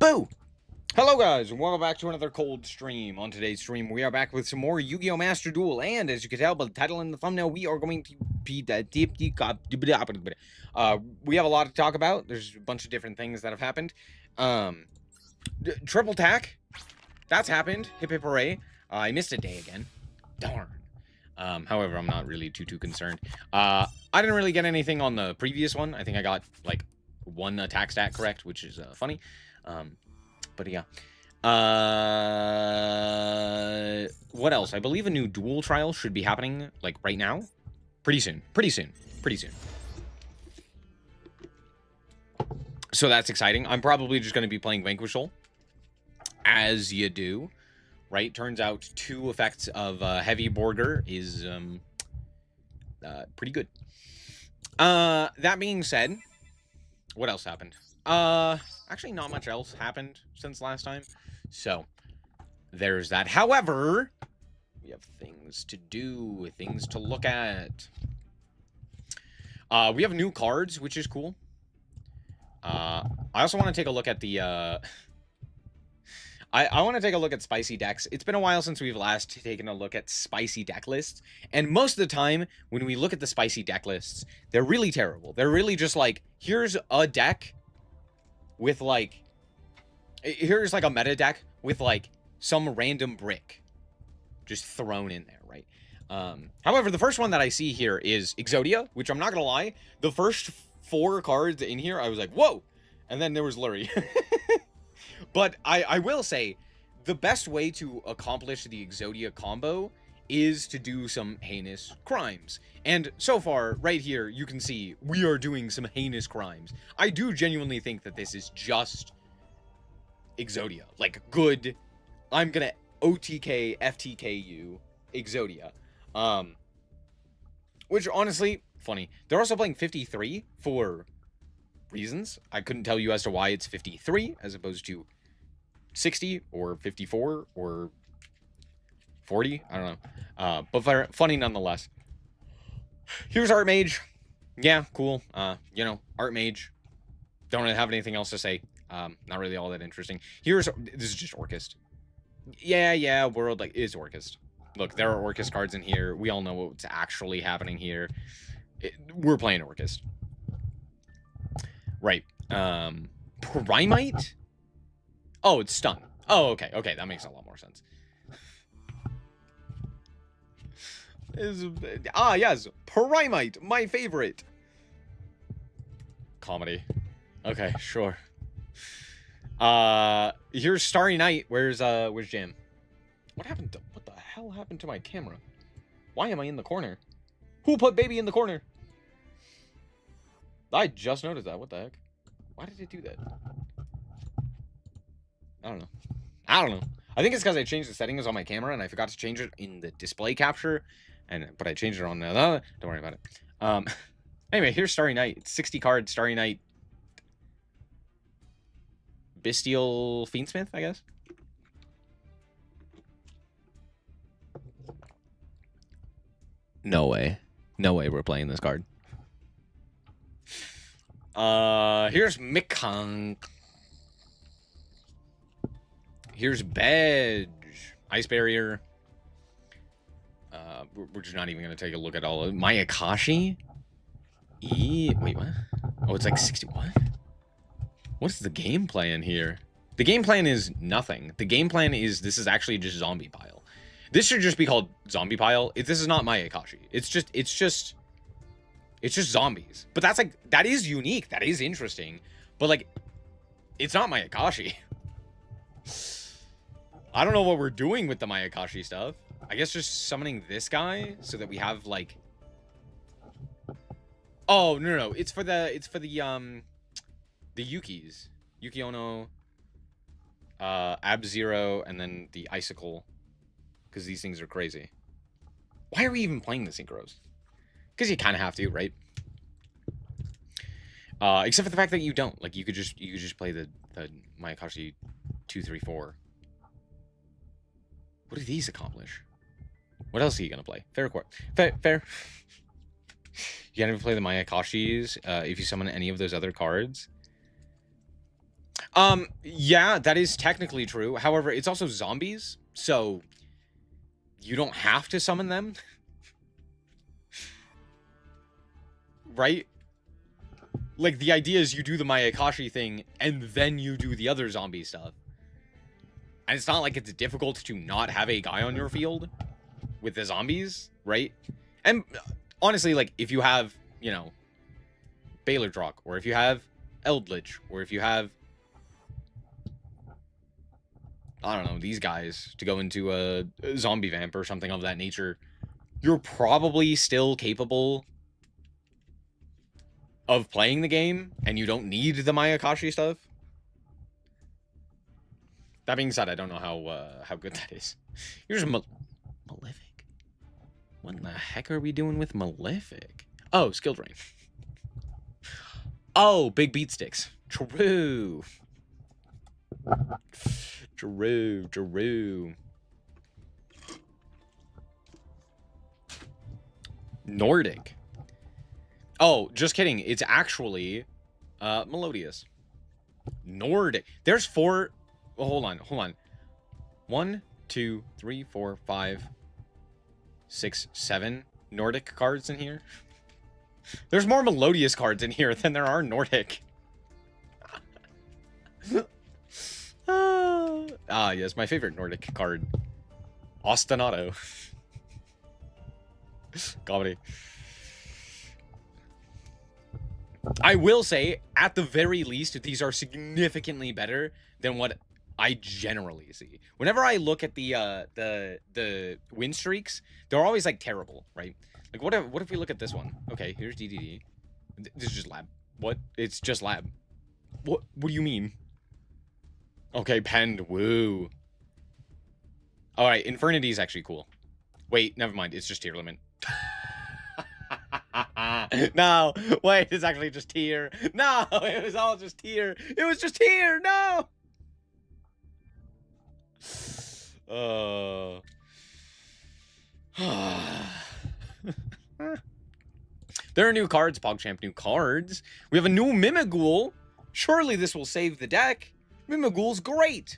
Boo! Hello guys, and welcome back to another cold stream. On today's stream, we are back with some more Yu-Gi-Oh! Master Duel, and as you can tell by the title and the thumbnail, we are going to be we have a lot to talk about. There's a bunch of different things that have happened. Triple tack, that's happened. Hip hip hooray. I missed a day again. Darn. However, I'm not really too concerned. I didn't really get anything on the previous one. I think I got like one attack stat correct, which is funny. But yeah. What else? I believe a new duel trial should be happening, like, right now. Pretty soon. So that's exciting. I'm probably just going to be playing Vanquishal. As you do. Right? Turns out 2 effects of Heavy Borger is pretty good. That being said, what else happened? Actually, not much else happened since last time. So, there's that. However, we have things to do, things to look at. We have new cards, which is cool. I also want to take a look at the, I want to take a look at spicy decks. It's been a while since we've last taken a look at spicy deck lists. And most of the time, when we look at the spicy deck lists, they're really terrible. They're really just like, here's a deck with like, here's like a meta deck with like some random brick just thrown in there, right? However, the first one that I see here is Exodia, which I'm not gonna lie, the first 4 cards in here, I was like, whoa! And then there was Lurie. But I will say, the best way to accomplish the Exodia combo is to do some heinous crimes. And so far, right here, you can see we are doing some heinous crimes. I do genuinely think that this is just Exodia. Like, good, I'm gonna OTK, FTKU, Exodia. Which, honestly, funny. They're also playing 53 for reasons. I couldn't tell you as to why it's 53 as opposed to 60 or 54 or 40, I don't know. But funny nonetheless. Here's Art Mage. Yeah, cool. You know, Art Mage. Don't really have anything else to say. Not really all that interesting. This is just Orcust. Yeah, World, like, is Orcust. Look, there are Orcust cards in here. We all know what's actually happening here. We're playing Orcust. Right. Primite? Oh, it's Stun. Oh, okay, that makes a lot more sense. Yes, Primite, my favorite. Comedy. Okay, sure. Here's Starry Night. Where's Jam? What the hell happened to my camera? Why am I in the corner? Who put baby in the corner? I just noticed that. What the heck? Why did it do that? I don't know. I think it's because I changed the settings on my camera and I forgot to change it in the display capture. But I changed it on the other. Don't worry about it. Anyway, here's Starry Night. It's 60 cards, Starry Night. Bestial Fiendsmith, I guess. No way we're playing this card. Here's Mikong. Here's Bedge. Ice Barrier. We're just not even going to take a look at all of it. Mayakashi? Wait, what? Oh, it's like 60. What? What's the game plan here? The game plan is nothing. The game plan is, this is actually just Zombie Pile. This should just be called Zombie Pile. This is not Mayakashi. It's just zombies. But that's like, that is unique. That is interesting. But like, it's not Mayakashi. I don't know what we're doing with the Mayakashi stuff. I guess just summoning this guy so that we have like, oh no, it's for the Yukis. Yuki Ono, Ab-Zero, and then the Icicle, because these things are crazy. Why are we even playing the Synchros? Because you kind of have to, right? Except for the fact that you don't. Like, you could just play the Mayakashi 2, 3, 4. What do these accomplish? What else are you gonna play? Fair. You can't even play the Mayakashis if you summon any of those other cards. Yeah, that is technically true. However, it's also zombies, so you don't have to summon them. Right? Like, the idea is you do the Mayakashi thing, and then you do the other zombie stuff. And it's not like it's difficult to not have a guy on your field with the zombies, right? And honestly, like, if you have, you know, Baylor Drock, or if you have Eldritch, or if you have, I don't know, these guys to go into a zombie vamp or something of that nature, you're probably still capable of playing the game, and you don't need the Mayakashi stuff. That being said, I don't know how good that is. Here's Malefic. What in the heck are we doing with Malefic? Oh, skill drain. Oh, big beat sticks. True. True. Nordic. Oh, just kidding. It's actually Melodious. Nordic. There's 4. Oh, hold on. 1, 2, 3, 4, 5, 6, 7 Nordic cards in here. There's more Melodious cards in here than there are Nordic. Yes, my favorite Nordic card. Ostinato. Comedy. I will say, at the very least, these are significantly better than what I generally see. Whenever I look at the win streaks, they're always like terrible, right? Like what if we look at this one? Okay, here's DDD. This is just lab. What? It's just lab. What do you mean? Okay, penned. Woo. All right, Infernity is actually cool. Wait, never mind. It's just tier limit. No, wait, it's actually just tier. No, it was all just tier. It was just tier. No. There are new cards, PogChamp, new cards. We have a new Mimighoul. Surely this will save the deck. Mimighoul's great.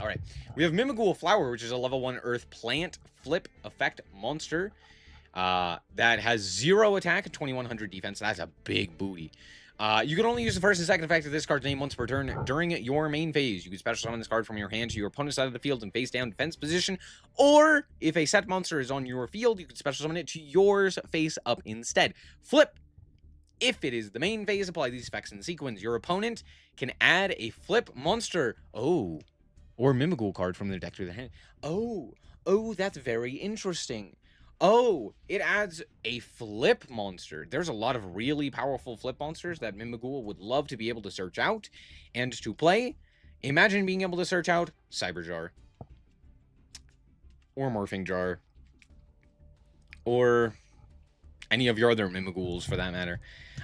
All right, we have Mimighoul Flower, which is a level 1 Earth Plant Flip Effect monster. That has 0 attack and 2100 defense. That's a big booty. You can only use the first and second effect of this card's name once per turn during your main phase. You can special summon this card from your hand to your opponent's side of the field in face down defense position, or if a set monster is on your field, you can special summon it to yours face up instead. Flip. If it is the main phase, apply these effects in sequence. Your opponent can add a flip monster. Oh, or Mimighoul card from their deck to their hand. Oh, that's very interesting. Oh, it adds a flip monster. There's a lot of really powerful flip monsters that Mimighoul would love to be able to search out and to play. Imagine being able to search out Cyber Jar. Or Morphing Jar. Or any of your other Mimighouls for that matter.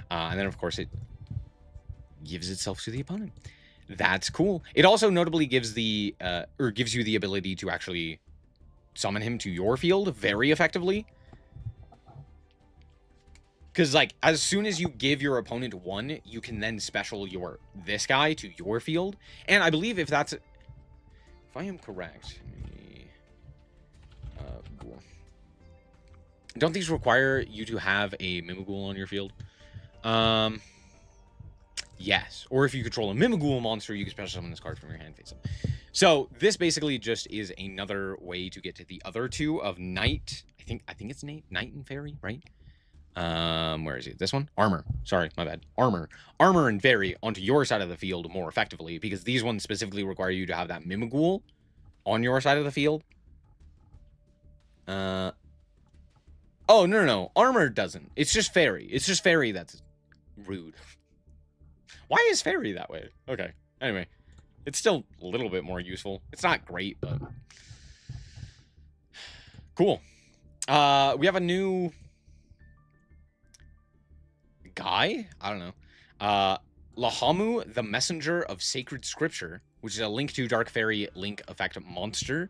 And then, of course, it gives itself to the opponent. That's cool. It also notably gives you the ability to actually summon him to your field very effectively. Because, like, as soon as you give your opponent 1, you can then special this guy to your field. And I believe if I am correct, don't these require you to have a Mimighoul on your field? Yes. Or if you control a Mimighoul monster, you can special summon this card from your hand face up. So this basically just is another way to get to the other 2 of Knight. I think it's Knight and Fairy, right? Where is it? This one? Armor. Sorry, my bad. Armor and Fairy onto your side of the field more effectively, because these ones specifically require you to have that Mimighoul on your side of the field. Oh, no. Armor doesn't. It's just Fairy. It's just Fairy that's rude. Why is Fairy that way? Okay. Anyway. It's still a little bit more useful. It's not great, but cool. We have a new guy. I don't know. Lahamu, the Messenger of Sacred Scripture, which is a Link to Dark Fairy Link effect monster.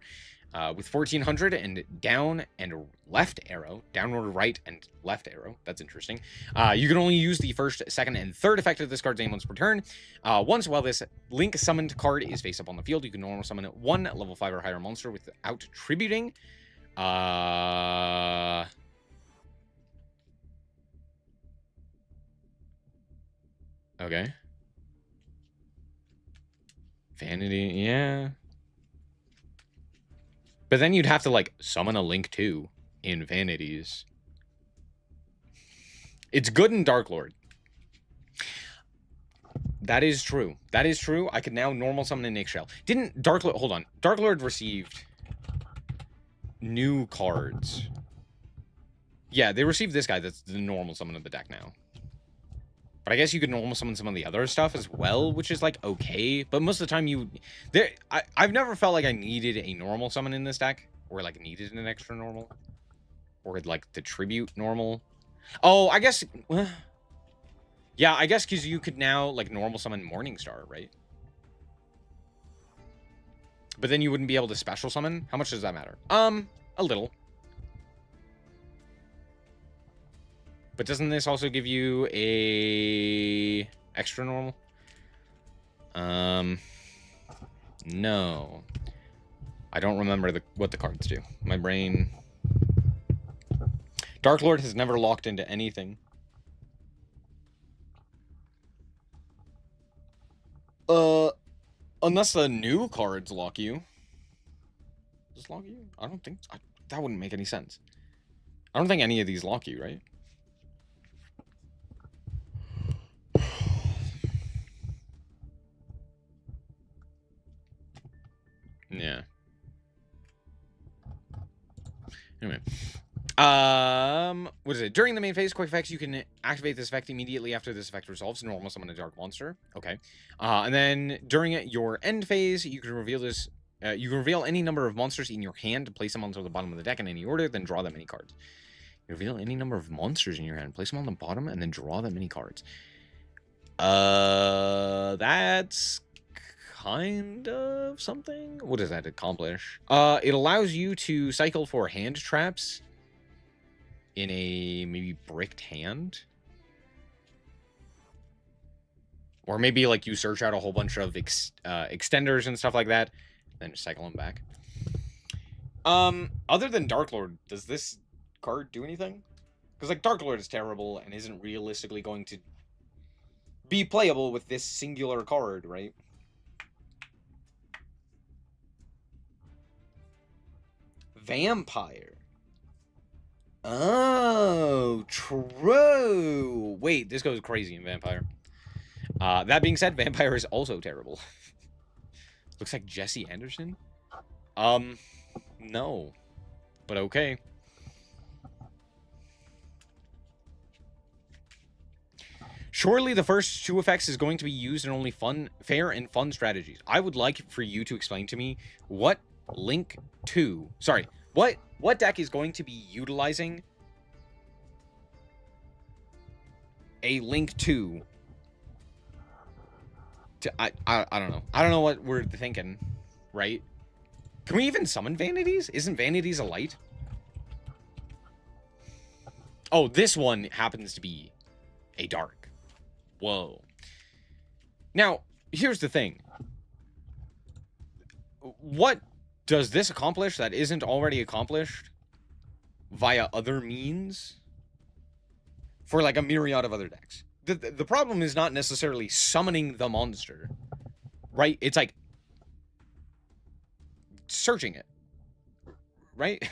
with 1400 and down and left arrow, downward, right, and left arrow. That's interesting. You can only use the first, second, and third effect of this card's name once per turn. Once while this link summoned card is face up on the field, you can normal summon one level 5 or higher monster without tributing. Okay. Vanity, yeah. But then you'd have to, like, summon a Link 2 in Vanities. It's good in Dark Lord. That is true. That is true. I could now normal summon an Eggshell. Didn't Dark Lord... Hold on. Dark Lord received new cards. Yeah, they received this guy that's the normal summon of the deck now. But I guess you could normal summon some of the other stuff as well, which is, like, okay. But most of the time I've never felt like I needed a normal summon in this deck. Or, like, needed an extra normal. Or, like, the tribute normal. Oh, I guess... yeah, I guess because you could now, like, normal summon Morningstar, right? But then you wouldn't be able to special summon? How much does that matter? A little. But doesn't this also give you a extra normal? No. I don't remember what the cards do. My brain... Dark Lord has never locked into anything. Unless the new cards lock you. Does lock you? I don't think... that wouldn't make any sense. I don't think any of these lock you, right? Yeah. Anyway. What is it? During the main phase, quick effects, you can activate this effect immediately after this effect resolves. Normal summon a dark monster. Okay. And then during your end phase, you can reveal this. You can reveal any number of monsters in your hand, place them onto the bottom of the deck in any order, then draw that many cards. You reveal any number of monsters in your hand, place them on the bottom, and then draw that many cards. That's kind of something. What does that accomplish? It allows you to cycle for hand traps in a maybe bricked hand. Or maybe like you search out a whole bunch of extenders and stuff like that, then just cycle them back. Other than Dark Lord, does this card do anything? Because like Dark Lord is terrible and isn't realistically going to be playable with this singular card, right? Vampire. Oh, true. Wait, this goes crazy in Vampire. That being said, Vampire is also terrible. Looks like Jesse Anderson? No. But okay. Surely the first two effects is going to be used in only fair and fun strategies. I would like for you to explain to me what Link 2... Sorry, what deck is going to be utilizing a Link 2 to... I don't know. I don't know what we're thinking, right? Can we even summon Vanities? Isn't Vanities a light? Oh, this one happens to be a dark. Whoa. Now, here's the thing. What does this accomplish that isn't already accomplished via other means for like a myriad of other decks? The problem is not necessarily summoning the monster, right? It's like searching it, right?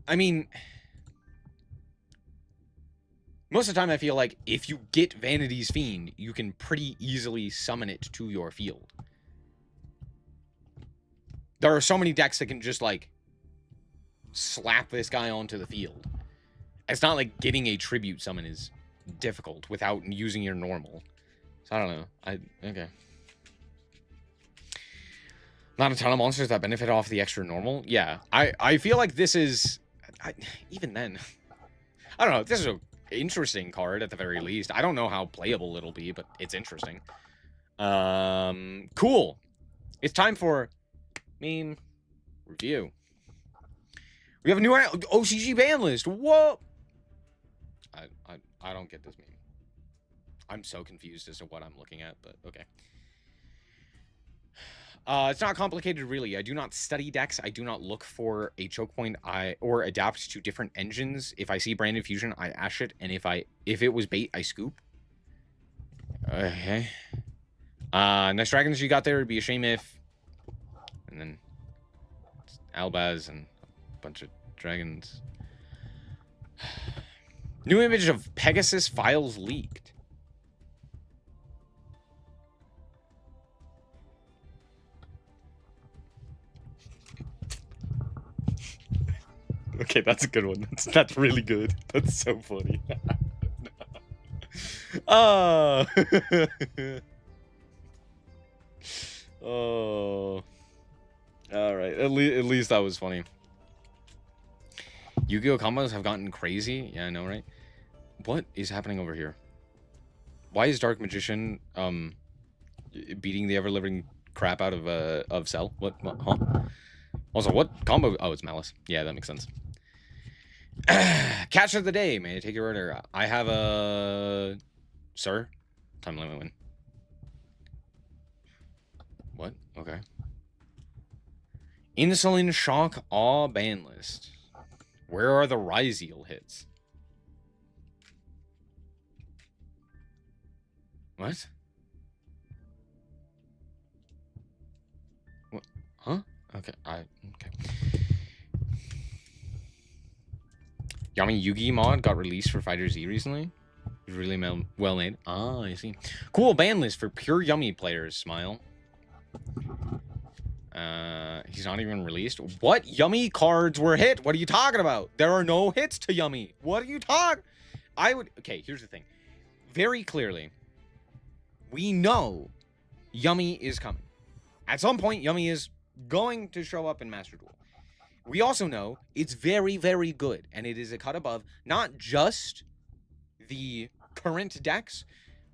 I mean... Most of the time, I feel like if you get Vanity's Fiend, you can pretty easily summon it to your field. There are so many decks that can just, like, slap this guy onto the field. It's not like getting a tribute summon is difficult without using your normal. So, I don't know. Okay. Not a ton of monsters that benefit off the extra normal? Yeah. I feel like this is... even then... I don't know. This is a... interesting card at the very least. I don't know how playable it'll be, but it's interesting. Cool. It's time for meme review. We have a new OCG ban list. Whoa! I don't get this meme. I'm so confused as to what I'm looking at, but okay. It's not complicated, really. I do not study decks. I do not look for a choke point. Or adapt to different engines. If I see Branded Fusion, I ash it, and if it was bait, I scoop. Okay. Nice dragons you got there. It'd be a shame if. And then Albaz and a bunch of dragons. New image of Pegasus files leaked. Okay, that's a good one. That's really good. That's so funny. Oh. Oh. All right. At least that was funny. Yu-Gi-Oh combos have gotten crazy. Yeah, I know, right? What is happening over here? Why is Dark Magician beating the ever-living crap out of Cell? What? Huh? Also, what combo? Oh, it's Malice. Yeah, that makes sense. Catch of the day. May I take your order? I have a... Sir? Time limit win. What? Okay. Insulin Shock Awe ban list. Where are the Ryzeal hits? What? What? Huh? Okay, okay. Yami Yugi mod got released for Fighter Z recently. It was really well made. Ah, I see. Cool ban list for pure Yummy players. Smile. He's not even released. What Yummy cards were hit? What are you talking about? There are no hits to Yummy. What are you talking? Okay, here's the thing. Very clearly, we know Yummy is coming. At some point, Yummy is going to show up in Master Duel. We also know it's very, very good, and it is a cut above not just the current decks,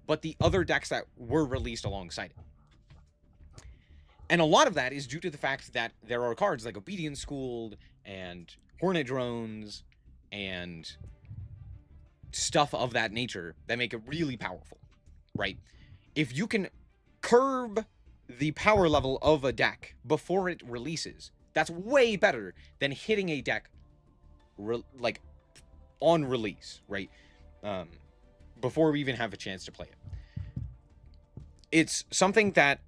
but the other decks that were released alongside it. And a lot of that is due to the fact that there are cards like Obedience Schooled and Hornet Drones and stuff of that nature that make it really powerful, right? If you can curb the power level of a deck before it releases, that's way better than hitting a deck like on release, right? Before we even have a chance to play it. It's something that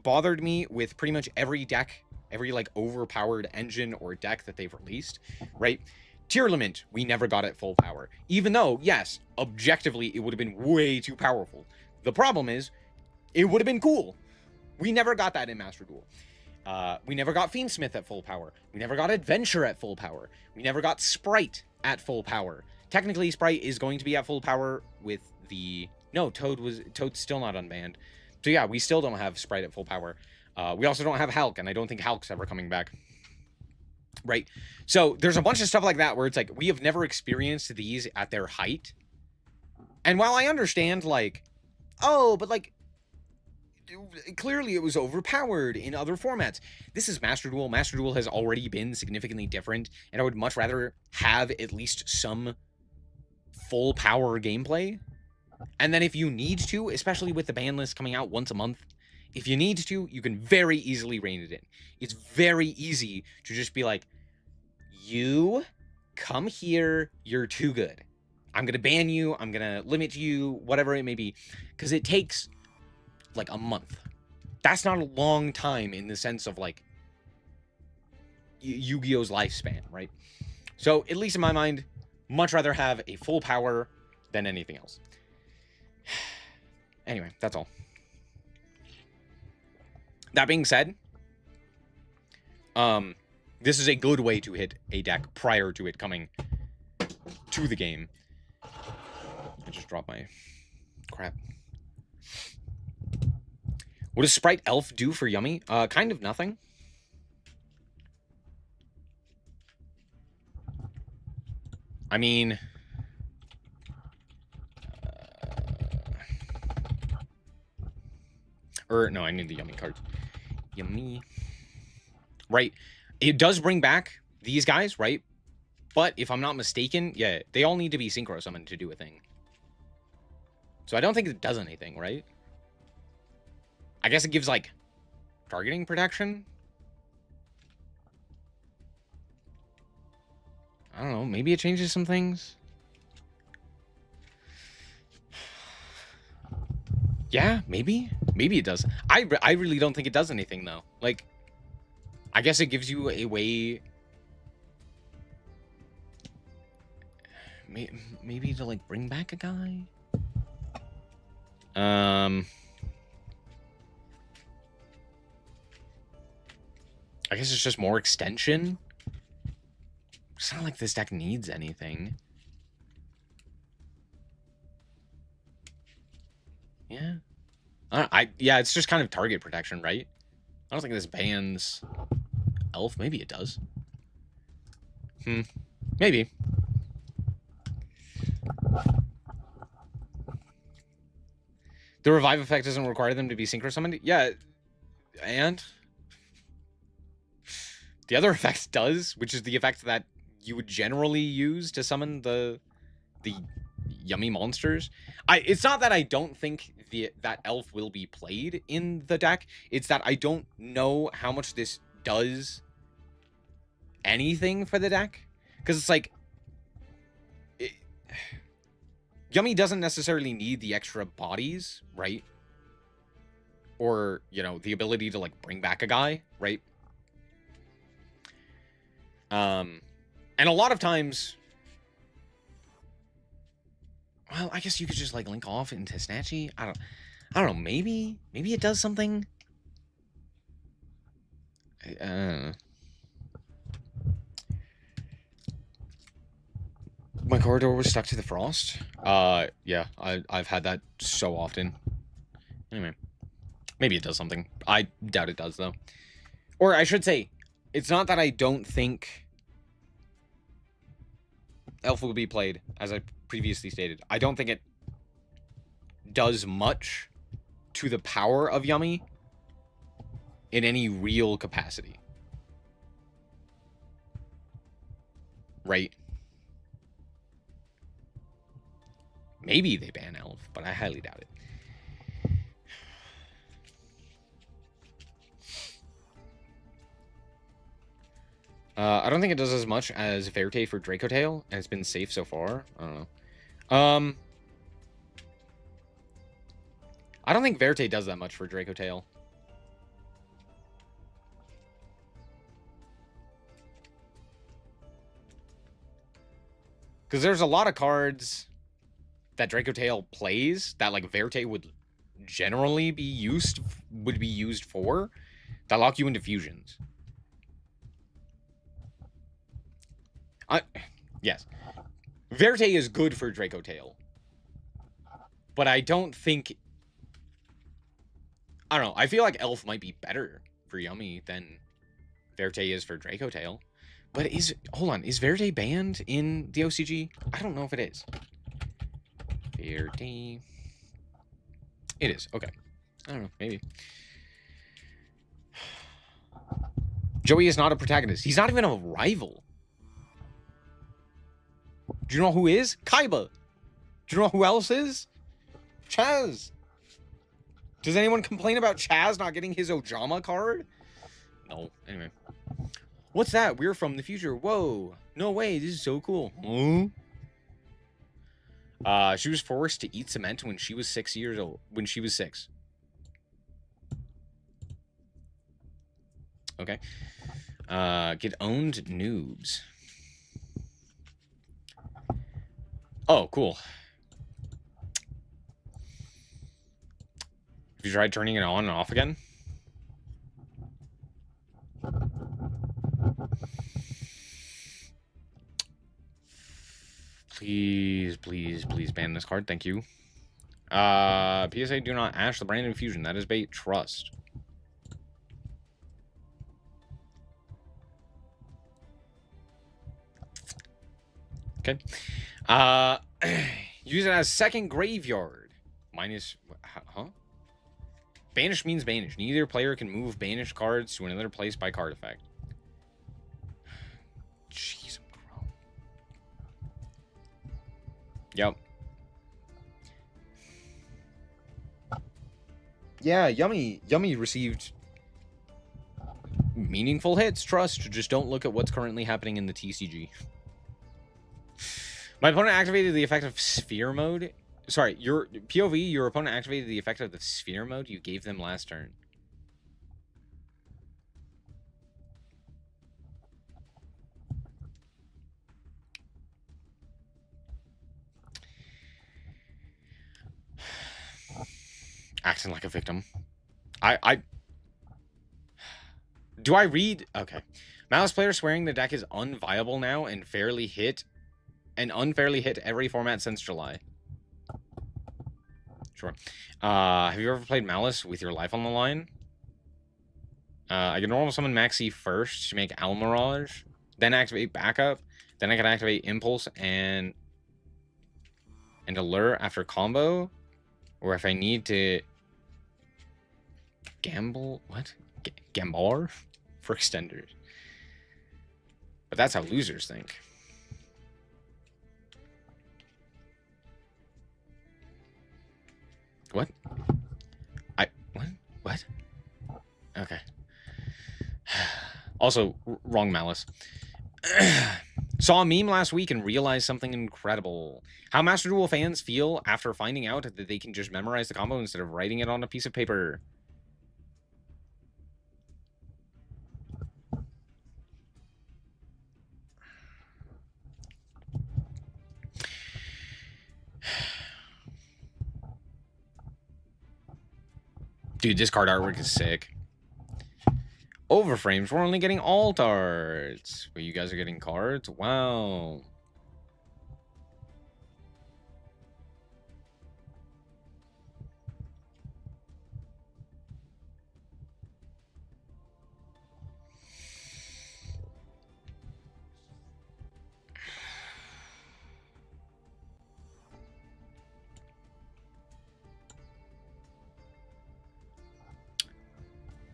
bothered me with pretty much every deck, every like overpowered engine or deck that they've released, right? Tearlament, we never got at full power. Even though, yes, objectively, it would have been way too powerful. The problem is, it would have been cool. We never got that in Master Duel. We never got Fiendsmith at full power. We never got Adventure at full power. We never got Sprite at full power. Technically, Sprite is going to be at full power with the... No, Toad's still not unbanned. So yeah, we still don't have Sprite at full power. We also don't have Hulk, and I don't think Hulk's ever coming back. Right? So there's a bunch of stuff like that where it's like, we have never experienced these at their height. And while I understand, like, oh, but like, clearly it was overpowered in other formats. This is Master Duel. Master Duel has already been significantly different, and I would much rather have at least some full power gameplay. And then if you need to, especially with the ban list coming out once a month, if you need to, you can very easily rein it in. It's very easy to just be like, you come here, you're too good. I'm going to ban you, I'm going to limit you, whatever it may be. Because it takes like a month. That's not a long time in the sense of like Yu-Gi-Oh's lifespan, right? So at least in my mind, much rather have a full power than anything else. Anyway, that's all. That being said, this is a good way to hit a deck prior to it coming to the game. I just dropped my crap. What does Sprite Elf do for Yummy? Kind of nothing. I mean... no, I need the Yummy cards. Yummy. Right. It does bring back these guys, right? But if I'm not mistaken, yeah, they all need to be synchro summoned to do a thing. So I don't think it does anything, right? I guess it gives, like, targeting protection? I don't know. Maybe it changes some things. Yeah, maybe. Maybe it does. I really don't think it does anything, though. Like, I guess it gives you a way... Maybe to, like, bring back a guy? I guess it's just more extension. It's not like this deck needs anything. Yeah. Yeah, it's just kind of target protection, right? I don't think this bans Elf. Maybe it does. Maybe. The revive effect doesn't require them to be synchro summoned? Yeah, and the other effect does, which is the effect that you would generally use to summon the yummy monsters. It's not that I don't think that Elf will be played in the deck. It's that I don't know how much this does anything for the deck. Because it's like... Yummy doesn't necessarily need the extra bodies, right? Or, you know, the ability to, like, bring back a guy, right? And a lot of times... Well, I guess you could just, like, link off into Snatchy. I don't know. Maybe it does something. My corridor was stuck to the frost. Yeah, I've had that so often. Anyway, maybe it does something. I doubt it does, though. Or I should say, it's not that I don't think Elf will be played, as I previously stated. I don't think it does much to the power of Yummy in any real capacity. Right? Maybe they ban Elf, but I highly doubt it. I don't think it does as much as Verte for Draco Tail, and it's been safe so far. I don't know. I don't think Verte does that much for Draco Tail. Because there's a lot of cards that Draco Tail plays that, like, Verte would generally be used for that lock you into fusions. Yes. Verte is good for Draco Tail. But I don't think... I don't know. I feel like Elf might be better for Yummy than Verte is for Draco Tail. But hold on, is Verte banned in the OCG? I don't know if it is. Verte. It is, okay. I don't know, maybe. Joey is not a protagonist. He's not even a rival. Do you know who is? Kaiba. Do you know who else is? Chaz. Does anyone complain about Chaz not getting his Ojama card? No. Anyway. What's that? We're from the future. Whoa. No way. This is so cool. She was forced to eat cement when she was 6 years old. When she was 6. Okay. Get owned noobs. Oh, cool. Have you tried turning it on and off again? Please, please, please ban this card. Thank you. PSA, do not ash the brand infusion. That is bait. Trust. Okay. Use it as second graveyard. Minus... Huh? Banish means banish. Neither player can move banished cards to another place by card effect. Jeez, bro. Yep. Yeah, Yummy received meaningful hits. Trust. Just don't look at what's currently happening in the TCG. My opponent activated the effect of sphere mode. Sorry, your POV, your opponent activated the effect of the sphere mode you gave them last turn. Acting like a victim. Do I read? Okay. Malice player swearing the deck is unviable now and unfairly hit every format since July. Sure. Have you ever played Malice with your life on the line? I can normal summon Maxi first to make Almirage, then activate backup, then I can activate Impulse and Allure after combo, or if I need to gamble for extenders. But that's how losers think. What? What? Okay. Also, wrong Malice. Saw a meme last week and realized something incredible. How Master Duel fans feel after finding out that they can just memorize the combo instead of writing it on a piece of paper. Dude, this card artwork is sick. Overframes, we're only getting alt arts. But you guys are getting cards? Wow.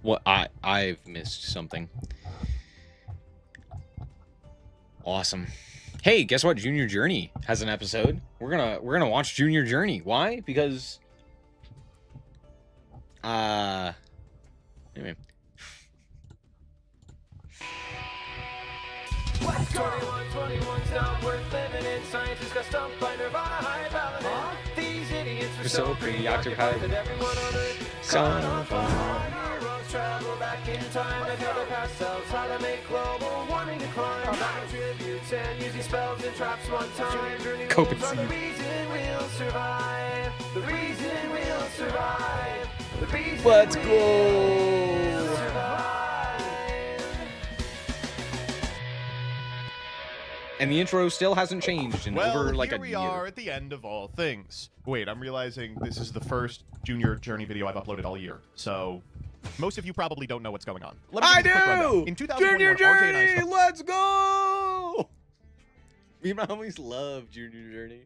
What? I've missed something. Awesome. Hey, guess what? Junior Journey has an episode. We're gonna watch Junior Journey. Why? Because anyway. 21's not worth living in. Scientists got stumped by Nirvana, high balance. These idiots are so preoccupied that everyone on Earth caught on fire. Travel back in time to tell their past selves how to make global warming decline. Nine tributes and using spells and traps one time. Journey rules are the reason we'll survive. The reason we'll survive. The reason Let's we'll go. survive. And the intro still hasn't changed in over like a year. Here we are at the end of all things. Wait, I'm realizing this is the first Junior Journey video I've uploaded all year, so most of you probably don't know what's going on. Let me I give you a quick rundown. do! In 2021, Junior RJ and I Journey, let's go! Me and my homies love Junior Journey.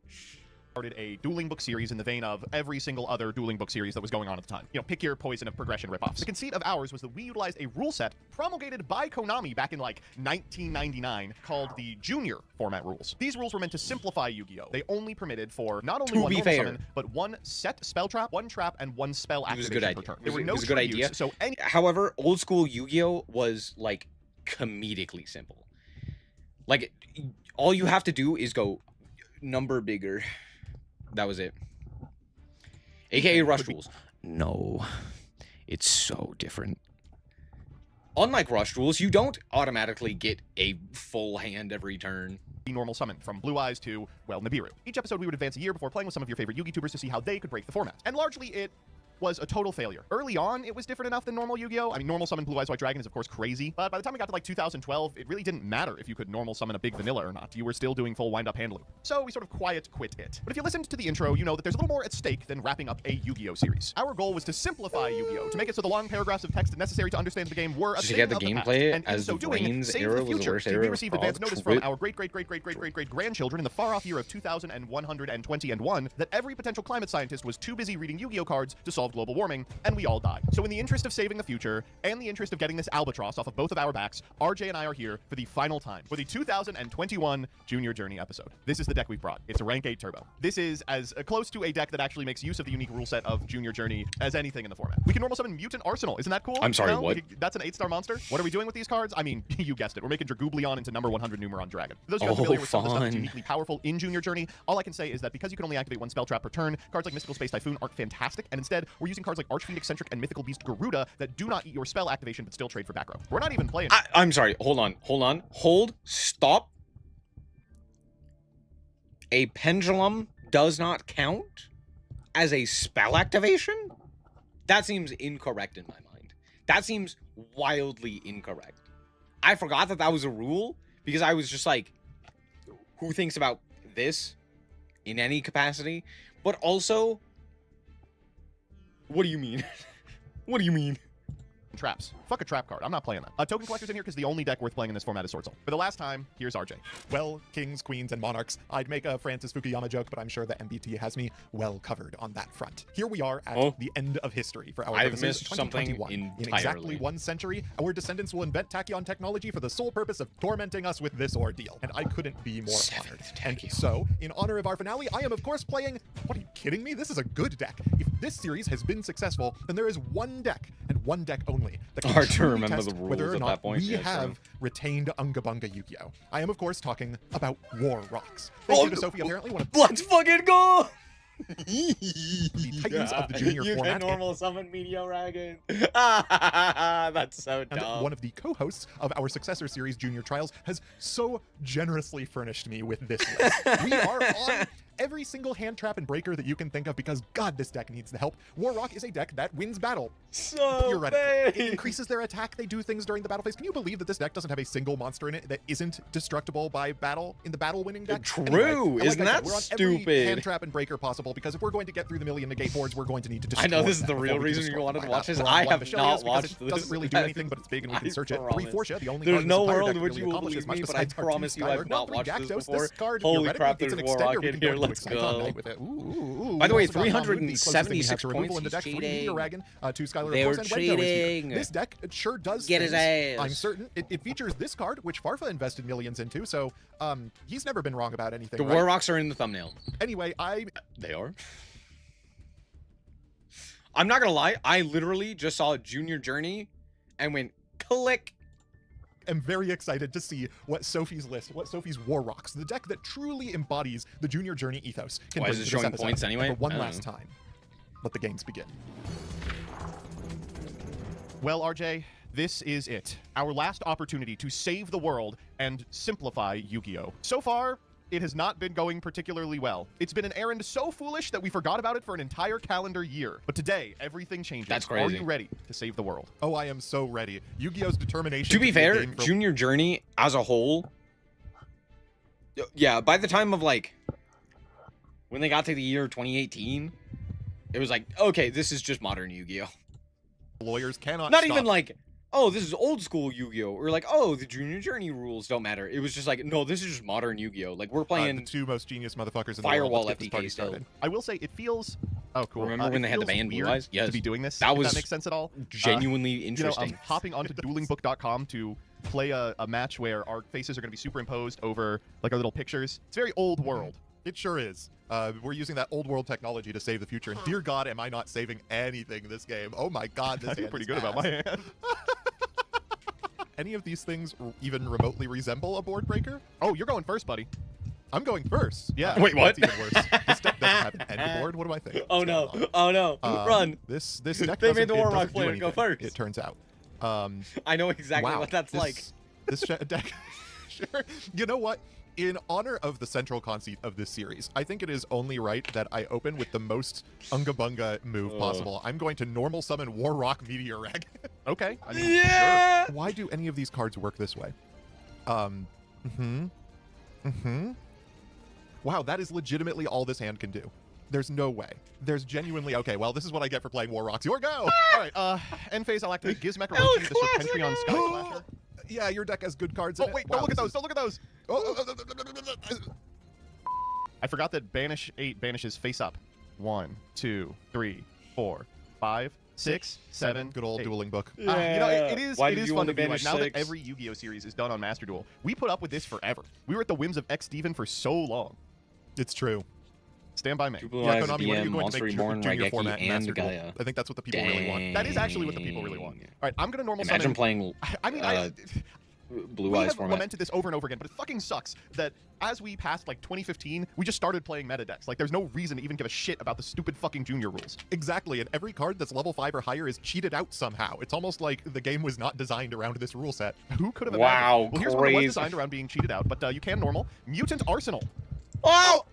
started a dueling book series in the vein of every single other dueling book series that was going on at the time. You know, pick your poison of progression ripoffs. The conceit of ours was that we utilized a rule set promulgated by Konami back in like 1999 called the Junior format rules. These rules were meant to simplify Yu-Gi-Oh! They only permitted for not only one normal summon, but one set spell trap, one trap, and one spell activation per turn. There were no good idea. So However, old school Yu-Gi-Oh! Was like comedically simple. Like, all you have to do is go number bigger. That was it. AKA Rush Rules. No. It's so different. Unlike Rush Rules, you don't automatically get a full hand every turn. Normal summon from Blue Eyes to, well, Nibiru. Each episode we would advance a year before playing with some of your favorite Yu-Gi-Tubers to see how they could break the format. And largely it was a total failure. Early on, it was different enough than normal Yu-Gi-Oh! I mean, normal summon Blue Eyes White Dragon is of course crazy, but by the time we got to like 2012, it really didn't matter if you could normal summon a big vanilla or not. You were still doing full wind-up hand loop. So we sort of quiet quit it. But if you listened to the intro, you know that there's a little more at stake than wrapping up a Yu-Gi-Oh! Series. Our goal was to simplify Yu-Gi-Oh! To make it so the long paragraphs of text necessary to understand the game were a thing get the of gameplay past. And as in so the doing, Reigns save era the was the future. worst We era received of advance all notice from time. our great-great-great-great-great-great-great-grandchildren in the far off year of 2121 that every potential climate scientist was too busy reading Yu-Gi-Oh! Cards to solve solve global warming, and we all die. So in the interest of saving the future, and the interest of getting this albatross off of both of our backs, RJ and I are here for the final time for the 2021 Junior Journey episode. This is the deck we've brought. It's a rank 8 turbo. This is as close to a deck that actually makes use of the unique rule set of Junior Journey as anything in the format. We can normal summon Mutant Arsenal. Isn't that cool? I'm sorry, what? That's an 8-star monster. What are we doing with these cards? I mean, you guessed it. We're making Dragoobleon into number 100 Numeron Dragon. For those who are familiar with some of the stuff that's uniquely powerful in Junior Journey, all I can say is that because you can only activate one spell trap per turn, cards like Mystical Space Typhoon aren't fantastic, and instead, we're using cards like Archfiend Eccentric and Mythical Beast Garuda that do not eat your spell activation but still trade for back row. We're not even playing. I'm sorry. Hold. Stop. A pendulum does not count as a spell activation? That seems incorrect in my mind. That seems wildly incorrect. I forgot that was a rule because I was just like, who thinks about this in any capacity? But also, what do you mean? What do you mean? Traps. Fuck a trap card. I'm not playing that. Token Collector's in here because the only deck worth playing in this format is Sword Soul. For the last time, here's RJ. Well, kings, queens, and monarchs. I'd make a Francis Fukuyama joke, but I'm sure that MBT has me well covered on that front. Here we are at the end of history for our I've purposes, missed something 2021. In entirely. exactly 1 century, our descendants will invent tachyon technology for the sole purpose of tormenting us with this ordeal. And I couldn't be more honored. And so, in honor of our finale, I am of course playing... What, are you kidding me? This is a good deck. If this series has been successful, then there is one deck, and one deck only, that can Hard to truly remember test the rules whether or at not that point. we Yeah, have true. retained Unga Bunga Yu-Gi-Oh! I am, of course, talking about War Rocks. Thank you to Sophie, apparently one of Let's fucking go! the titans of the junior you format. can normal summon Meteoragon. That's so And dumb. one of the co-hosts of our successor series, Junior Trials, has so generously furnished me with this list. We are on every single hand trap and breaker that you can think of because, God, this deck needs the help. War Rock is a deck that wins battle. So Theoretically. It big. increases their attack. They do things during the battle phase. Can you believe that this deck doesn't have a single monster in it that isn't destructible by battle in the battle-winning deck? True. Anyway, Isn't like I said, that we're on every stupid? hand trap and breaker possible because if we're going to get through the million negate boards, we're going to need to destroy I know this is them the before real we can reason you destroy wanted them. to watch this. We're on I one have Vishelios not because watched it this. doesn't really do anything, but it's big and we can I search it. promise. Refortia, the only There's card in no this entire world deck in that which really you will accomplishes believe me, much but I besides our promise two you I've Skylar. not No, watched this Rakdos, before. This card, Holy theoretically, crap, it's an there's War extender. Rock We in can here. go into Let's Excite go. on night with it. By the way, We also got Monolith, the closest thing we have 376 to removal in the points, deck. he's 3 cheating. Meteoragon, 2 Skylar, They of were course, and Wendover is here. cheating. This deck sure does Get his things. ass. I'm certain. It features this card, which Farfa invested millions into, so he's never been wrong about anything, The right? War Rocks are in the thumbnail. Anyway, They are. I'm not gonna lie. I literally just saw Junior Journey and went click. am very excited to see what Sophie's list, what Sophie's War Rocks, the deck that truly embodies the Junior Journey ethos, can Why bring is it to this showing episode. points anyway? And for one I don't last know. time, let the games begin. Well, RJ, this is it. Our last opportunity to save the world and simplify Yu-Gi-Oh! So far, it has not been going particularly well. It's been an errand so foolish that we forgot about it for an entire calendar year. But today, everything changes. That's Are crazy. you ready to save the world? Oh, I am so ready. Yu-Gi-Oh's determination. To be a fair, game for- Junior Journey as a whole, yeah, by the time of like when they got to the year 2018, it was like, okay, this is just modern Yu-Gi-Oh. lawyers cannot. Not stop. even like, oh, this is old school Yu-Gi-Oh, or like, oh, the Junior Journey rules don't matter. It was just like, no, this is just modern Yu-Gi-Oh. Like we're the playing. two most genius motherfuckers in Firewall the world. Let's get this FTK party still. started. I will say it feels... Oh, cool. Remember when it they had the feels band Blue weird Eyes? Yes. to be doing this, That if was that makes sense at all. Genuinely You know, interesting. I'm hopping onto duelingbook.com to play a match where our faces are going to be superimposed over like our little pictures. It's very old world. It sure is. We're using that old world technology to save the future. And dear God, am I not saving anything this game? Oh my God, this I feel hand pretty is good about ass. my hand. Any of these things even remotely resemble a board breaker? Oh, you're going first, buddy. I'm going first. Yeah. Wait, what? That's even worse. This deck doesn't have an end board. What do I think? Oh What's no! going on? Oh no! Run! This deck They made doesn't- the it War Rock doesn't do player go anything, first. It turns out. I know exactly Wow, what that's this- like. This deck. Sure. You know what? In honor of the central conceit of this series, I think it is only right that I open with the most Unga Bunga move possible. I'm going to normal summon War Rock Meteor Rag. Okay. I mean, Yeah! Why do any of these cards work this way? Wow, that is legitimately all this hand can do. There's no way. There's genuinely... Okay, well, this is what I get for playing War Rocks. Your go! All right. End phase, I'll activate Gizmek Oh, Orochi, the Serpentrion Sky Slasher. Yeah, your deck has good cards Oh, in it. wait, Wow, don't look at this those. is- Don't look at those. Oh. I forgot that Banish 8 banishes face up. 1, 2, 3, 4, 5, 6, 7. Good old 8. dueling book. You know, it is Why it did is you fun only to be like, banish now that 6? every Yu-Gi-Oh series is done on Master Duel, we put up with this forever. We were at the whims of X Steven for so long. It's true. Stand by me. Blue Yeah, Eyes, Konami, when are you DM, going Monster to make Reborn, junior Raigeki, format and Master Duel? Gaia. I think that's what the people really want. That is actually what the people really want. All right, I'm gonna normal Imagine summon. playing I mean, Blue we Eyes have format. lamented this over and over again, but it fucking sucks that as we passed like 2015, we just started playing meta decks. Like, there's no reason to even give a shit about the stupid fucking junior rules. Exactly, and every card that's level 5 or higher is cheated out somehow. It's almost like the game was not designed around this rule set. Who could have Wow, imagined? Well, here's one that was crazy. designed around being cheated out, but you can normal Mutant Arsenal. Oh!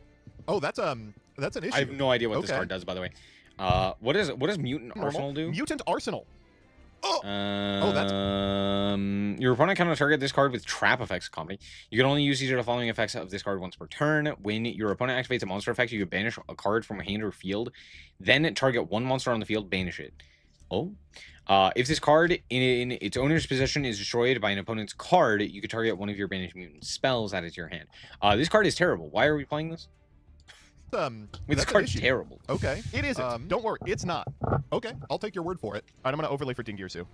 Oh, that's an issue. I have no idea what this Okay. card does, by the way. What does Mutant Normal. Arsenal do? Mutant Arsenal. Your opponent cannot target this card with trap effects comedy. You can only use each of the following effects of this card once per turn. When your opponent activates a monster effect, you can banish a card from a hand or field. Then target one monster on the field, banish it. Oh. If this card in its owner's possession is destroyed by an opponent's card, you can target one of your banished mutant spells added to your hand. This card is terrible. Why are we playing this? This that's an card's issue. terrible. Okay. It isn't. Don't worry, it's not. All Okay, I'll take your word for it. right, I'm gonna overlay for Dingirsu.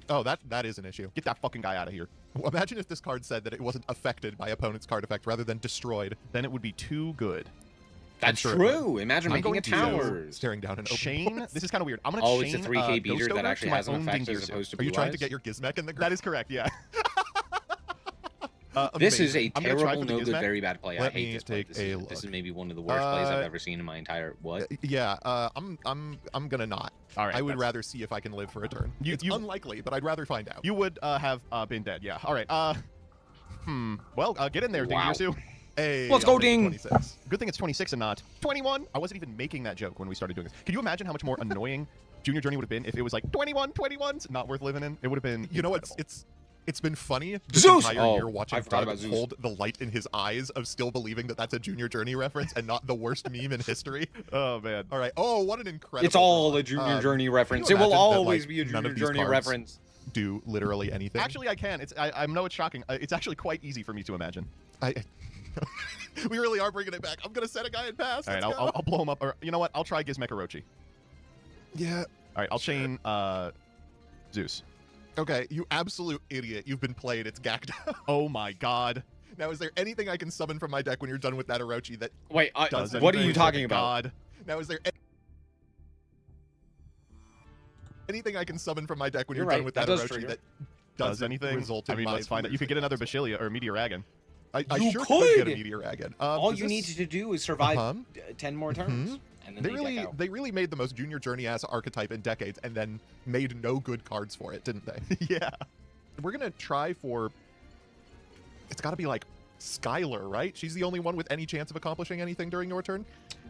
Oh, that is an issue. Get that fucking guy out of here. Well, imagine if this card said that it wasn't affected by opponent's card effect rather than destroyed. Then it would be too good. That's sure it true. Imagine I'm making a going to tower. Staring down an open Chain. forest. This is kind of weird. I'm gonna Oh, chain it's a 3K beater Ghost that Ogre actually to my has an own effect as Dingirsu. opposed to Are you Blue trying Eyes? to get your Gizmek in the That is correct. Yeah. This is Amazing. a I'm gonna try terrible, for the no good, Gizmek. very bad play. I Let hate me this play. take This a is, look. this is maybe one of the worst plays I've Uh, ever seen in my entire what? Yeah, I'm gonna not. All right. I would that's- rather see if I can live for a turn. It's you- unlikely, but I'd rather find out. You would have been dead. Yeah. All right. Well, get in there, Wow. Dingirsu. Hey, Let's I'll go, take Ding. 26. Good thing it's 26 and not 21. I wasn't even making that joke when we started doing this. Can you imagine how much more annoying Junior Journey would have been if it was like 21's not worth living in? It would have been. You know, incredible. it's been funny this Zeus! entire Oh, year watching I forgot Doug about Zeus. hold the light in his eyes of still believing that that's a Junior Journey reference and not the worst meme in history. Oh man. All right. Oh, what an incredible. It's all draw. a Junior Can Journey you reference. It will imagine that, always like, be a none Junior of these Journey cards reference. Do literally anything. Actually, I can. I know it's shocking. It's actually quite easy for me to imagine. We really are bringing it back. I'm gonna set a guy in pass. All right, Let's I'll go. blow him up. Or you know what? I'll try Gizmek Orochi. Yeah. All right, I'll chain Zeus. Okay, you absolute idiot. You've been played. It's gacked. Oh my god. Now, is there anything I can summon from my deck when you're done with that Orochi that Wait, Does what are you anything. talking about? God. Now, is there anything I can summon from my deck when You're you're done right, with that that does Orochi trigger. that Does doesn't anything? result I in mean, my let's find it. You could get another Basilia or Meteoragon. I You sure could get a could! Meteor Again. All Does you this- need to do is survive Uh-huh. 10 more turns. And then They really made the most Junior Journey ass archetype in decades and then made no good cards for it, didn't they? Yeah. We're gonna try for. It's got to be like Skylar, right? She's the only one with any chance of accomplishing anything during your turn.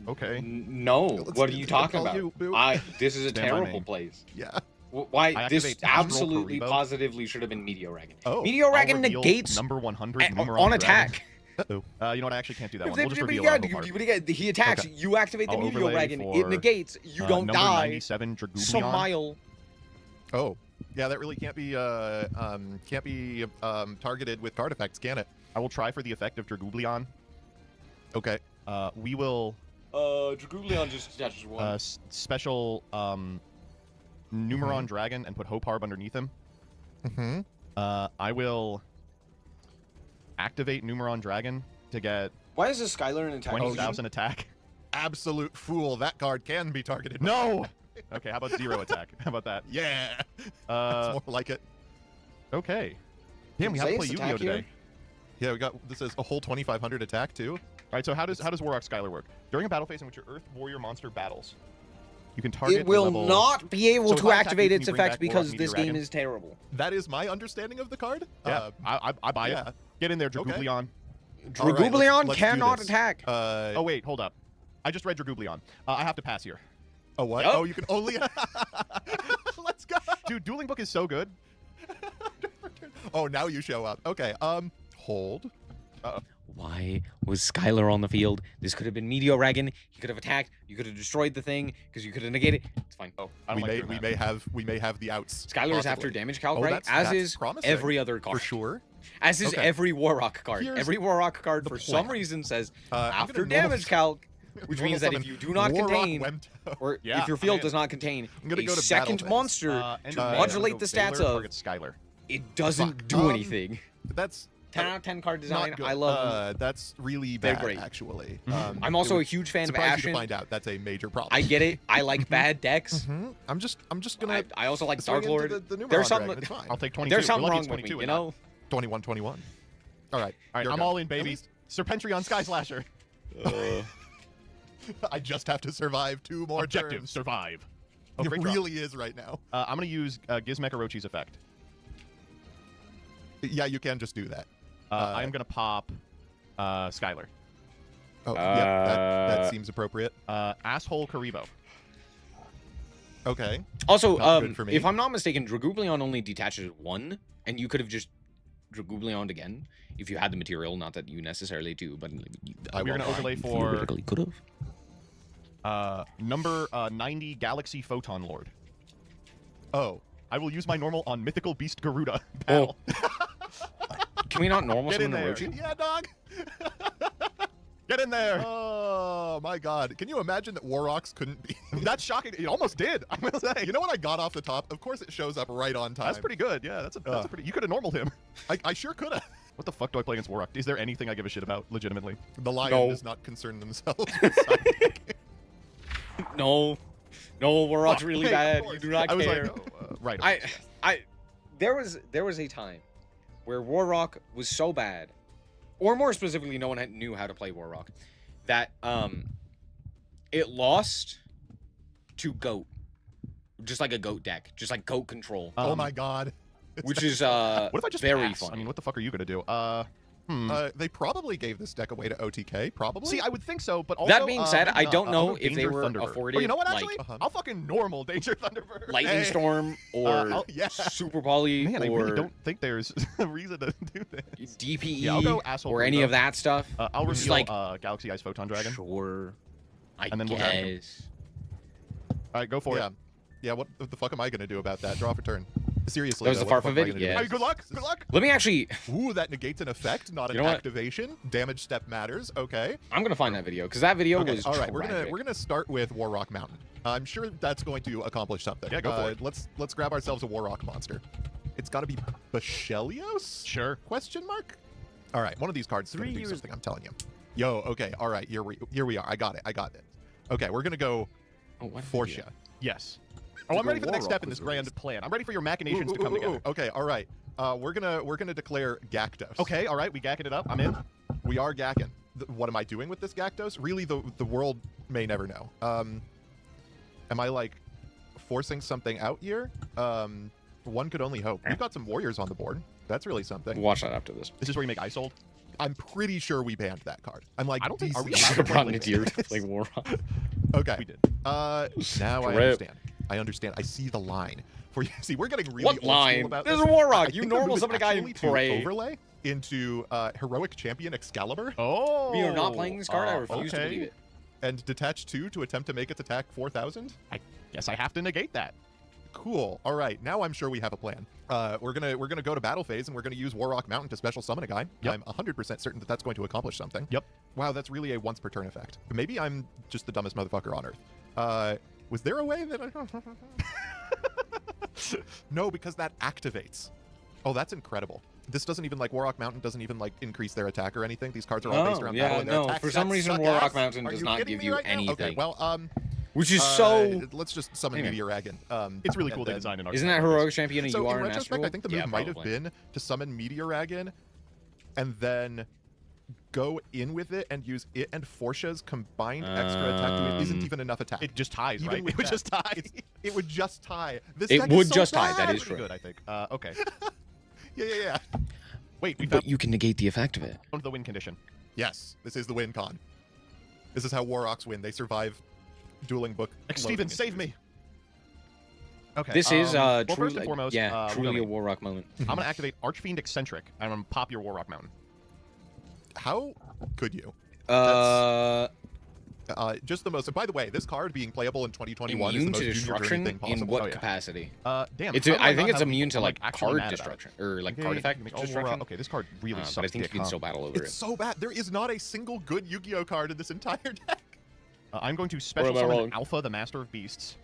Okay. No, Let's what are see, you it's gonna talking call about? you, boo. This is a Stand by me. terrible place. Yeah. Why? I This activate Astral absolutely Karibo. positively should have been Meteoragon. Oh. Meteoragon I'll reveal negates number 100 on Numeron attack. Uh-oh. Dragon. You know what? I actually can't do that one. We'll just reveal our whole party. He attacks. Okay. You activate the I'll overlay Meteoragon. for, It negates. You don't number die. 97 Dragoobleon. Smile. Oh. Yeah, that really can't be targeted with card effects, can it? I will try for the effect of Dragoobleon. Okay. We will Dragoobleon just touches one. special Numeron Dragon and put Hoparb underneath him. Mm-hmm. I will activate Numeron Dragon to get Why is this Skylar an attack? 20,000 attack. Absolute fool. That card can be targeted. No! Okay, how about 0 attack? How about that? Yeah. Uh, It's more like it. okay. Damn, we have to play Yu-Gi-Oh today. Yeah, we got this is a whole 2,500 attack too. All right, so how does Warrock Skylar work? During a battle phase in which your Earth Warrior monster battles, you can target It will level... not be able So if to I attack activate you, its can you bring effects back Warlock because this Meteor game Dragon? is terrible. That is my understanding of the card. Yeah, I buy yeah. it. Get in there, Okay. Dragoobleon. All right, Dragoobleon let's do cannot this. attack. Oh, wait, hold up. I just read Dragoobleon. I have to pass here. Oh, what? Yup. Oh, you can only. Let's go. Dude, Dueling Book is so good. Oh, now you show up. Okay. Hold. Why was Skylar on the field? This could have been Meteoragon. He could have attacked. You could have destroyed the thing because you could have negated. It's fine. Oh, I don't We like may doing we that. may have the outs. Skylar is after possibly. damage calc, Oh, right? that's- As that's is promising. every other card. For sure. As is Okay. every Warrock card. Here's Every Warrock card the for some plan. reason says I'm after gonna normal- damage calc. which Normal means that if summon you do not Warrock contain, Wemto. or Yeah, if your I'm field in. does not contain I'm gonna a go to second battle phase. monster And to I'm modulate gonna the go stats Baylor, of, target Skylar. it doesn't Fuck. do anything. That's 10 out of 10 card design. not good. I love them. That's really They're bad, great. actually. I'm also a huge fan of surprised you to Ashen. find out that's a major problem. I get it. I like bad decks. I'm just gonna. I also like swing Dark into Lord. the Numeron There's Dragon, something. it's fine. I'll take 22. There's something We're lucky wrong it's with me, 22 you and know. 21. All right. All right, Your I'm go. all in, At baby. least Serpentry on Sky Slasher. I just have to survive 2 more Objective, turns. survive. It great draw. really is right now. I'm going to use Gizmek Orochi's effect. Yeah, you can just do that. I am going to pop Skylar. Oh, yeah, that seems appropriate. Asshole Karibo. Okay. Also, Not good for me. if I'm not mistaken, Dragoublion only detaches 1, and you could have just Dragoublioned again if you had the material. Not that you necessarily do, but We're going to overlay for theoretically could have. number 90 Galaxy Photon Lord. Oh. I will use my normal on Mythical Beast Garuda. Battle. Can we not normal Get in summon there. Orochi? Yeah, dog. Get in there. Oh my God! Can you imagine that Warrocks couldn't be? That's shocking. It almost did. I will say. You know when I got off the top? Of course, it shows up right on time. That's pretty good. Yeah, that's a pretty. You could have normaled him. I sure could have. What the fuck do I play against Warrock? Is there anything I give a shit about, legitimately? The lion No. does not concern themselves with sidekicking. No, Warrock's Fuck, really wait, bad. of You course. do not I was care. like, right. There was a time where Warrock was so bad, or more specifically, no one knew how to play Warrock, that it lost to Goat, just like a Goat deck, just like Goat control, Oh my God! which is What if I just very pass? funny. I mean, what the fuck are you gonna do? They probably gave this deck away to OTK. Probably. See, I would think so, but also That being said, I don't I'll know go if they Danger were Thunderbird. afforded Oh, you know what? like Actually, I'll fucking normal Danger Thunderbird. Lightning Hey. Storm or yeah. Super Poly Man, I or really don't think there's a reason to do this. DPE Yeah, I'll go Asshole or any Garuda. of that stuff. I'll Which is reveal like Galaxy Ice Photon Dragon. Sure, I And then we'll have him. guess. All right, go for Yeah. it. Yeah. What the fuck am I gonna do about that? Draw for turn. Seriously. That was though, the what fuck Farfa am I vid? gonna do Yeah. about Hey, good luck. Good luck. Let me actually. this? Ooh, that negates an effect, not an You know what? activation. Damage step matters. Okay. I'm gonna find that video because that video Okay, was all right, tragic. we're gonna start with Warrock Mountain. I'm sure that's going to accomplish something. Yeah, go for it. Let's grab ourselves a Warrock monster. It's got to be Bachelios? Sure. Question mark? All right, one of these cards is gonna 3 do years- something. I'm telling you. Yo, okay, all right, here we are. I got it. Okay, we're gonna go Oh, what Forsha. Yes. Oh, I'm ready for the next step in this grand plan. I'm ready for your machinations to come together. Okay, all right. We're gonna declare Gakdos. Okay, all right, we gacking it up. I'm in. We are Gacking. What am I doing with this Gakdos? Really, the world may never know. Am I like forcing something out here? One could only hope. We've got some warriors on the board. That's really something. Watch that after this. This is where you make Isold. I'm pretty sure we banned that card. I'm like, I don't think- are we You allowed should to have brought play Nadir to play Warrock. Okay. We did. Now I Rip. understand. I understand. I see the line. For you, see, we're getting really What old school line? about There's this. a Warrock. I You think the normal move is summon a guy and actually to pray. overlay into heroic champion Excalibur Oh. We are not playing this card. I refuse to okay. believe it. and detach 2 to attempt to make its attack 4,000. I guess I have to negate that. Cool. All right. Now I'm sure we have a plan. We're gonna go to battle phase and we're gonna use Warrock Mountain to special summon a guy. Yep. I'm 100% certain that that's going to accomplish something. Yep. Wow, that's really a once per turn effect. Maybe I'm just the dumbest motherfucker on earth. Was there a way that I? No, because that activates. Oh, that's incredible. This doesn't even like Warrock Mountain doesn't even like increase their attack or anything. These cards are all based Oh, around yeah, battle and their no, attack for some stats reason, suck Warrock ass. Mountain Are does you not kidding give me you right now? Okay, anything. well, Which is so. let's just summon Anyway. Meteor Dragon. It's really and cool they then- designed an Isn't that heroic champion and So you are in an retrospect, astral? I think the move Yeah, might have probably. been to summon Meteoragon and then go in with it and use it and Forsha's combined extra attack to it isn't even enough attack. It just ties, Even right? with It would that, just tie. it would just tie. This It deck would is so just tie, that bad. is true. Good, I think. Okay. Yeah. Wait, we But you can negate the effect of it. found the win condition. Yes, this is the win con. This is how Warrocks win. They survive dueling book. Steven, save me. Okay. This is well, truly, first and foremost, yeah, we'll truly go a Warrock moment. I'm gonna activate Archfiend Eccentric, and I'm gonna pop your Warrock Mountain. How could you? Just the most. By the way, this card being playable in 2021 Immune is to the most junior journey destruction thing in possible. what Oh, yeah. capacity? Damn. It's how do I not think it's have- immune to I'm, like actually card mad about it? destruction or like Okay, card you effect can make all destruction. Warrock- Okay, this card really sucks. But I think you dick, can huh? still battle over It's it. so bad. There is not a single good Yu-Gi-Oh card in this entire deck. I'm going to special am I summon wrong? Alpha, the Master of Beasts,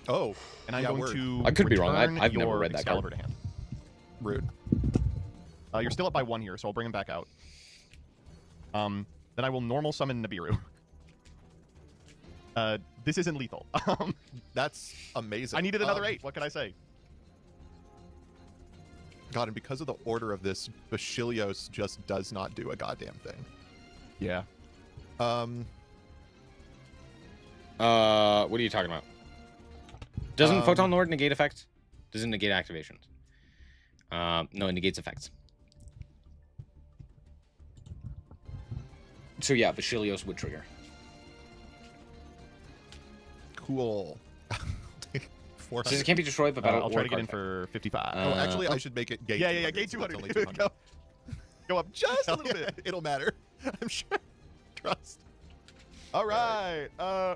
Oh, and I'm yeah, going word. to. I could be wrong. return I've never your read that Excalibur card. to hand. Rude. You're still up by 1 here, so I'll bring him back out. Then I will normal summon Nibiru. This isn't lethal. That's amazing. I needed another 8. What can I say? God, and because of the order of this, Bashilios just does not do a goddamn thing. Yeah. What are you talking about? Doesn't Photon Lord negate effects? Doesn't negate activations. No, it negates effects. So yeah, Bashilios would trigger. Cool. Since it can't be destroyed, but battle I'll or try to get card in effect. for 55. Oh, actually, I should make it gate. yeah, 200, gate so it's 200. only Dude, 200. go up just a Hell little yeah, bit. It'll matter. I'm sure. Trust. All right.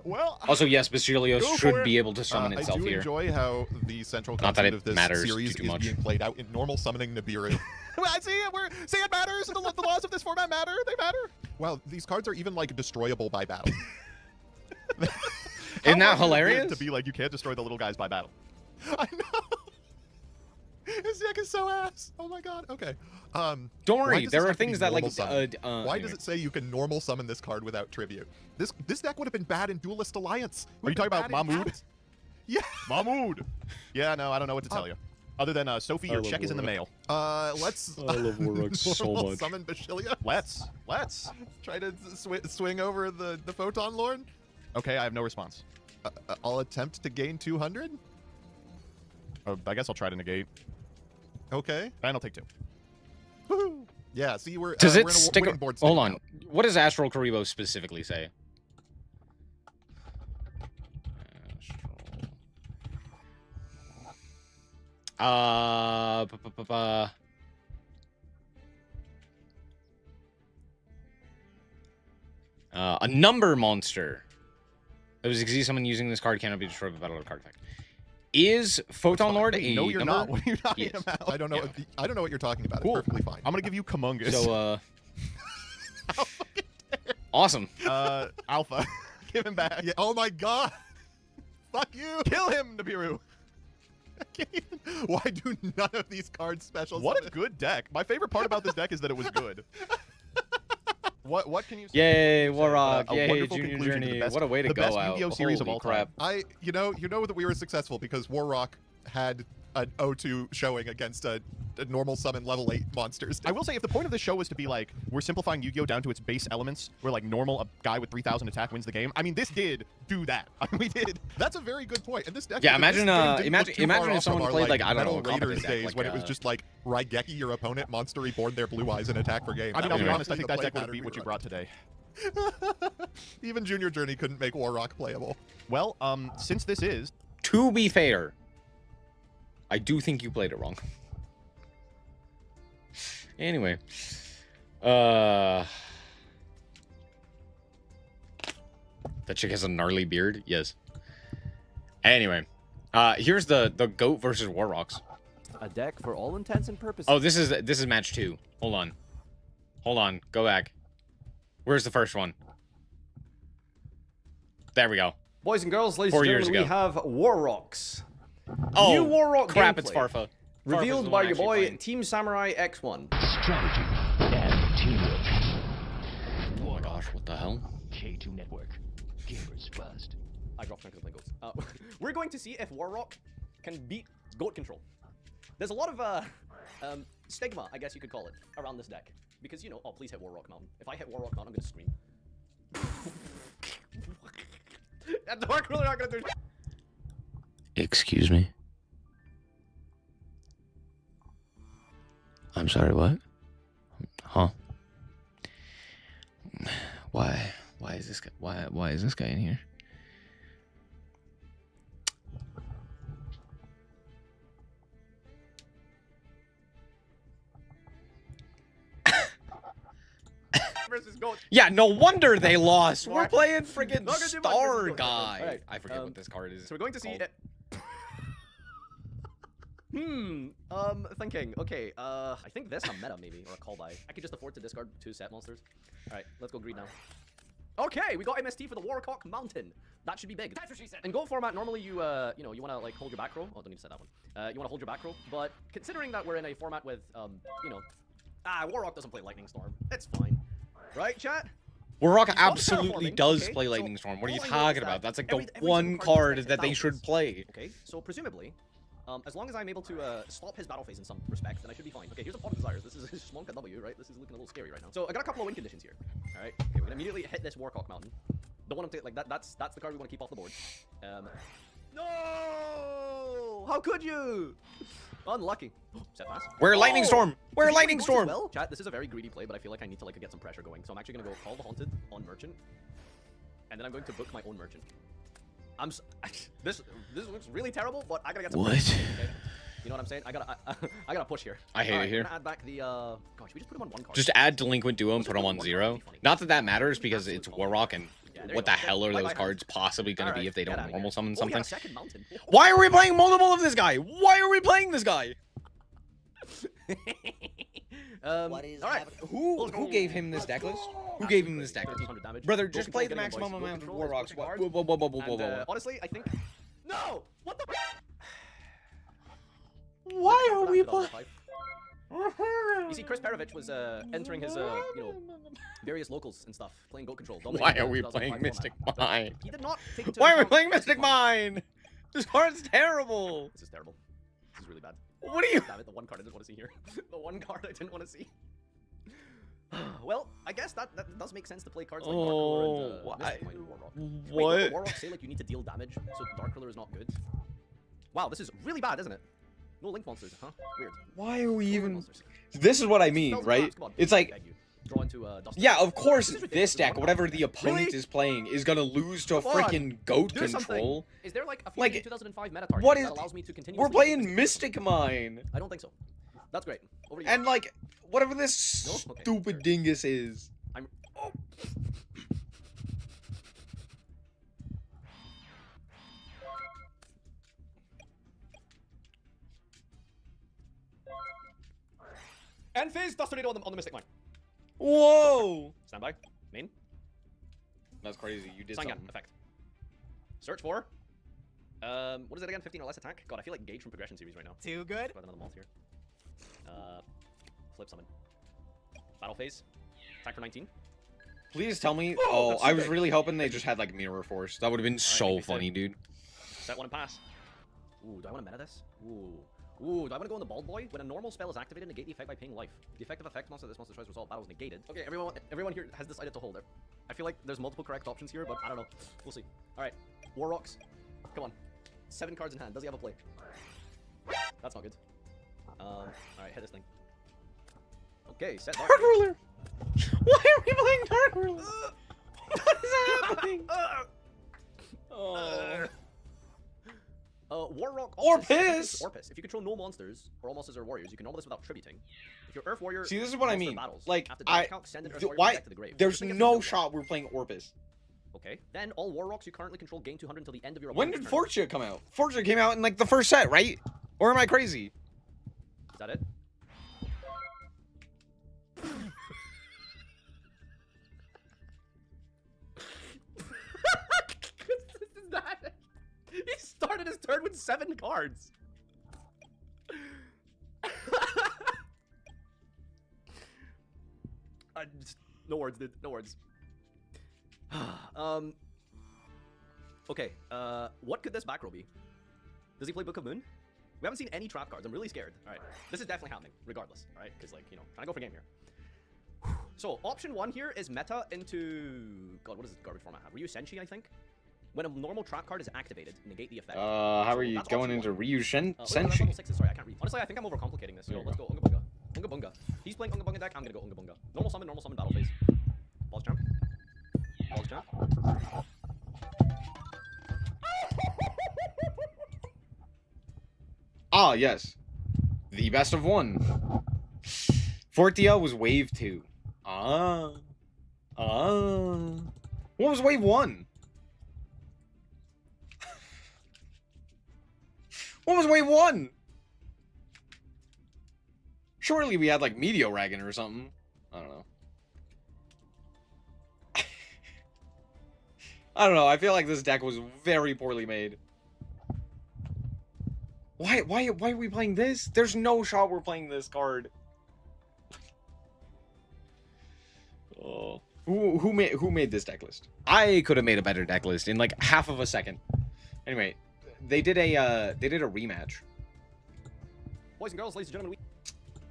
Well. Also, yes, Bashilios Go for should it. be able to summon I itself do here. enjoy how the central Not that concept it of this matters series too is much. being played out in normal summoning Nibiru. I see it. We're see it matters. The laws of this format matter. They matter. Wow, these cards are even like destroyable by battle. Isn't How that long would it live hilarious? To be like you can't destroy the little guys by battle. I know. This deck is so ass. Oh my god. Okay. Don't why worry, does there this are have to be things that like. normal summon? Why anyway. does it say you can normal summon this card without tribute? This deck would have been bad in Duelist Alliance. Are you talking about Mahmood? Mahmood? Yeah. Mahmood. Yeah, no, I don't know what to tell you. Other than Sophie, your check is in the mail. Let's I love Warrock so normal much. summon Bashilios. Let's. Try to swing over the Photon Lord. Okay, I have no response. I'll attempt to gain 200. I guess I'll try to negate. Okay. And I'll take 2. Woohoo. Yeah. See, we're Does we're it in a stick? winning board state Hold on. now. What does Astral Karibo specifically say? A number monster. That was easy. Someone using this card cannot be destroyed by battle or card effect. Is Photon Lord Hey, a no, you're number? not. What are you talking Yes. about? I don't know. Yeah. I don't know what you're talking about. Cool. It's perfectly fine. I'm gonna give you Kumungus. So awesome. Alpha. Give him back. Yeah, oh my god. Fuck you. Kill him, Nibiru. Why do none of these cards special? What a summon? good deck. My favorite part about this deck is that it was good. What can you say? Yay, Warrock. A Yay, wonderful Junior conclusion to the Journey. best- What a way to the go best out. Yu-Gi-Oh series of Holy all crap. time. you know that we were successful because Warrock had an 0-2 showing against a normal summon level 8 monsters. I will say, if the point of this show was to be like, we're simplifying Yu-Gi-Oh down to its base elements, where like normal, a guy with 3,000 attack wins the game. I mean, this did do that. We did. That's a very good point. And this deck, Yeah, this imagine, game didn't look too imagine far if off someone from our, played, like, I don't know, Metal a competent Raiders deck, days like, when it was just like Raigeki your opponent, monster reborn their blue eyes and attack for game. I mean, That I'll was be Yeah. honest, I think the that play deck would have pattern beat we what you were brought today. running. Even Junior Journey couldn't make Warrock playable. Well, since this is... To be fair, I do think you played it wrong. Anyway. That chick has a gnarly beard? Yes. Anyway. Here's the GOAT versus Warrocks. A deck for all intents and purposes. Oh, this is match 2. Hold on. Hold on. Go back. Where's the first one? There we go. Boys and girls, ladies 4 and years gentlemen, we ago. have Warrocks. Oh, New Warrock crap, gameplay. it's Farfa. Farfa's Revealed the by one your actually boy, playing. Team Samurai X1. Strategy and teamwork. Oh my gosh, what the hell? K2 Network. Gamers first. I dropped chunk of the goats. We're going to see if Warrock can beat goat control. There's a lot of stigma, I guess you could call it, around this deck. Because, you know, oh, please hit Warrock Mountain. If I hit Warrock Mountain, I'm gonna scream. That Dark really not gonna do. Excuse me? I'm sorry, what? Huh? Why is this guy, why is this guy in here? Versus goat. Yeah, no wonder they lost. We're Smart. playing friggin' Not gonna do much Star versus goat. Guy. Alright, I forget what this card is. So we're going to see called. it. Thinking. Okay, I think this a meta maybe, or a call by. I could just afford to discard 2 set monsters. Alright, let's go greed now. Okay, we got MST for the Warcock Mountain. That should be big. That's what she said. In Go format, normally you, you know, you want to like hold your back row. Oh, don't need to say that one. You want to hold your back row. But considering that we're in a format with, you know, Warrock doesn't play Lightning Storm. It's fine, right, chat? Warrock He's got absolutely terraforming, does okay, play so Lightning Storm. What are you all I know is talking that about? That's like every the single one card card gets that they battle should phase. play. Okay, so presumably, as long as I'm able to stop his battle phase in some respect, then I should be fine. Okay, here's a Pot of Desires. This is Shmonka W, right? This is looking a little scary right now. So I got a couple of win conditions here. All right, okay, we're gonna immediately hit this Warcock Mountain. Don't want him to like that. That's the card we want to keep off the board. No! How could you? Unlucky. Set pass. Where Lightning Storm? Where Is he Lightning going Storm? Well, chat, this is a very greedy play, but I feel like I need to like get some pressure going. So I'm actually gonna go Call the Haunted on Merchant, and then I'm going to book my own Merchant. This looks really terrible, but I gotta get some. What? Pressure, okay? You know what I'm saying? I gotta push here. I hate it here. I'm gonna add back the gosh, we just put him on one card. Just add Delinquent Duo and put him on One 0. card would be funny. Not that that matters because it's Warrock and Yeah, there you what go. the hell are Like those my cards possibly going to be Alright, if they get don't outta normal here. summon Oh, we got something? a second mountain. Why are we playing multiple of this guy? Why are we playing this guy? What is happening? Who gave him this deck list? Who gave him this deck list? 1300 damage. Brother, Go just control play the getting maximum invoice. Go amount of control is Warrocks. pushing hard. Whoa, whoa, whoa, whoa, whoa, whoa, And, whoa. honestly, I think. No! What the? Why are we playing? playing? You see, Chris Perovich was entering his, you know, various locals and stuff, playing Goat Control. Why dominating are we 2005 playing format. Mystic But Mine? He did not take into Why are we account playing Mystic Mystic Mine. Mine? This card's terrible. This is terrible. This is really bad. What are you? Damn it, the one card I didn't want to see here. The one card I didn't want to see. Well, I guess that does make sense to play cards like Dark Ruler and Mystic Mine Warrock. Wait, What? don't Warrock say like you need to deal damage, so Dark Ruler is not good? Wow, this is really bad, isn't it? No link monsters, huh? Weird. Why are we No link even? monsters. This is what I mean, Spells and right? traps, come on, It's please, like, beg you. Draw into Dust. yeah, of course, This is ridiculous. this There's deck, one whatever card. the opponent Really? is playing, is gonna lose to a Come on, freaking goat do something. control. Is there like a Like, 2005 meta target what that is- allows me to continue? We're playing Mystic Mine, I don't think so. That's great. Over to you. and like, whatever this No? Okay. stupid dingus is. I'm. Oh. And Fizz Dust Tornado on the Mystic Mine. Whoa! Stand by. Main. That's crazy. You did Sign something. effect. Search for. What is it again? 15 or less attack? God, I feel like Gage from Progression Series right now. Too good. Got another moth here. Flip summon. Battle phase. Attack for 19. Please tell me. Oh, Oh, that's I was sick. really hoping they just had like Mirror Force. That would have been so me too. funny, dude. Set one and pass. Ooh, do I want to meta this? Ooh. Ooh, do I want to go on the Bald Boy? When a normal spell is activated, negate the effect by paying life. The effective effect monster this monster destroys resolve battle is negated. Okay, everyone here has decided to hold it. I feel like there's multiple correct options here, but I don't know. We'll see. Alright. Warrocks. Come on. 7 cards in hand. Does he have a play? That's not good. Alright, hit this thing. Okay, set Dark Dark Ruler. Why are we playing Dark Ruler? What is happening? Oh. Warrock. Or Orpus. piss. Orpus. If you control no monsters, or all monsters or warriors, you can normal this without tributing. If you're Earth Warrior, See, this is what I monster mean. Battles, Like, after I- damage count, send an Earth Warrior Why? back to the grave. There's This thing gets no no shot we're playing Orpus. Okay. Then all Warrocks you currently control gain 200 until the end of your When opponent's did turn. Fortune come out? Fortune came out in like the first set, right? Or am I crazy? Is that it? This is that. He started his turn with 7 cards. No words, dude. No words. Okay. What could this back row be? Does he play Book of Moon? We haven't seen any trap cards. I'm really scared. All right. This is definitely happening, regardless. All right, because like trying to go for game here. So option 1 here is meta into God. What does this garbage format have? Ryu Senshi, I think. When a normal trap card is activated, negate the effect. How So are you that's going option into one. Ryu Wait, no, that's Senshi? level 6. Sorry, I can't read. Honestly, I think I'm overcomplicating this. Yo, There you let's go Unga Bunga. Unga Bunga. He's playing Unga Bunga deck. I'm gonna go Unga Bunga. Normal summon, battle phase. Pause jump. Pause jump. Ah, yes. The best of 1. Fortia was wave 2. Ah. What was wave 1? What was wave 1? Surely we had like Meteoragon or something. I don't know. I don't know. I feel like this deck was very poorly made. Why are we playing this? There's no shot we're playing this card. Oh. Who made this deck list? I could have made a better deck list in like half of a second. Anyway, they did a rematch. Boys and girls, ladies and gentlemen,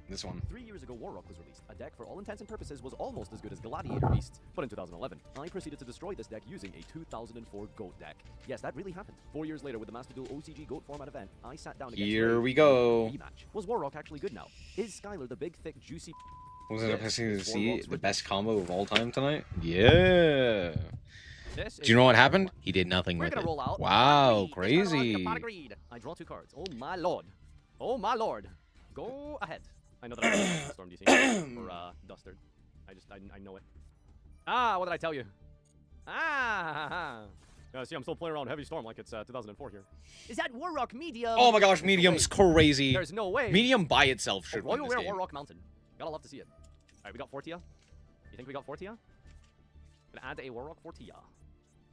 This one. 3 years ago, Warrock was released. A deck for all intents and purposes was almost as good as Gladiator Beasts. But in 2011, I proceeded to destroy this deck using a 2004 GOAT deck. Yes, that really happened. 4 years later, with the Master Duel OCG GOAT format event, I sat down against Here Ray we in a go. rematch. Was Warrock actually good now? Is Skylar the big, thick, juicy... Was it Yes, to is see Warrock's the with best me. combo of all time tonight? Yeah. This Do you know what happened? He did nothing We're with gonna it. roll out. Wow, Agreed. crazy. Agreed. I draw 2 cards. Oh my lord. Oh my lord. Go ahead. I know that I'm Storm DC or Dustard. I know it. Ah, what did I tell you? Ah. See, I'm still playing around Heavy Storm like it's 2004 here. Is that Warrock medium? Oh my gosh, There's no medium's way. crazy. There's no way. Medium by itself should win Royal this Rare game. Warrock Mountain. Gotta love to see it. Alright, we got Fortia. You think we got Fortia? Gonna add a Warrock Fortia.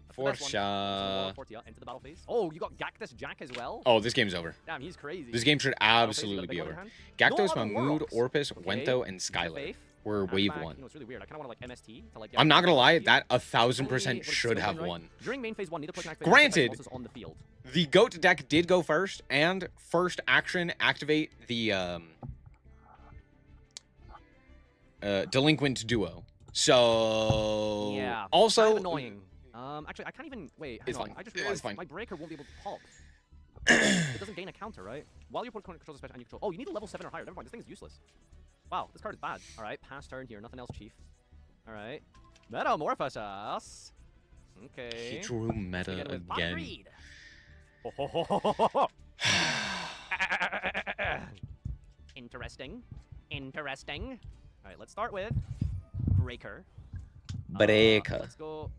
That's the best one. Fortia. Warrock Fortia into the battle phase. Oh, you got Gactus Jack as well? Oh, this game's over. Damn, he's crazy. This game should Battle phase, you got a absolutely big be one in over. hand? Gactos, No other Mahmood, Warrocks. Orpus, Okay. Wento, and Use Skylar Faith. were And wave back. 1. You know, it's really weird. I kind of want to like MST to like. I'm not gonna lie, here. that 1000% Only- should wait, have right? won. During main phase 1, neither player can activate Granted, monsters on the field. The GOAT deck did go first, and first action activate the Delinquent Duo. So Yeah. also kind of annoying. Actually, I can't even wait. Hang It's on. fine. I just It's realized fine. my breaker won't be able to pop. It doesn't gain a counter, right? While your opponent controls a special and you control. Oh, you need a level 7 or higher. Never mind. This thing is useless. Wow, this card is bad. All right, pass turn here. Nothing else, chief. All right. Metamorphosis. Okay. he drew meta Begin with Bot again. Greed. Ho, ho, ho, ho, ho, ho. Interesting. Interesting. All right, let's start with Breaker. Breaker. Let's go.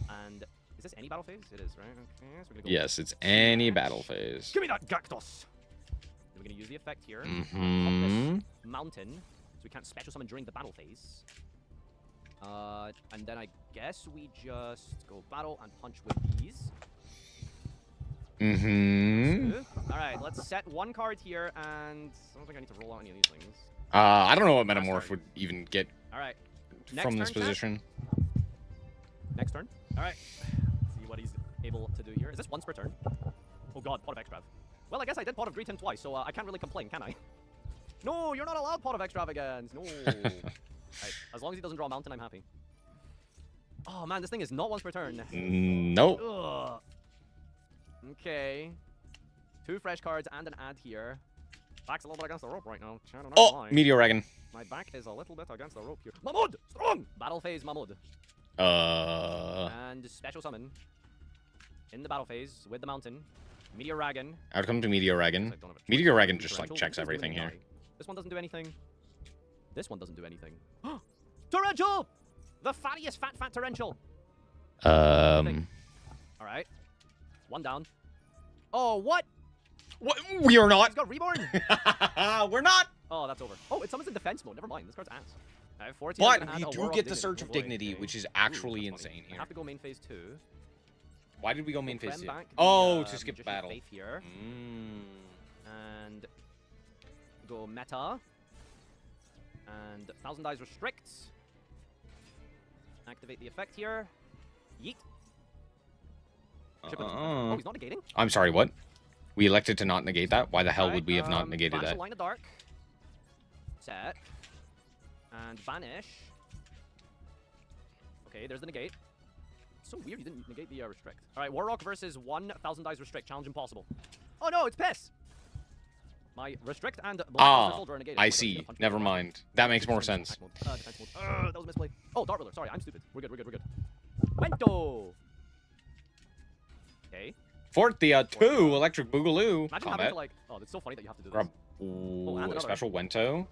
And is this any battle phase? It is, right? Okay, so we're gonna go. Yes, it's any battle phase. Give me that Gactus. Then we're gonna use the effect here. Pop Mm-hmm. this mountain, so we can't special summon during the battle phase. And then I guess we just go battle and punch with these. Mm-hmm. All right, let's set 1 card here, and I don't think I need to roll out any of these things. I don't know what Last Metamorph turn. would even get All right. from this turn, chat. position. Next turn. All right. See what he's able to do here. Is this once per turn? Oh god, Pot of Extrav. Well, I guess I did Pot of Greed him twice, so I can't really complain, can I? No, you're not allowed Pot of Extravagance. No. Right, as long as he doesn't draw a mountain, I'm happy. Oh man, this thing is not once per turn. Nope. Ugh. Okay. 2 fresh cards and an ad here. Back's a little bit against the rope right now. Chat, I'm not gonna Oh, lie. Meteoragon. My back is a little bit against the rope here. Mahmoud! Strong! Battle phase Mahmoud. And special summon. In the battle phase with the mountain. Meteoragon. Outcome to Meteoragon. I don't have a choice. Meteoragon just like Torrential. checks This is doing everything here. nothing. This one doesn't do anything. This one doesn't do anything. Torrential! The fattiest fat torrential. Alright. 1 down. Oh, what? What? We are not. He's got reborn! We're not. Oh, that's over. Oh, it summons in defense mode. Never mind. This card's ass. Alright, 14. But gonna we add a do Warrock get the Dignity. Search Oh of boy, Dignity, okay. which is Ooh, actually that's funny. insane I here. have to go main phase 2. Why did we go main phase Prem 2? back the, Oh, to skip Magician's battle. Faith here. Mm. And go meta. And 1000 dies restricts. Activate the effect here. Yeet. Oh, he's not negating? I'm sorry, what? We elected to not negate that? Why the hell Alright, would we have not negated banish a that? Line of Dark. Set. And banish. Okay, there's the negate. It's so weird you didn't negate the restrict. Alright, Warrock versus 1000 dies restrict. Challenge impossible. Oh no, it's piss! My restrict and Ah, soldier are negated. I Oh my God, see. punch me. Never mind. That makes more sense. Attack mode. Defense mode. That was a misplay. Oh, Dart Whirler. Sorry, I'm stupid. We're good, we're good, we're good. Wento! Okay. Fortia 2, Electric Boogaloo. Imagine having Combat. to like... Oh, it's so funny that you have to do this. Grab. and Ooh, a another. special Wento.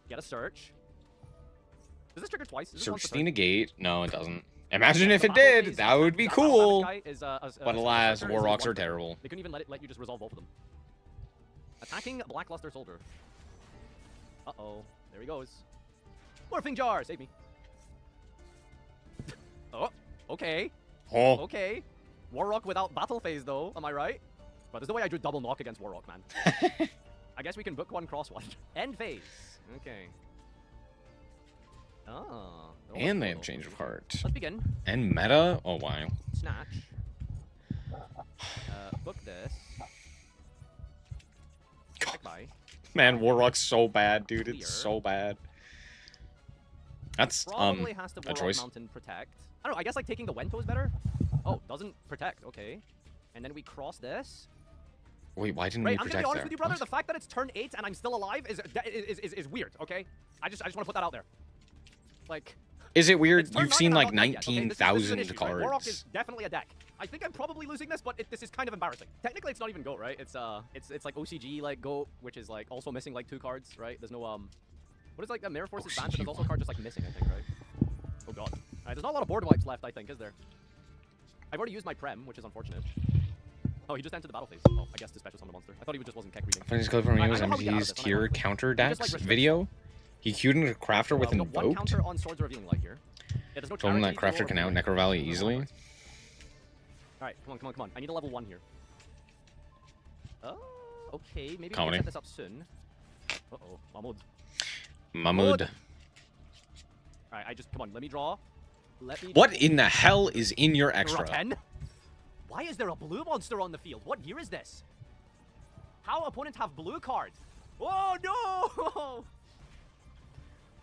Get a search. Does this trigger twice? Is this once Search per the turn? negate. No, it doesn't. Imagine if The it battle did. phase, That would be that cool. guy is, But alas, searcher is Warrocks one are turn. terrible. They couldn't even let you just resolve both of them. Attacking Blackluster Soldier. Uh-oh. There he goes. Morphing Jar! Save me. Oh, okay. Oh. Okay. Warrock without battle phase, though. Am I right? But there's no way I drew double knock against Warrock, man. I guess we can book one, cross one. End phase. Okay. Oh. And they have change of heart. Let's begin. And meta? Oh, wow. Snatch. Book this. Bye. Man, Warrock's so bad, dude. Clear. It's so bad. That's, Probably has to a Warrock choice. Mountain protect. I don't know, I guess like taking the Wento is better. Oh, doesn't protect, okay. And then we cross this. Wait, why didn't Right, we I'm gonna protect be honest there? with you, brother. What? The fact that it's turn 8 and I'm still alive is weird, okay? I just want to put that out there. Like, Is it weird? it's turn You've 9 seen and I'm like not dead yet, okay? This is an 19,000 issue, right? cards. Warrock is definitely a deck. I think I'm probably losing this, but this is kind of embarrassing. Technically, it's not even GOAT, right? It's like OCG like GOAT, which is like also missing like 2 cards, right? There's no what is like the Mirror Force's ban, but there's also a card just like missing, I think, right? Oh god. Alright, there's not a lot of board wipes left, I think, is there? I've already used my Prem, which is unfortunate. Oh, he just entered the battle phase. Oh, I guess to special summon the monster. I thought he just wasn't keck reading. Funniest clip from me was I know how we get out of MT's this, I tier know. counter We just, like, decks restrict video. He queued in a crafter with We got one invoked. counter on Swords of Revealing Light here. Yeah, there's no Told him that charity, crafter can out Necro Valley easily. Alright, come on. I need a level 1 here. Oh, okay. Maybe we Comedy. can set this up soon. Uh-oh, Mahmoud. Mahmoud. Alright, come on, let me draw. What in the hell is in your extra? 10? Why is there a blue monster on the field? What year is this? How opponents have blue cards? Oh no!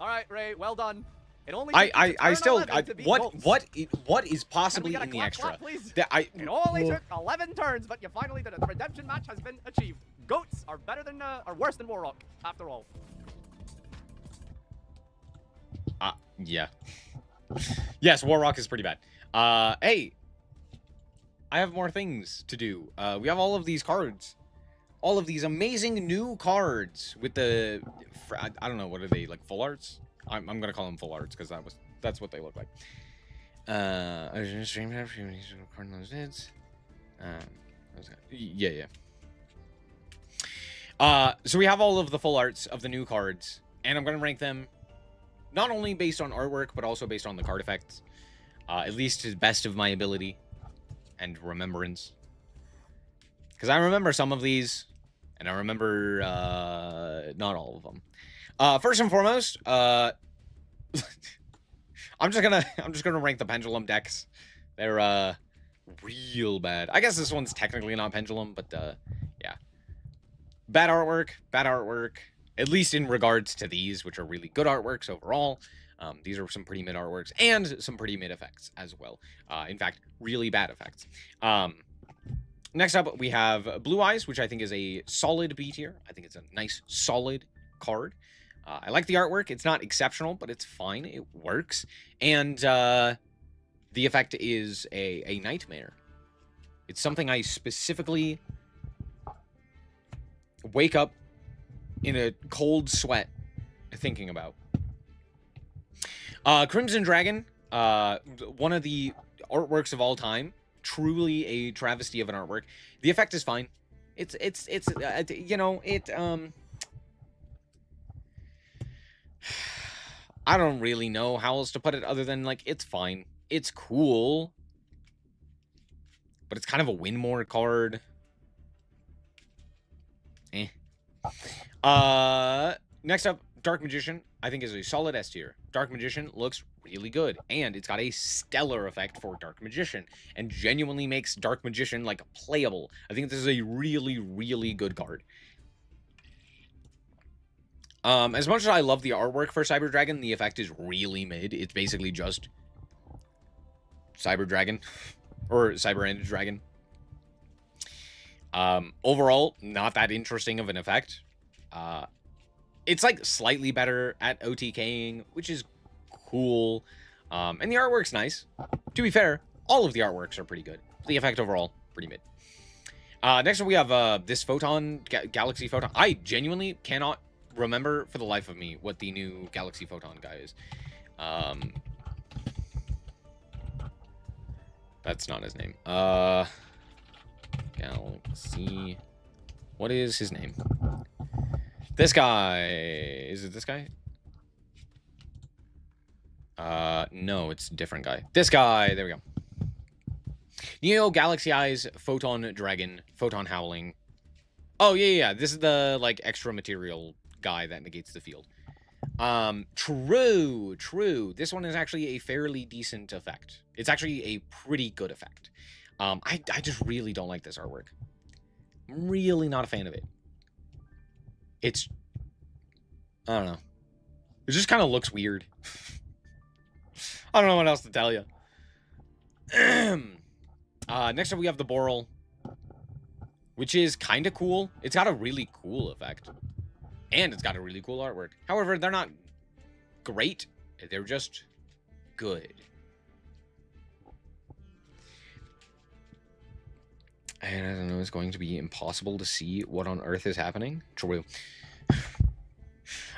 Alright, Ray, well done. It only took you to I turn still 11 to beat what Ghosts. what is Can we possibly get a in the clap, extra? please? That It only took 11 turns, but you finally did it. The redemption match has been achieved. Goats are better than, are worse than Warrock, after all. Yeah. Yes, Warrock is pretty bad. Hey, I have more things to do. We have all of these cards. All of these amazing new cards with the, I don't know, what are they, like full arts? I'm gonna call them full arts because that's what they look like. Yeah. So we have all of the full arts of the new cards, and I'm gonna rank them not only based on artwork, but also based on the card effects, at least to the best of my ability and remembrance. Because I remember some of these, and I remember not all of them. First and foremost, I'm just gonna rank the pendulum decks. They're real bad. I guess this one's technically not pendulum, but yeah, bad artwork. At least in regards to these, which are really good artworks overall. These are some pretty mid artworks and some pretty mid effects as well. In fact, really bad effects. Next up, we have Blue Eyes, which I think is a solid B tier. I think it's a nice, solid card. I like the artwork. It's not exceptional, but it's fine. It works. And the effect is a nightmare. It's something I specifically wake up in a cold sweat thinking about. Crimson Dragon, one of the artworks of all time. Truly a travesty of an artwork. The effect is fine. It's you know, I don't really know how else to put it other than, like, it's fine. It's cool. But it's kind of a win more card. Next up, Dark Magician, I think is a solid S tier. Dark Magician looks really good, and it's got a stellar effect for Dark Magician, and genuinely makes Dark Magician, like, playable. I think this is a really, really good card. As much as I love the artwork for Cyber Dragon, the effect is really mid. It's basically just Cyber Dragon, or Cyber-Ended Dragon. Overall, not that interesting of an effect. It's like slightly better at OTKing, which is cool. And the artwork's nice. To be fair, all of the artworks are pretty good. The effect overall, pretty mid. Next up, we have this Photon, Galaxy Photon. I genuinely cannot remember for the life of me what the new Galaxy Photon guy is. That's not his name. Galaxy. What is his name? This guy. Is it this guy? No, it's a different guy. This guy. There we go. Neo, Galaxy Eyes, Photon Dragon, Photon Howling. Oh, yeah. This is the, like, extra material guy that negates the field. True. This one is actually a fairly decent effect. It's actually a pretty good effect. I just really don't like this artwork. I'm really not a fan of it. It's... I don't know. It just kind of looks weird. I don't know what else to tell you. Next up, we have the Boral, which is kind of cool. It's got a really cool effect. And it's got a really cool artwork. However, they're not great. They're just good. And I don't know, it's going to be impossible to see what on earth is happening. True.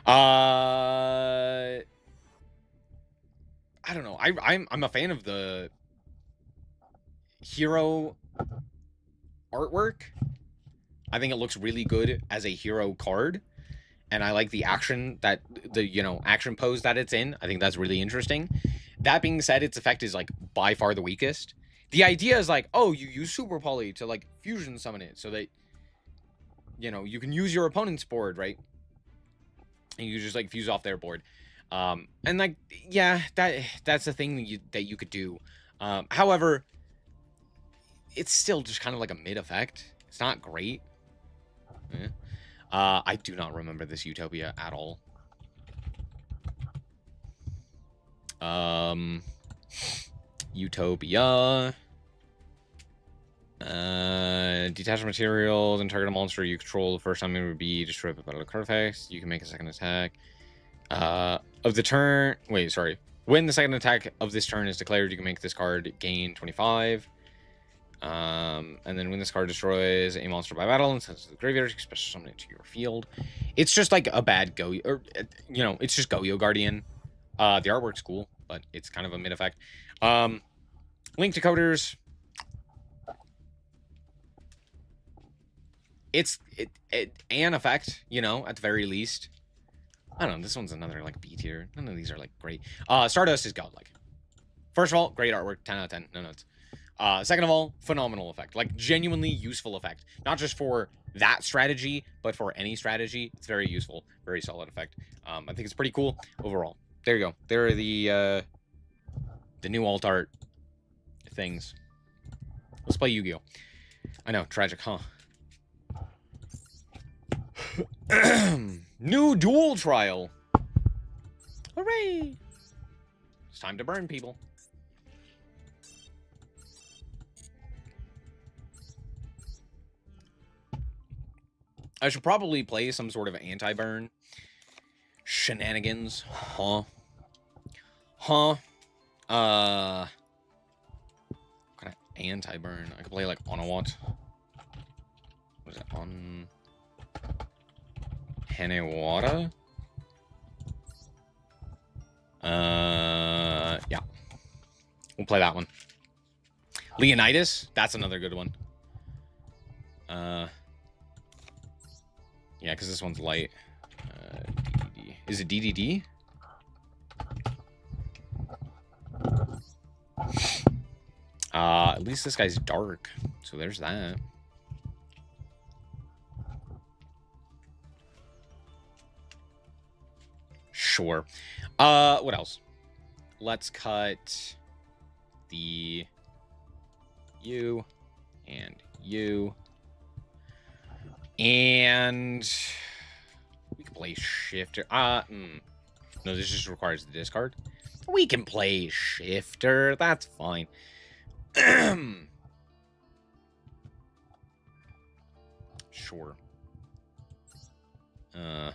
I don't know. I'm a fan of the hero artwork. I think it looks really good as a hero card. And I like the action that action pose that it's in. I think that's really interesting. That being said, its effect is like by far the weakest. The idea is like, oh, you use Super Poly to like fusion summon it so that you can use your opponent's board, right? And you just like fuse off their board. And like, yeah, that's the thing that you could do. However, it's still just kind of like a mid effect. It's not great. Yeah. I do not remember this Utopia at all. Utopia. Detach materials and target a monster you control. The first time it would be destroyed by battle card effects. You can make a second attack. Of the turn... Wait, sorry. When the second attack of this turn is declared, you can make this card gain 25. And then when this card destroys a monster by battle and sends it to the graveyard, you can special summon it to your field. It's just like a bad Go... Or, it's just Goyo Guardian. The artwork's cool, but it's kind of a mid effect. Link decoders... It's an effect, at the very least. I don't know, this one's another, like, B tier. None of these are, like, great. Stardust is godlike. First of all, great artwork, 10 out of 10, no notes. Second of all, phenomenal effect. Like, genuinely useful effect. Not just for that strategy, but for any strategy. It's very useful, very solid effect. I think it's pretty cool overall. There you go. There are the new alt art things. Let's play Yu-Gi-Oh! I know, tragic, huh? New Duel trial. Hooray! It's time to burn people. I should probably play some sort of anti-burn shenanigans. Huh? What kind of anti-burn? I could play like Onawat. What is it? On Hanewata? Yeah. We'll play that one. Leonidas? That's another good one. Yeah, because this one's light. DDD. Is it DDD? At least this guy's dark. So there's that. Sure. What else? Let's cut the you and you. And we can play Shifter. No, this just requires the discard. We can play Shifter. That's fine. Sure. I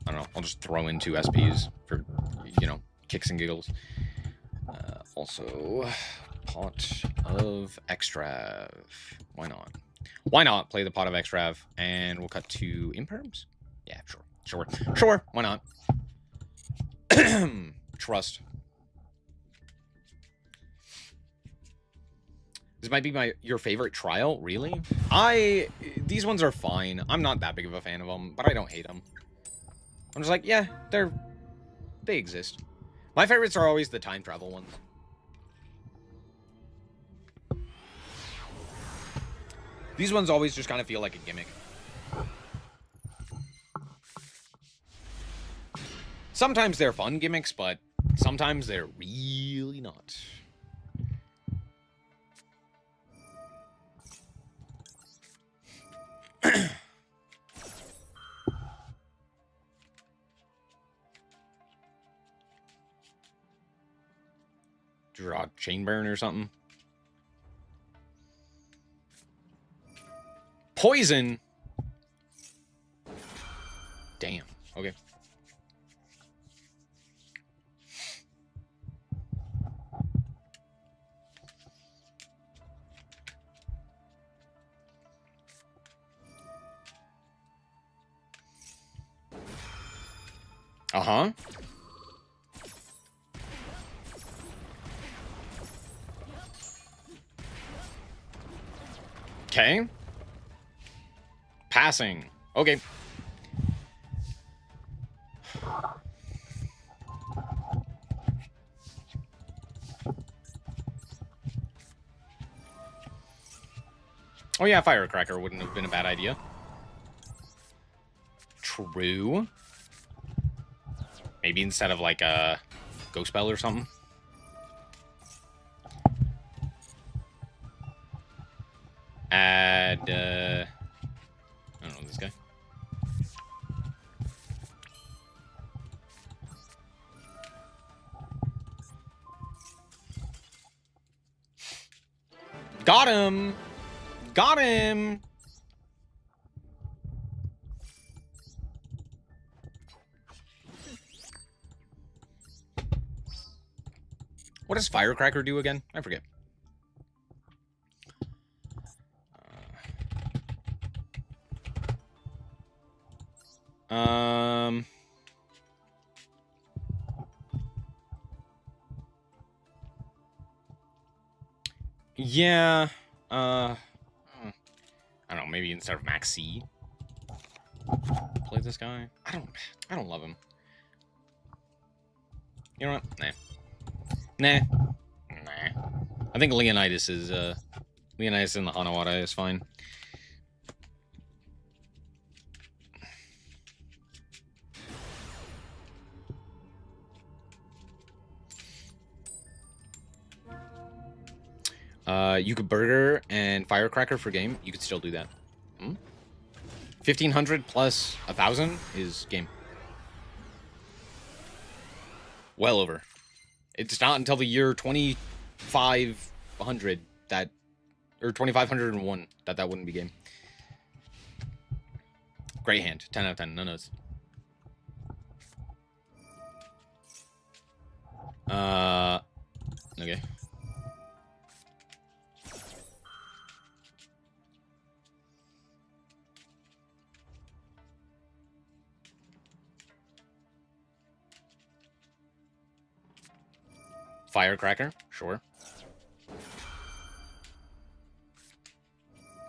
don't know. I'll just throw in 2 SPs for, kicks and giggles. Also, Pot of Extrav. Why not? Why not play the Pot of Extrav? And we'll cut 2 Imperms? Yeah, sure. Sure, why not? Trust. This might be your favorite trial, really? These ones are fine. I'm not that big of a fan of them, but I don't hate them. I'm just like, yeah, they exist. My favorites are always the time travel ones. These ones always just kind of feel like a gimmick. Sometimes they're fun gimmicks, but sometimes they're really not. Draw chain burn or something. Poison. Damn. Okay. Uh-huh. Okay. Passing. Okay. Oh yeah, Firecracker wouldn't have been a bad idea. True. Maybe instead of like a Ghost Spell or something. Add, I don't know, this guy. Got him! Got him! What does Firecracker do again? I forget. Yeah. I don't know, maybe instead of Max C. Play this guy. I don't love him. You know what? Nah. I think Leonidas is Leonidas in the Hanawara is fine. You could Burger and Firecracker for game. You could still do that. 1,500 plus 1,000 is game. Well over. It's not until the year 2,500 that, or 2,501 that wouldn't be game. Great hand. 10 out of 10. No notes. Okay. Firecracker, sure.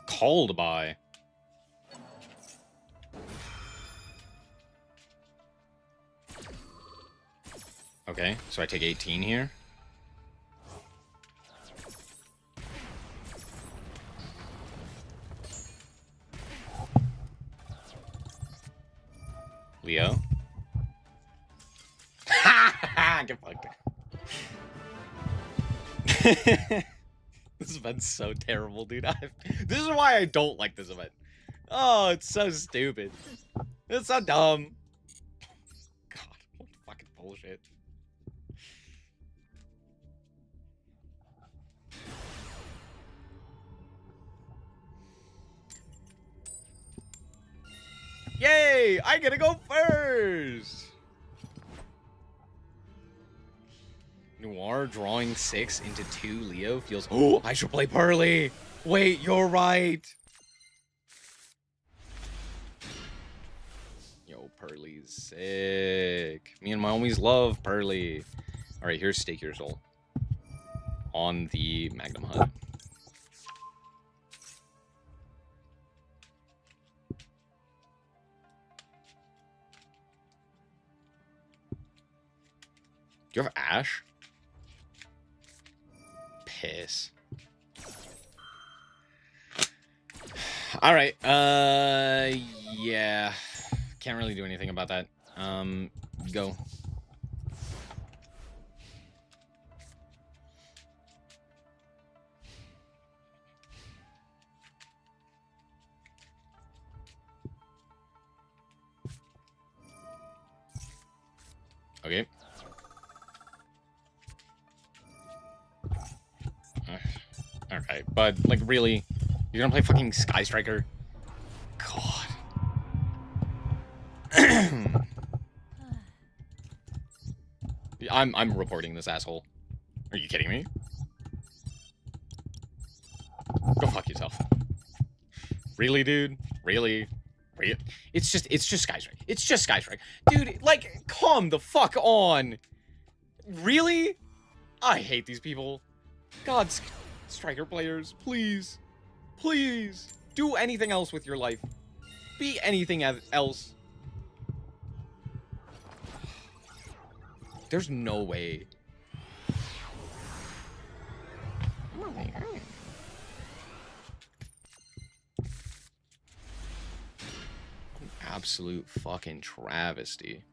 Called by. Okay, so I take 18 here. Leo. Get fucked. This event's so terrible, dude. This is why I don't like this event. Oh, it's so stupid. It's so dumb. God, what fucking bullshit. Yay! I get to go first! Noir drawing 6 into 2 Leo feels... Oh, I should play Pearly! Wait, you're right! Yo, Pearly's sick. Me and my homies love Pearly. Alright, here's Stake Your Soul. On the Magnum HUD. Do you have Ash? Piss. All right. Yeah. Can't really do anything about that. Go. Okay. Okay, but like really, you're gonna play fucking Sky Striker? God. I'm reporting this asshole. Are you kidding me? Go fuck yourself. Really, dude? Really? Really? It's just Sky Strike. It's just Sky Strike. Dude, like, come the fuck on. Really? I hate these people. God, Striker players, please. Please. Do anything else with your life. Be anything else. There's no way. Absolute fucking travesty.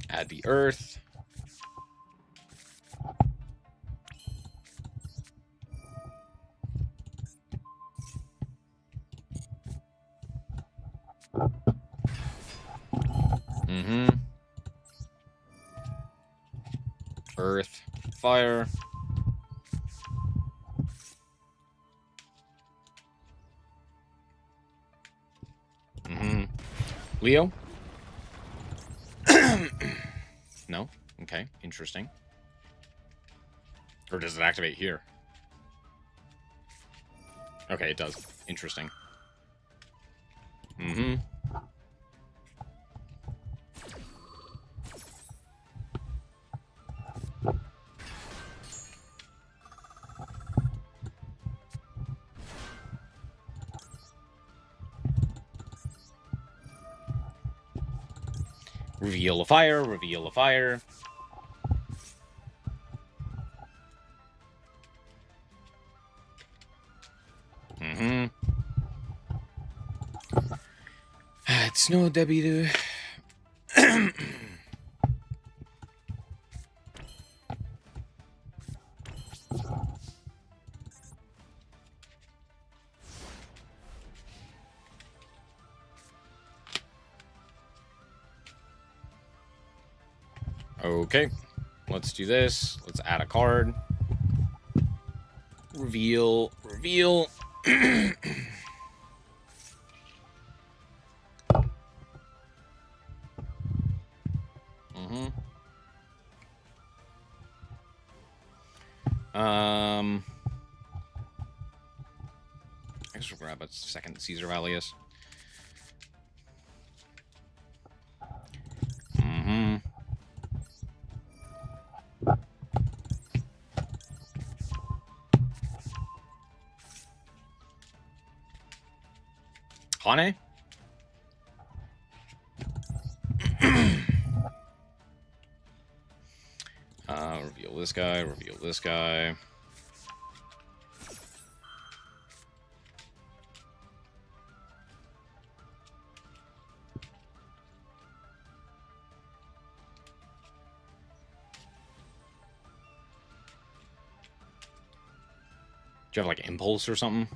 Add the earth. Earth, fire. Leo? No? Okay, interesting. Or does it activate here? Okay, it does. Interesting. Reveal a fire, reveal a fire. It's no Debbie to... Okay, let's do this. Let's add a card. Reveal, reveal. I guess we'll grab a second Caesar Valius. Hane? Reveal this guy, reveal this guy. Do you have like impulse or something?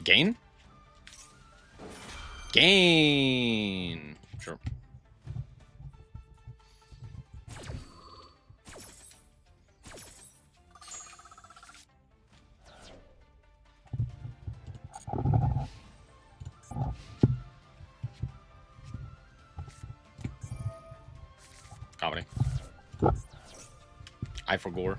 Gain? Gain. Sure. Comedy. I forgore.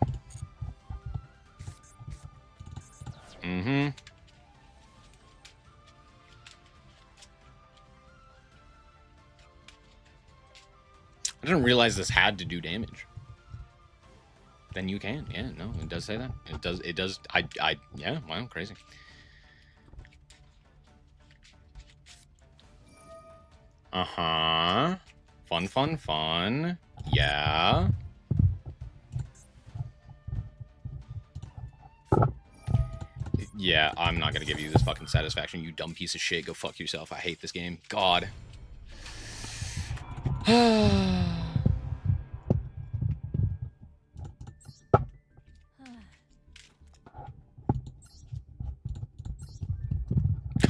I didn't realize this had to do damage. Then you can. Yeah, no, it does say that. It does. Yeah, wow, crazy. Uh-huh. Fun, fun, fun. Yeah. Yeah, I'm not gonna give you this fucking satisfaction, you dumb piece of shit. Go fuck yourself. I hate this game. God.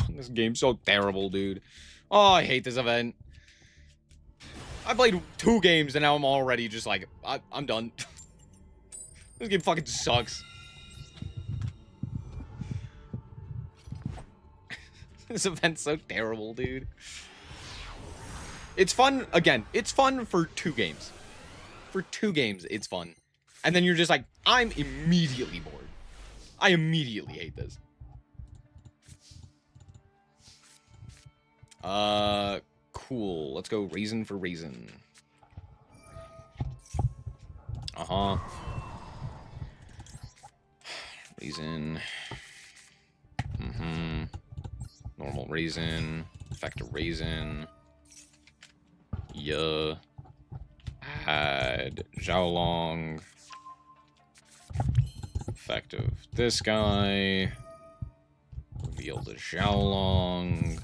This game's so terrible, dude. Oh, I hate this event. I played 2 games and now I'm already just like, I'm done. This game fucking sucks. This event's so terrible, dude. It's fun, again, it's fun for 2 games. For 2 games, it's fun. And then you're just like, I'm immediately bored. I immediately hate this. Cool. Let's go raisin for raisin. Uh-huh. Raisin. Mm-hmm. Normal raisin. Effective raisin. Yeah. Add Xiaolong. Effective this guy. Reveal the Xiaolong.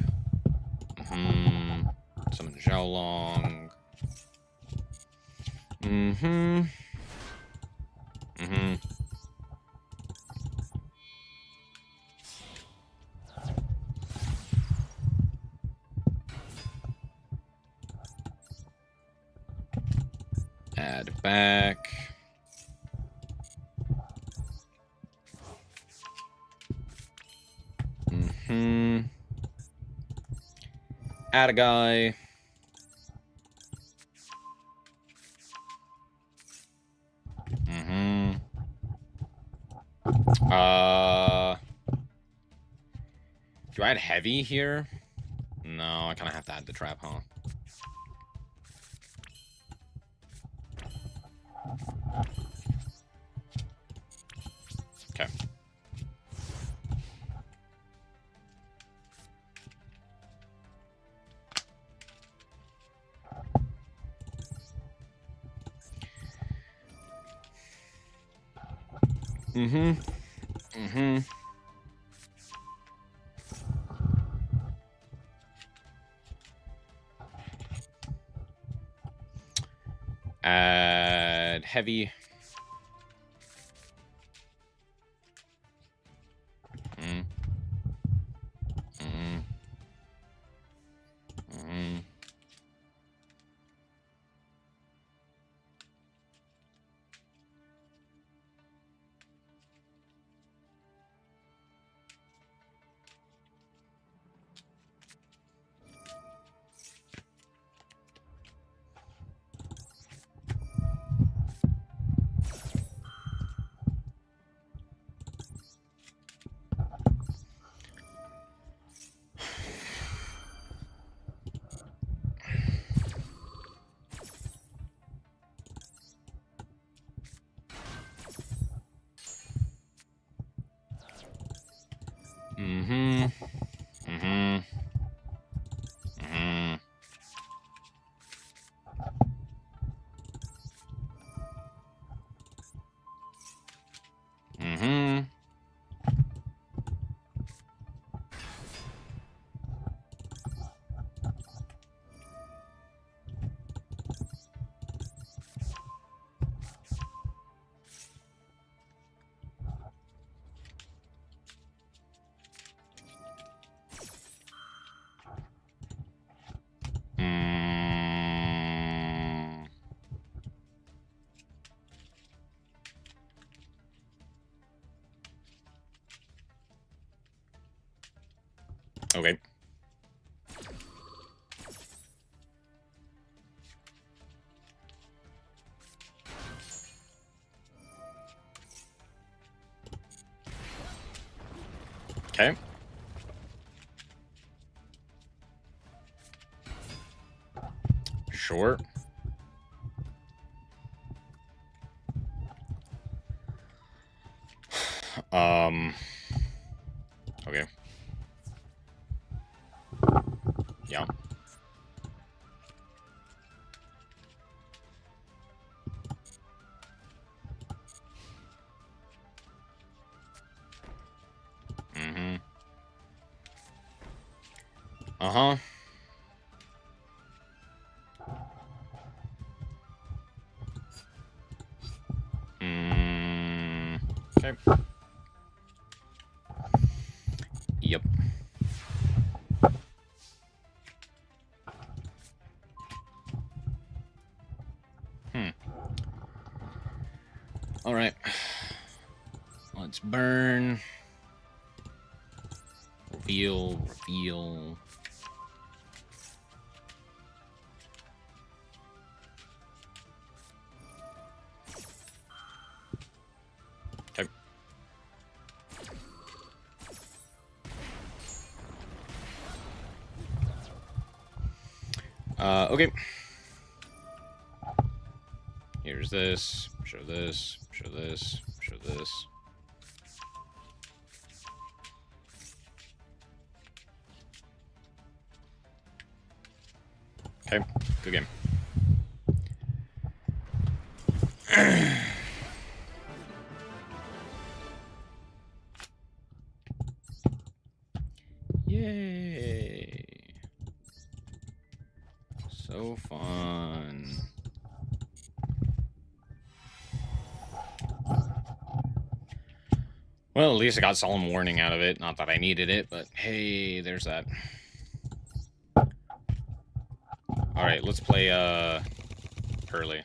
Summon Xiaolong. Add back. Add a guy. Do I add heavy here? No, I kind of have to add the trap, huh? Okay. Add heavy. Okay. Okay. Sure. Okay. Yeah. Mm-hmm. Uh-huh. Okay. Yep. All right. Let's burn. Reveal. Okay. Okay. Here's this. Show this. Show this. Show this. Okay. Good game. Yay. So fun. Well, at least I got Solemn Warning out of it. Not that I needed it, but hey, there's that. Alright, let's play, Hurley.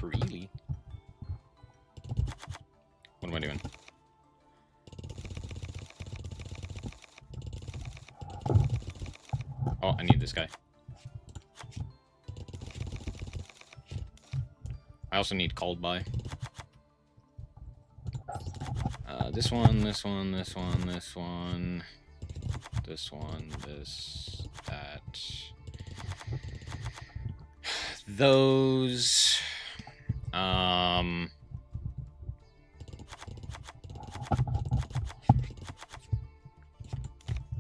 Really? What am I doing? Oh, I need this guy. I also need Called By. This one, this one, this one, this one, this one, this, that. Those. I'm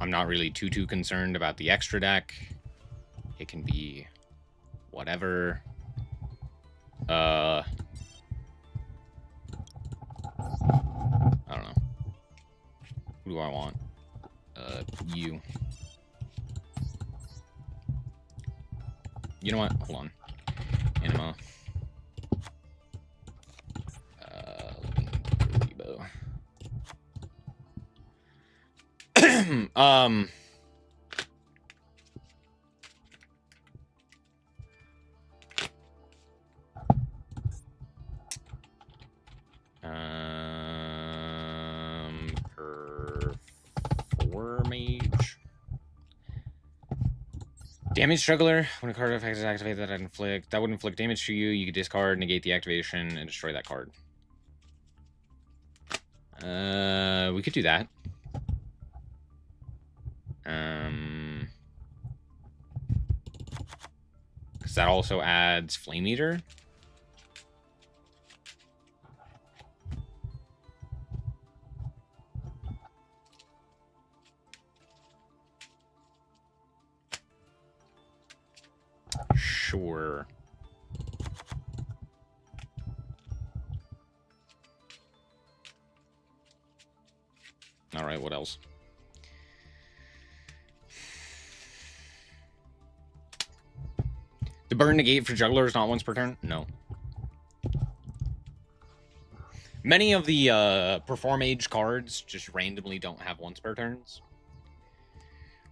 not really too concerned about the extra deck. It can be whatever. I don't know. Who do I want? You. You know what? Hold on. Anima. Rebo. Mage. Damage Juggler. When a card effect is activated that would inflict damage to you. You could discard, negate the activation, and destroy that card. We could do that. Because that also adds Flame Eater. Sure. All right, what else? The burn negate for Juggler is not once per turn? No. Many of the Perform Age cards just randomly don't have once per turns.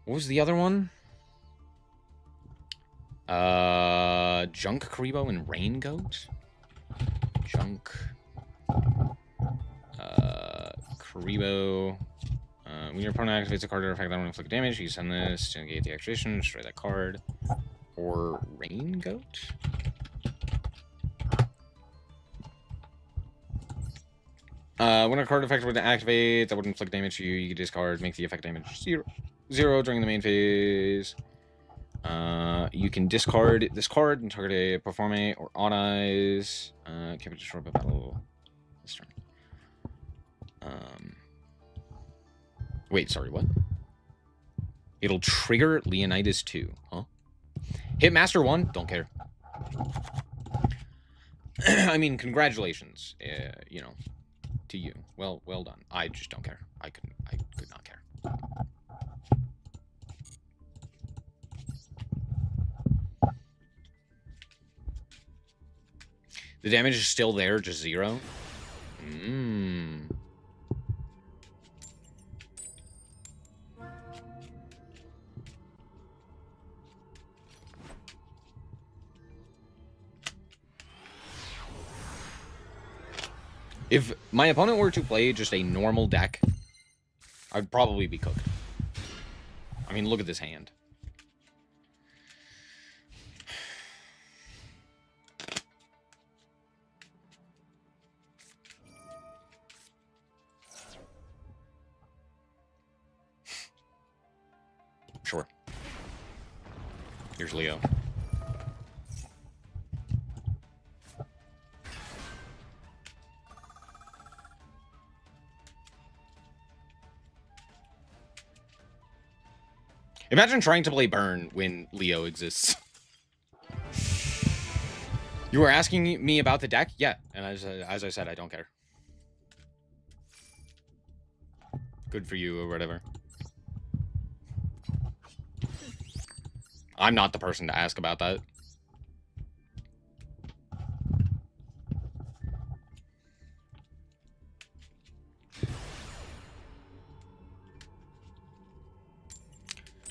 What was the other one? Junk Karibo and Rain Goat? Junk. Karibo. When your opponent activates a card or effect that will inflict damage, you send this to negate the activation, destroy that card. Or Rain Goat? When a card effect would activate that would inflict damage to you, you can discard, make the effect damage zero during the main phase. You can discard this card and target a Perform A or Odd Eyes. Can't be destroyed by battle. this turn. Wait, sorry, what? It'll trigger Leonidas 2, huh? Hitmaster 1, don't care. I mean, congratulations, you know, to you. Well done. I just don't care. I could not care. The damage is still there, just 0. If my opponent were to play just a normal deck, I'd probably be cooked. I mean, look at this hand. Sure. Here's Leo. Imagine trying to play Burn when Leo exists. You were asking me about the deck? Yeah, and as I said, I don't care. Good for you, or whatever. I'm not the person to ask about that.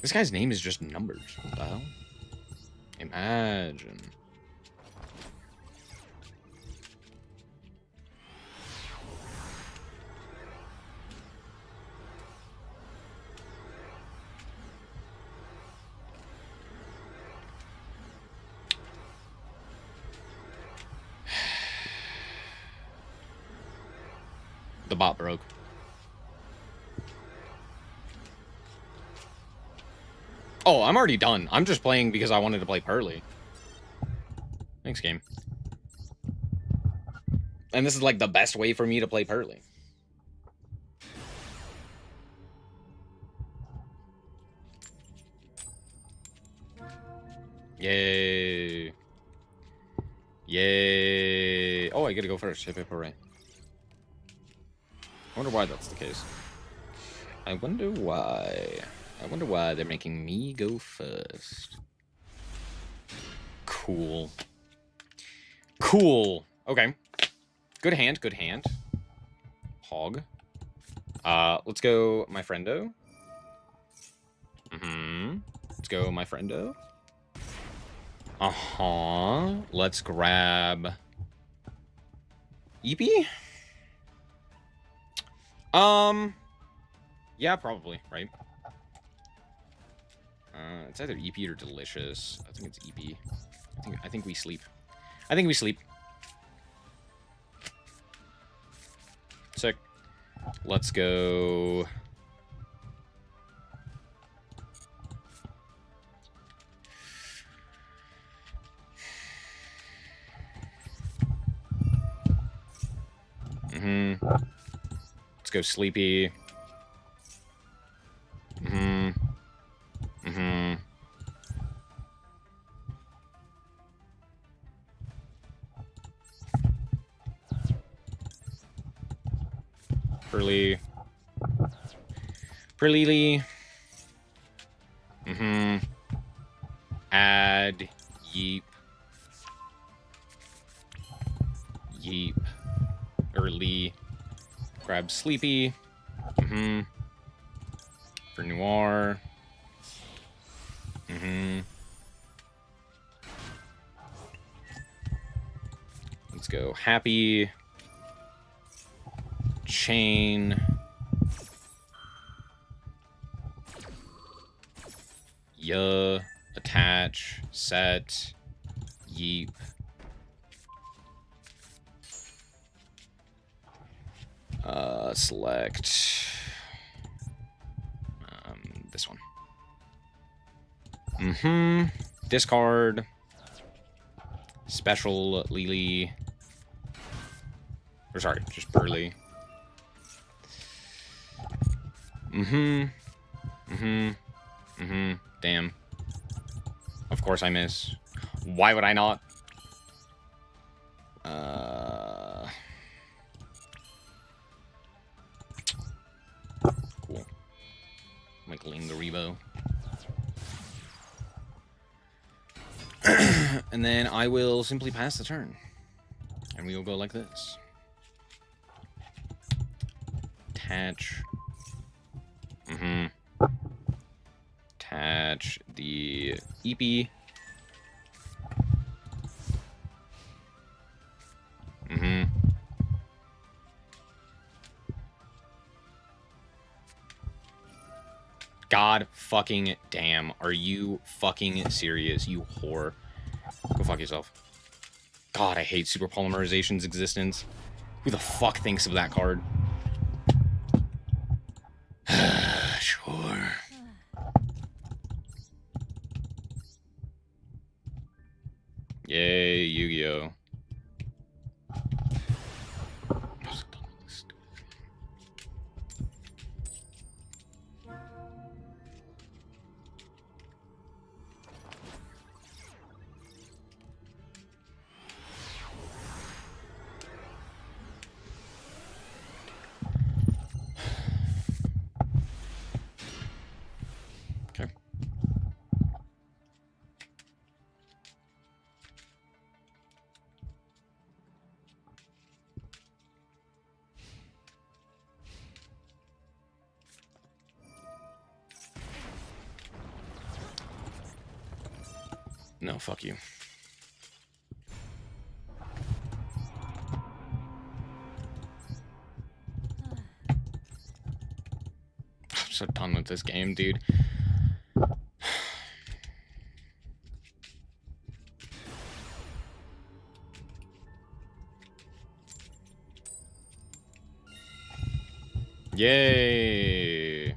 This guy's name is just numbers. What the hell? Imagine. The bot broke. Oh, I'm already done. I'm just playing because I wanted to play Pearly. Thanks, game. And this is like the best way for me to play Pearly. Yay. Yay. Oh, I get to go first. Hip hip hooray. I wonder why that's the case. I wonder why. I wonder why they're making me go first. Cool. Cool. Okay. Good hand, good hand. Hog. Let's go my friendo. Let's go my friendo. Let's grab EP? Yeah, probably, right? It's either EP or Delicious. I think it's EP. I think we sleep. I think we sleep. Sick. Let's go. Let's go Sleepy. Perlily. Add. Yeep. Yeep. Early. Grab Sleepy. For Noir. Let's go Happy. Chain. Yeah. Attach. Set. Yeep. Select. This one. Discard. Special Lily. Or sorry, just Burly. Damn. Of course I miss. Why would I not? Cool. Like Lingaribo. And then I will simply pass the turn. And we will go like this. Attach. Attach the EP. God fucking damn. Are you fucking serious, you whore? Go fuck yourself. God, I hate Super Polymerization's existence. Who the fuck thinks of that card? Sure. Yay, Yu-Gi-Oh! Okay. No, fuck you. I'm so done with this game, dude. Yay!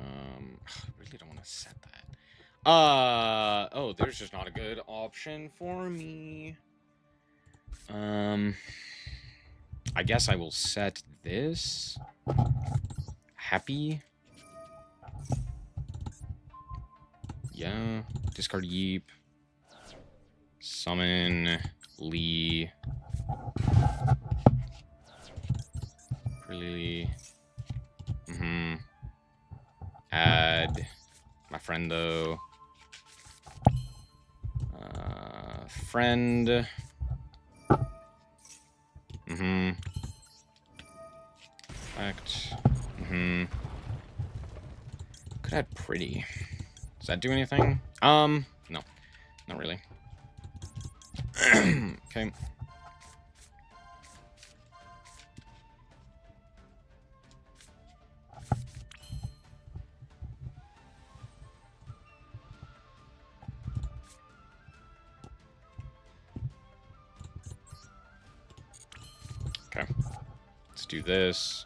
I really don't want to set that. Oh, there's just not a good option for me. I guess I will set this. Happy. Yeah. Discard Yeep. Summon Lee. Really. Add my friend though. Friend. Fact. Could add pretty. Does that do anything? No. Not really. Okay. Okay. Let's do this.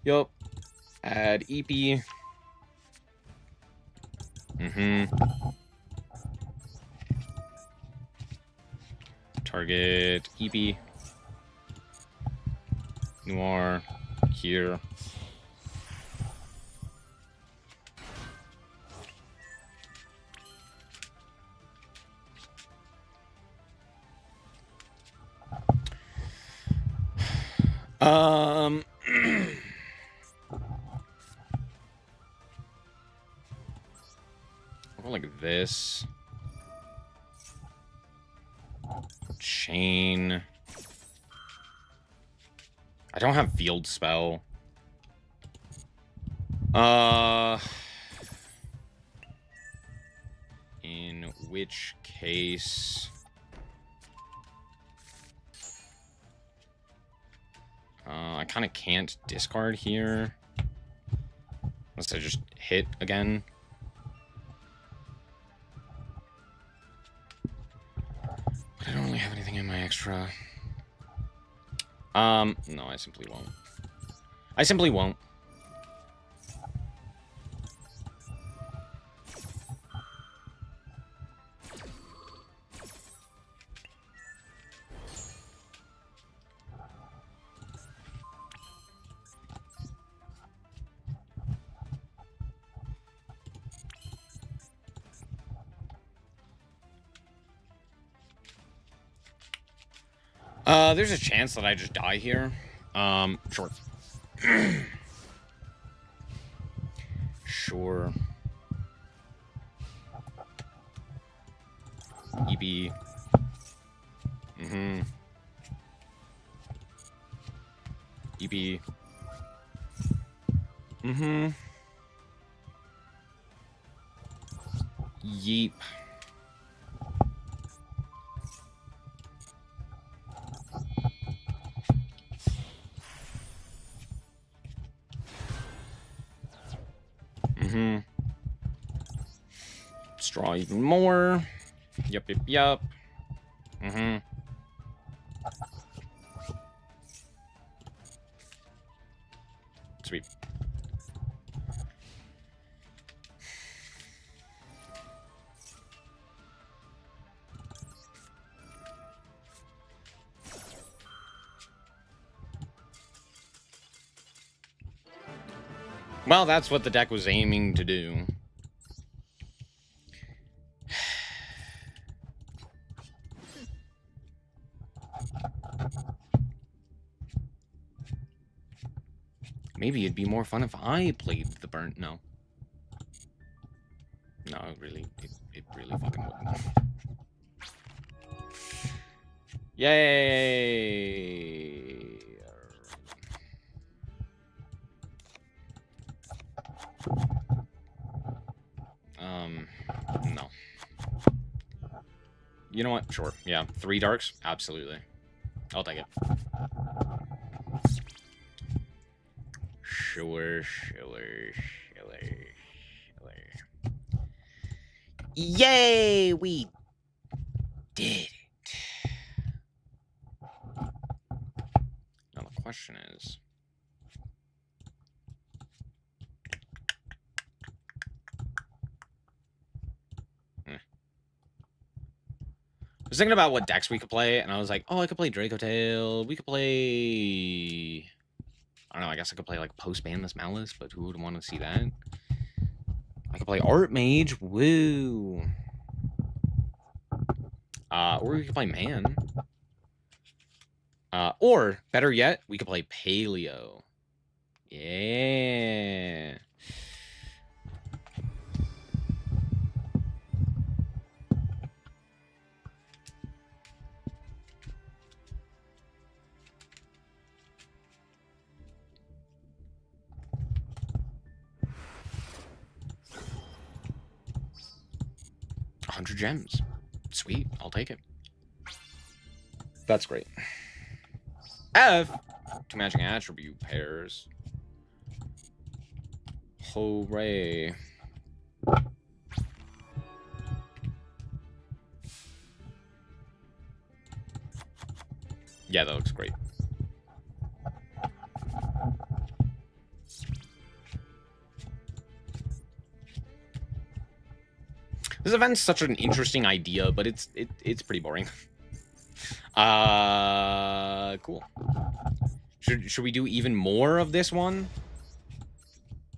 Yup. Add EP. Target EP. Noir. Here. I'll go like this. Chain. I don't have field spell. In which case... I kind of can't discard here. Unless I just hit again. But I don't really have anything in my extra. No, I simply won't. I simply won't. There's a chance that I just die here. Sure. Sure. EB. EB. Yeep. Straw even more. Yup, yup, yup. Sweet. Well, that's what the deck was aiming to do. Maybe it'd be more fun if I played the burnt. No. No, it really fucking wouldn't. Yay! No. You know what? Sure. Yeah. 3 darks? Absolutely. I'll take it. Sure. Yay! We did it. Now the question is... I was thinking about what decks we could play, and I was like, oh, I could play Draco Tail. We could play... I don't know, I guess I could play, like, Post-Banless Malice, but who would want to see that? I could play Art Mage. Woo! Or we could play Man. Or, better yet, we could play Paleo. Yeah. $100 gems. Sweet, I'll take it. That's great. F. 2 matching attribute pairs. Hooray. Yeah, that looks great. This event's such an interesting idea, but it's pretty boring. Cool. Should we do even more of this one?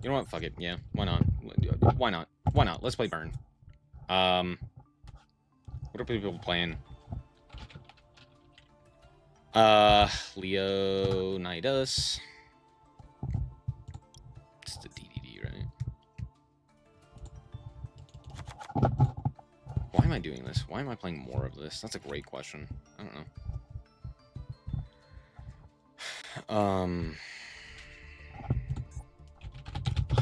You know what? Fuck it. Yeah, why not? Why not? Why not? Let's play Burn. What are people playing? Leonidas. It's the DDD, right? Why am I doing this? Why am I playing more of this? That's a great question. I don't know.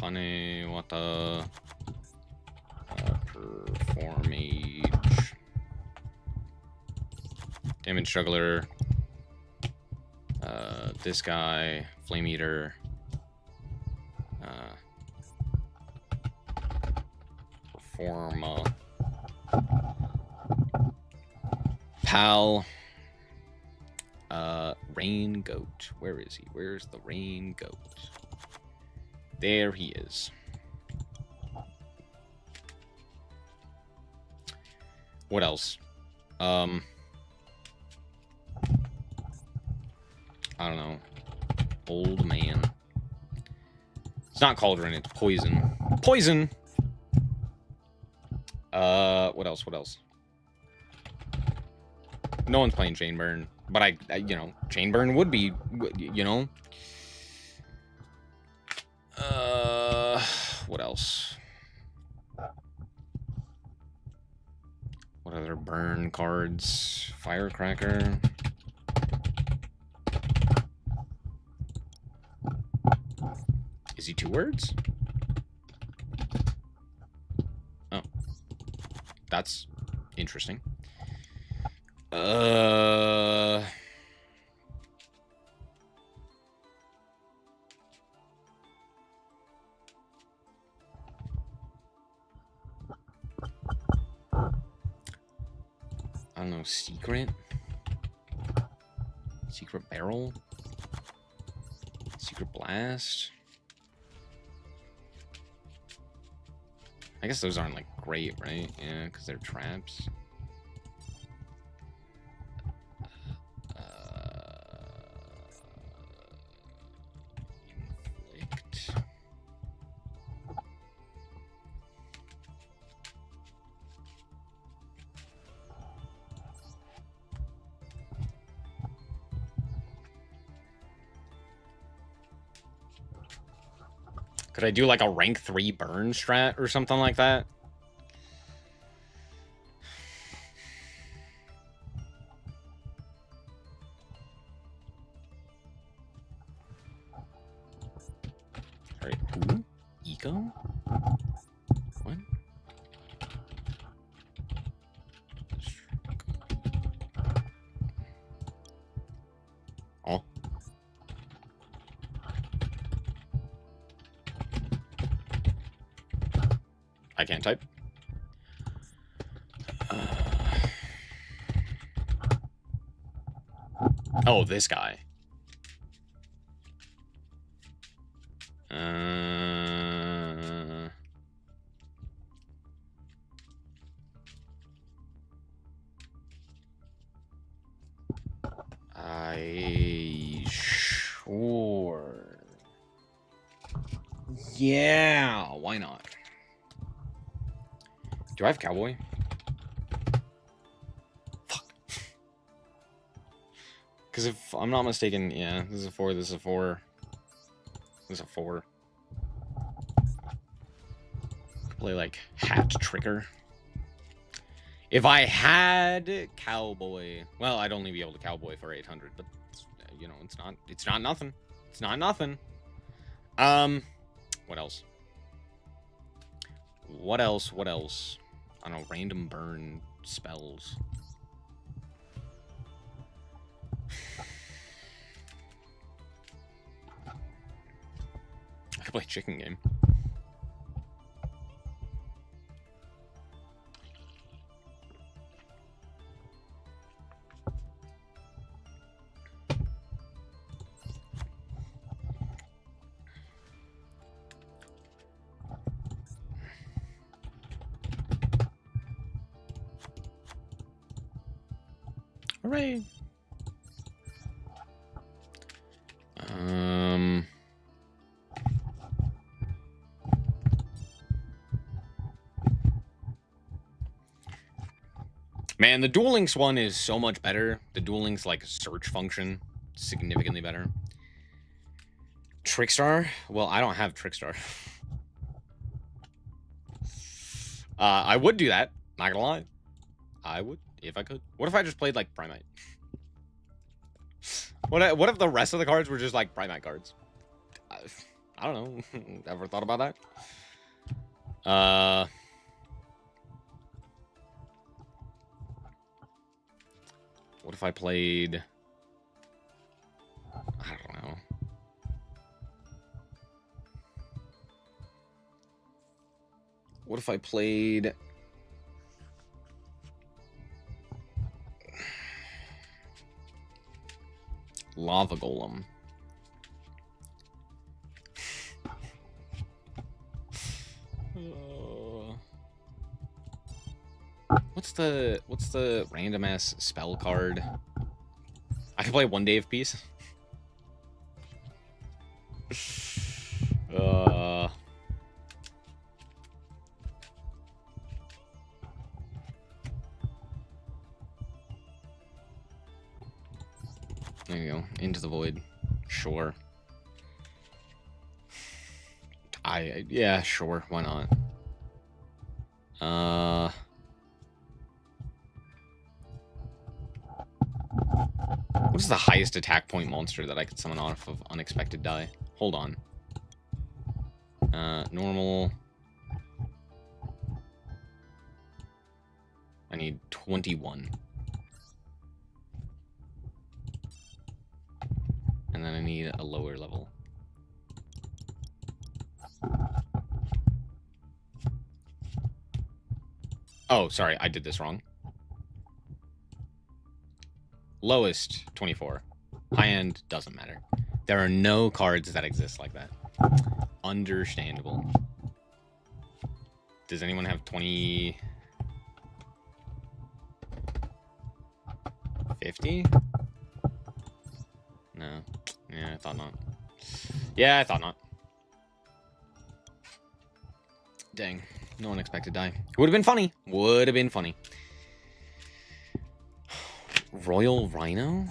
Kane, what the... performage. Damage Juggler. This guy. Flame Eater. Performa. Pal. Rain Goat. Where is he? Where's the Rain Goat? There he is. What else? I don't know. Old man. It's not Cauldron, it's Poison. Poison! What else? What else? No one's playing Chainburn, but I you know, Chainburn would be, you know. What else? What other burn cards? Firecracker. Is he 2 words? Oh. That's interesting. I don't know, Secret Barrel? Secret Blast? I guess those aren't, like, great, right? Yeah, because they're traps. Inflict. Could I do like a rank 3 burn strat or something like that? Alright, who? Eco? What? Oh. I can't type. Oh, this guy. Sure. Yeah, why not? Do I have Cowboy? Fuck. Because if I'm not mistaken, yeah, this is a 4, this is a 4. This is a 4. Play like Hat Trigger. If I had Cowboy, well, I'd only be able to Cowboy for 800, but you know, it's not nothing. It's not nothing. What else? What else? What else? I don't know, random burn spells. I could play Chicken Game. Hooray! Man, the Duel Links one is so much better. The Duel Links, like, search function, significantly better. Trickstar? Well, I don't have Trickstar. I would do that. Not gonna lie. I would, if I could. What if I just played, like, Primite? What if the rest of the cards were just, like, Primite cards? I I don't know. Ever thought about that? What if I played... I don't know. What if I played... Lava Golem? What's the random ass spell card? I can play 1 Day of Peace. There you go. Into the Void. Sure. Yeah, sure. Why not? What is the highest attack point monster that I could summon off of Unexpected Die? Hold on. Normal. I need 21. And then I need a lower level. Oh, sorry, I did this wrong. Lowest, 24. High end, doesn't matter. There are no cards that exist like that. Understandable. Does anyone have 20... 50? No. Yeah, I thought not. Yeah, I thought not. Dang. No Unexpected Die. Would have been funny. Would have been funny. Royal Rhino?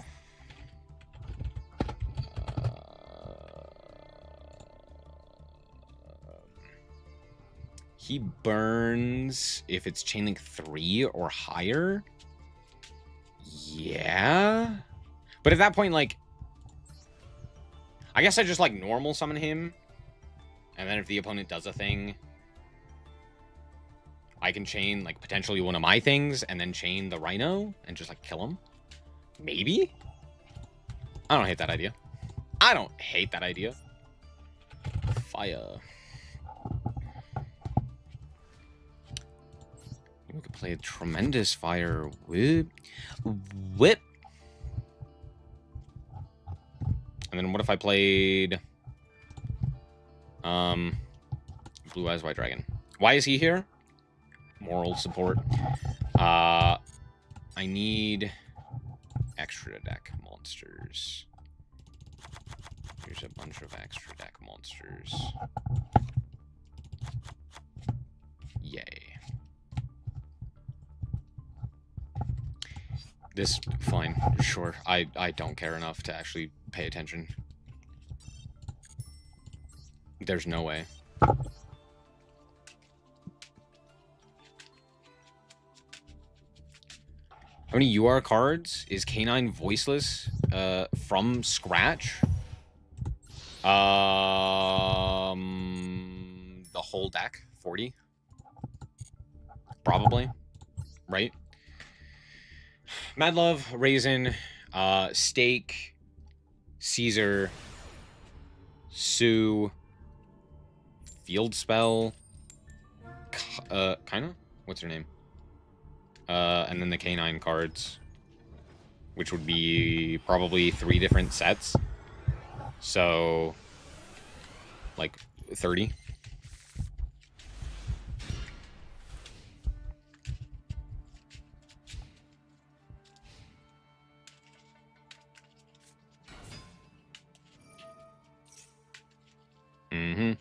He burns if it's Chainlink 3 or higher? Yeah? But at that point, like... I guess I just, like, normal summon him. And then if the opponent does a thing... I can chain, like, potentially one of my things, and then chain the Rhino, and just, like, kill him. Maybe? I don't hate that idea. I don't hate that idea. Fire. We could play a tremendous fire whip. Whip. And then what if I played... Blue Eyes White Dragon. Why is he here? Moral support. I need extra deck monsters. Here's a bunch of extra deck monsters. Yay. This, fine, sure. I don't care enough to actually pay attention. There's no way. How many UR cards is Canine Voiceless from scratch? The whole deck, 40? Probably, right? Mad Love, Raisin, Steak, Caesar, Sue, Field Spell, kinda? What's her name? And then the Canine cards, which would be probably 3 different sets. So, like, 30. Mm-hmm.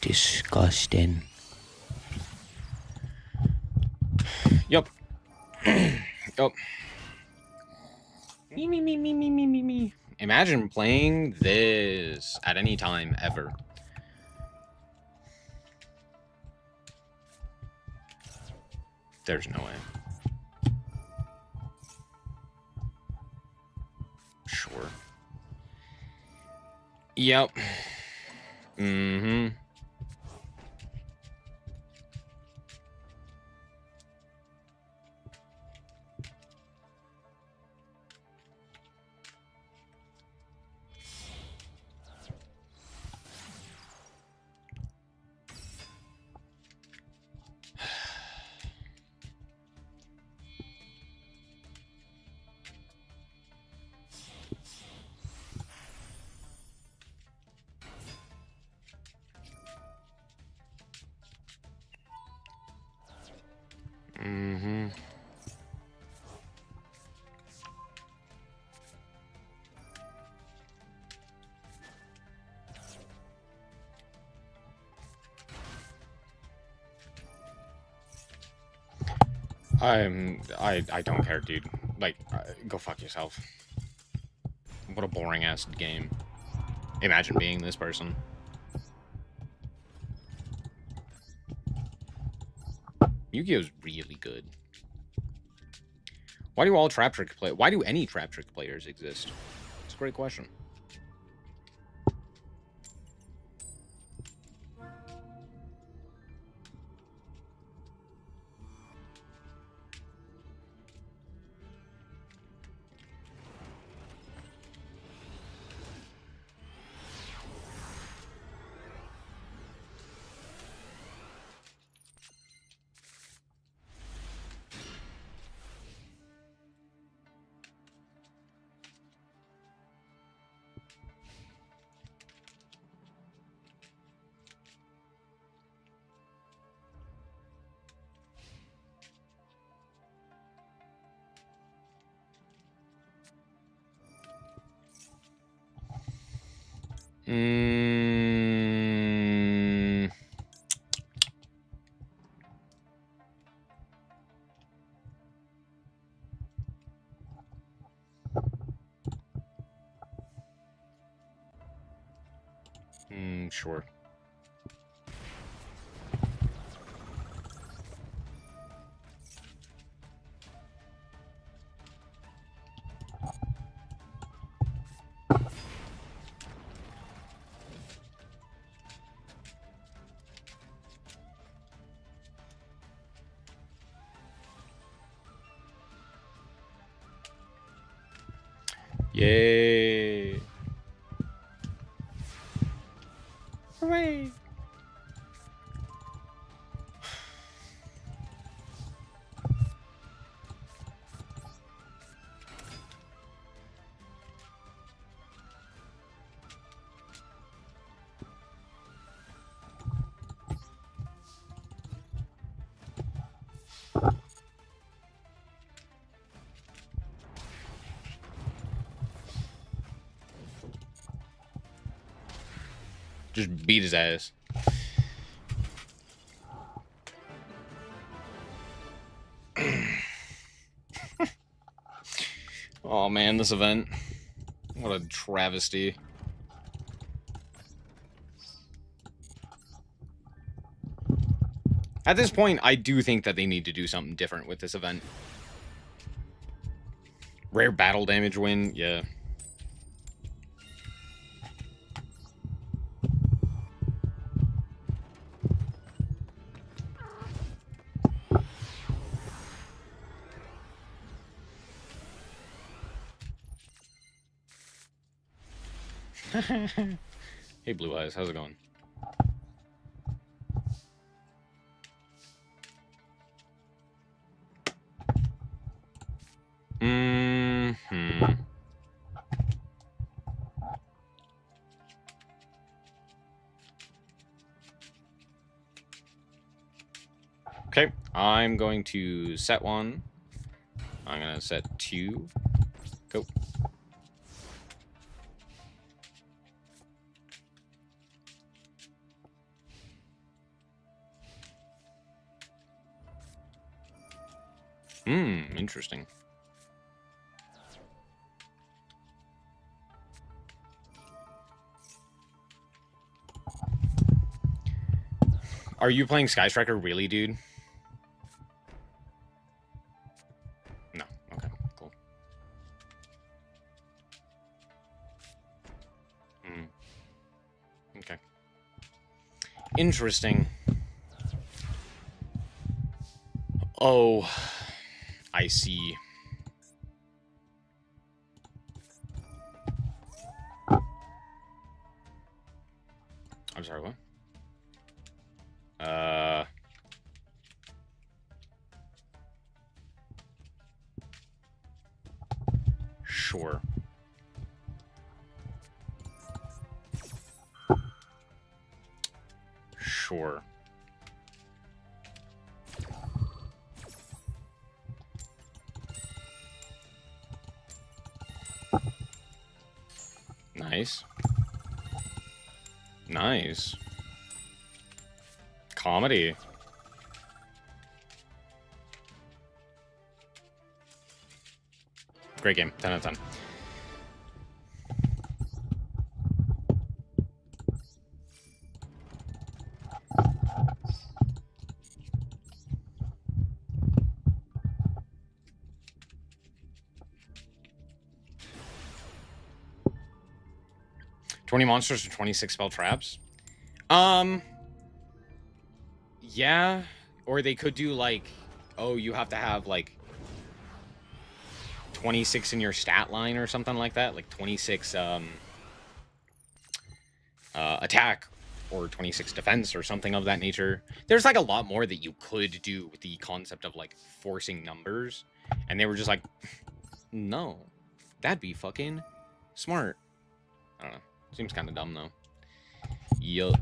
Disgusting. Yup. Yup. Me. Imagine playing this at any time ever. There's no way. Sure. Yep. Mm-hmm. Mm-hmm. I don't care, dude. Like, go fuck yourself. What a boring ass game. Imagine being this person. Yu-Gi-Oh's really good. Why do all trap trick play? Why do any trap trick players exist? It's a great question. Mm. Sure. Yay. Hooray. Just beat his ass. Oh man, this event. What a travesty. At this point, I do think that they need to do something different with this event. Rare battle damage win, yeah. Hey, Blue Eyes, how's it going? Okay, I'm going to set one. I'm going to set two. Go. Interesting. Are you playing Sky Striker really, dude? Interesting. Oh, I see. I'm sorry, what? Sure. Sure. Nice. Nice. Comedy. Great game. 10 out of 10. $20 monsters or 26 spell traps? Yeah. Or they could do like, oh, you have to have like 26 in your stat line or something like that. Like 26 attack or 26 defense or something of that nature. There's like a lot more that you could do with the concept of like forcing numbers. And they were just like, no, that'd be fucking smart. I don't know. Seems kind of dumb though. Yup.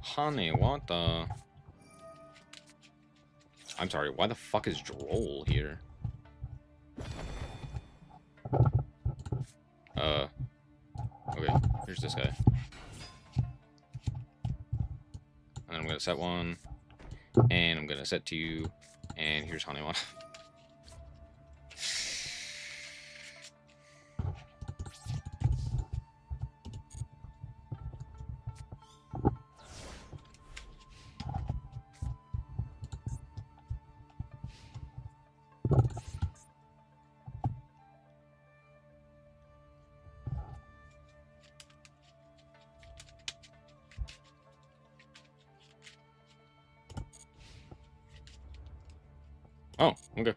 Honey, what the? I'm sorry, why the fuck is Droll here? Okay, here's this guy. And I'm gonna set one, and I'm gonna set two, and here's Honey one. Oh, okay.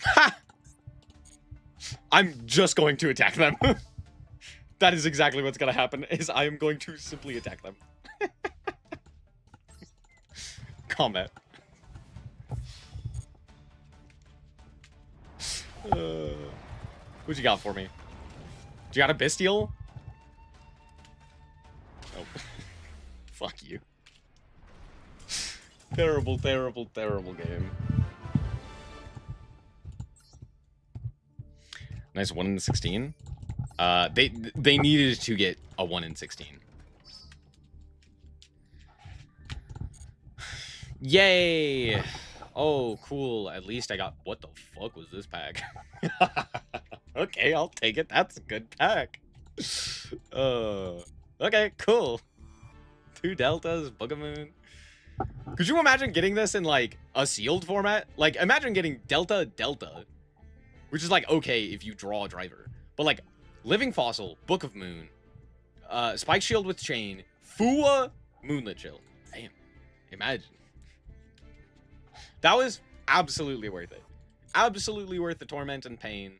Ha! I'm just going to attack them. That is exactly what's gonna happen, is I am going to simply attack them. Combat. What you got for me? You got a Bestial? Oh. Fuck you. Terrible, terrible, terrible game. Nice 1 in 16. They needed to get a 1 in 16. Yay! Oh, cool. At least I got... What the fuck was this pack? Okay, I'll take it. That's a good pack. Okay, cool. 2 deltas, Boogamoon. Could you imagine getting this in, like, a sealed format? Like, imagine getting Delta Delta, which is, like, okay if you draw a driver. But, like, Living Fossil, Book of Moon, Spike Shield with Chain, Fua, Moonlit Chill. Damn. Imagine. That was absolutely worth it. Absolutely worth the torment and pain.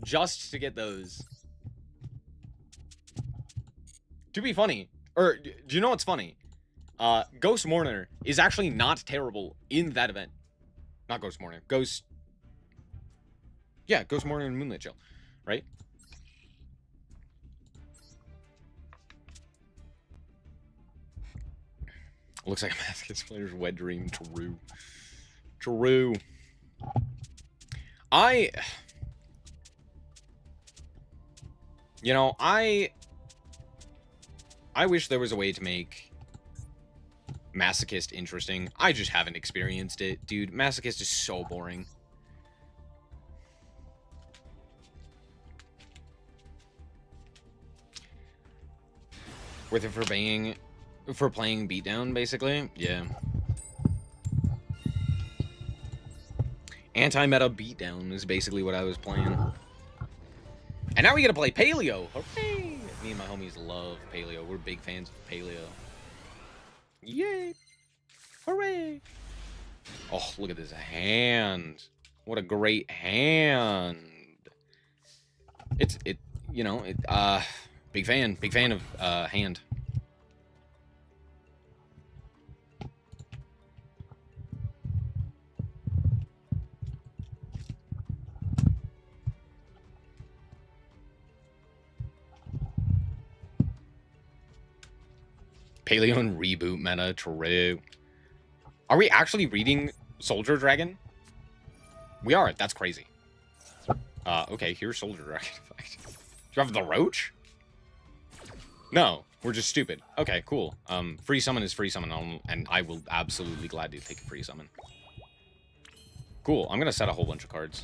Just to get those. To be funny. Or, do you know what's funny? Ghost Mourner is actually not terrible in that event. Not Ghost Mourner. Ghost... Yeah, Ghost Mourner and Moonlit Chill. Right? Looks like a Masochist player's wet dream. True. True. You know, I wish there was a way to make Masochist interesting. I just haven't experienced it. Dude, Masochist is so boring. Worth it for playing Beatdown, basically? Yeah. Anti-meta Beatdown is basically what I was playing. And now we get to play Paleo. Hooray! Me and my homies love Paleo. We're big fans of Paleo. Yay! Hooray! Oh, look at this hand. What a great hand. Big fan of hand. Paleo and reboot meta, true. Are we actually reading Soldier Dragon? We are. That's crazy. Okay, here's Soldier Dragon. Do you have the Roach? No, we're just stupid. Okay, cool. Free summon is free summon, and I will absolutely gladly take a free summon. Cool. I'm gonna set a whole bunch of cards.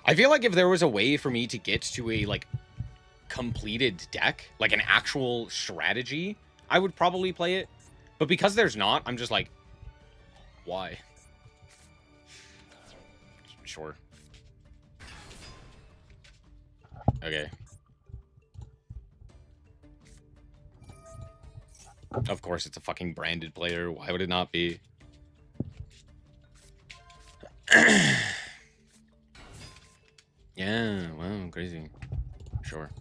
I feel like if there was a way for me to get to a, like, completed deck, like an actual strategy, I would probably play it. But because there's not, I'm just like, why? Sure. Okay. Of course, it's a fucking branded player. Why would it not be? Yeah, wow, crazy. Sure.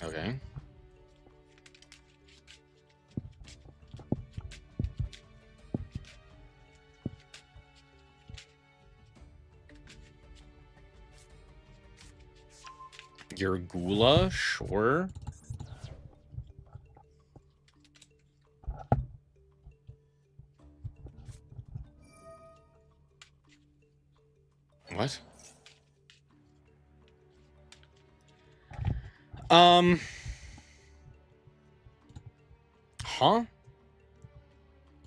Okay. Your Gula, sure. What? Huh?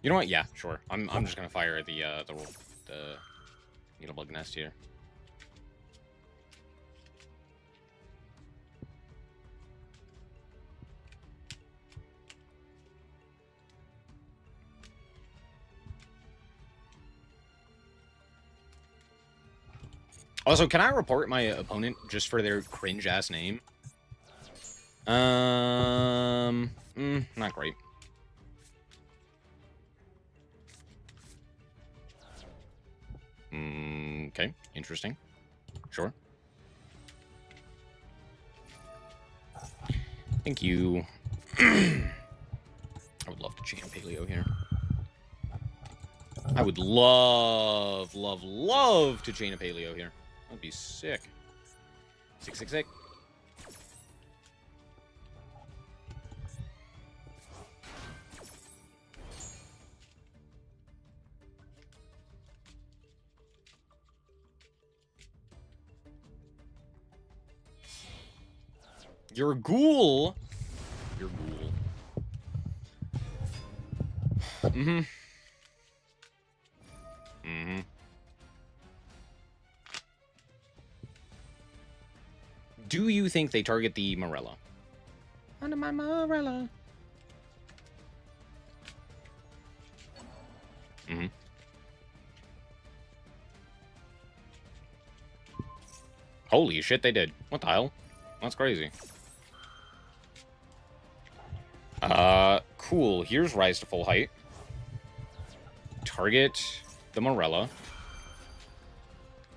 You know what? Yeah, sure. I'm just gonna fire the Needlebug Nest here. Also, can I report my opponent just for their cringe-ass name? Not great. Okay, interesting. Sure. Thank you. I would love to chain Paleo here. I would love to chain a Paleo here. That'd be sick. 666. You're a ghoul. You're a ghoul. Mm-hmm. Mm-hmm. Do you think they target the Morella? Under my Morella. Mm-hmm. Holy shit, they did. What the hell? That's crazy. Cool. Here's Rise to Full Height. Target the Morella.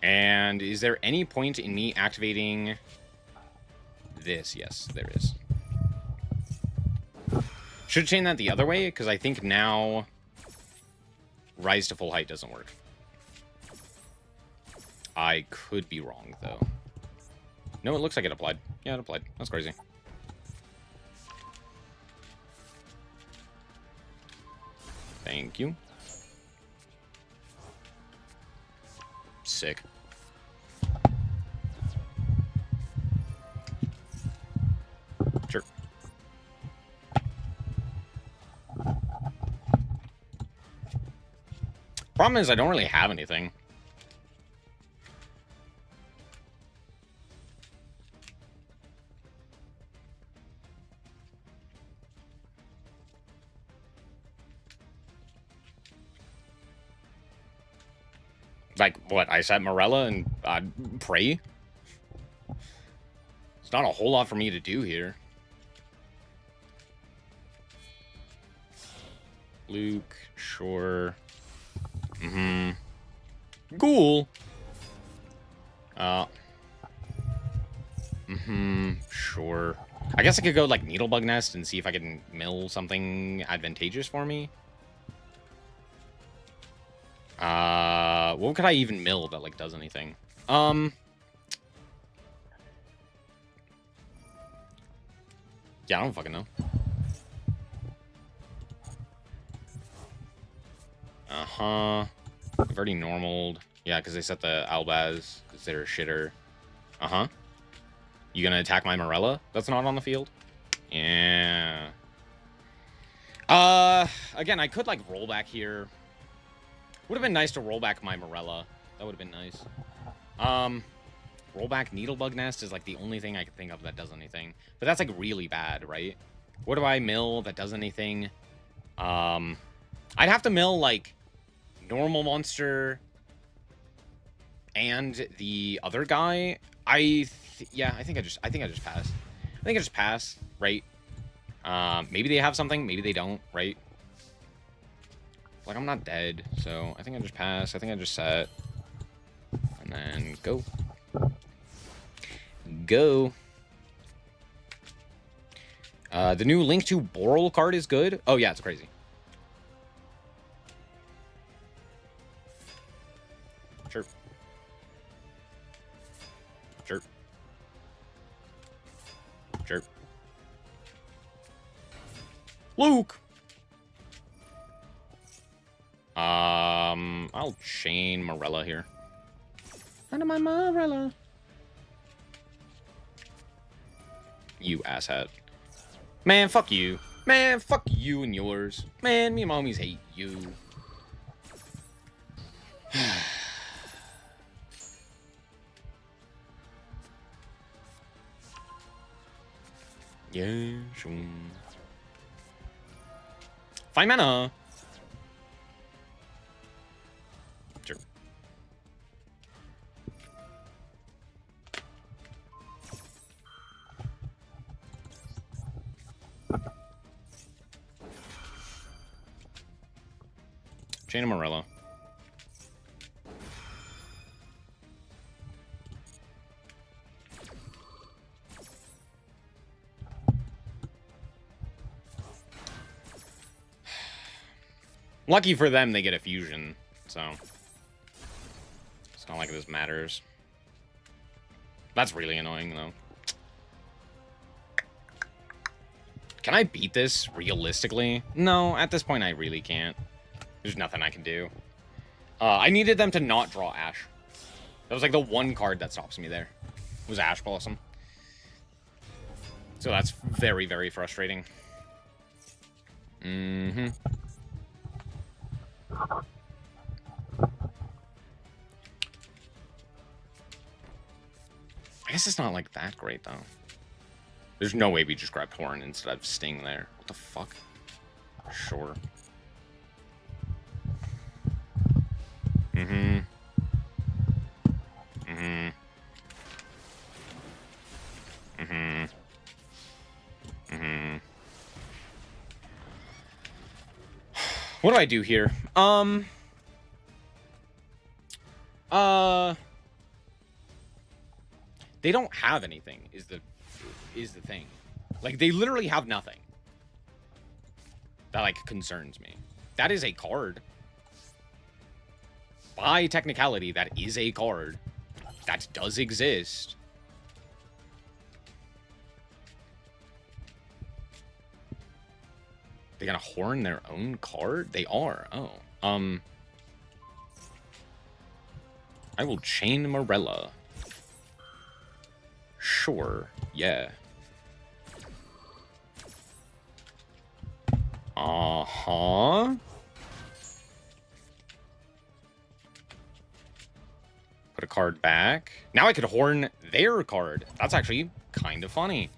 And is there any point in me activating this? Yes, there is. Should chain that the other way, because I think now Rise to Full Height doesn't work. I could be wrong, though. No, it looks like it applied. Yeah, it applied. That's crazy. Thank you. Sick. Sure. Problem is, I don't really have anything. Like, what? I set Morella and pray? It's not a whole lot for me to do here. Luke, sure. Ghoul. Sure. I guess I could go, like, Needlebug Nest and see if I can mill something advantageous for me. What could I even mill that, like, does anything? Yeah, I don't fucking know. Uh-huh. I've already normaled. Yeah, because they set the Albaz, because they're a shitter. Uh-huh. You gonna attack my Morella that's not on the field? Yeah. Again, I could, like, roll back here. Would have been nice to roll back my Morella. That would have been nice. Roll back Needlebug Nest is, like, the only thing I can think of that does anything. But that's, like, really bad, right? What do I mill that does anything? I'd have to mill, like, normal monster and the other guy. Yeah, I think I just pass. I think I just pass, right? Maybe they have something, maybe they don't, right? Like, I'm not dead, so I think I just pass. I think I just set. And then go. Go. The new Link to Boral card is good. Oh, yeah, it's crazy. Sure. Sure. Sure. Luke! I'll chain Morella here. Under my Morella. You asshat. Man, fuck you. Man, fuck you and yours. Man, me and mommies hate you. Yeah, sure. Fine mana. Sure. Chain of Morella. Lucky for them, they get a fusion, so it's not like this matters. That's really annoying, though. Can I beat this realistically? No, at this point, I really can't. There's nothing I can do. I needed them to not draw Ash. That was like the one card that stops me there. It was Ash Blossom. So that's very, very frustrating. Mm-hmm. I guess it's not like that great, though. There's no way we just grabbed Horn instead of Sting there. What the fuck? Sure. Mm-hmm. Mm-hmm. Mm-hmm. Mm-hmm. What do I do here? They don't have anything, is the thing. Like, they literally have nothing. That, like, concerns me. That is a card. By technicality, that is a card. That does exist. They gonna horn their own card? They are. Oh. I will chain Morella. Sure. Yeah. Uh-huh. card back. Now I could horn their card. That's actually kind of funny.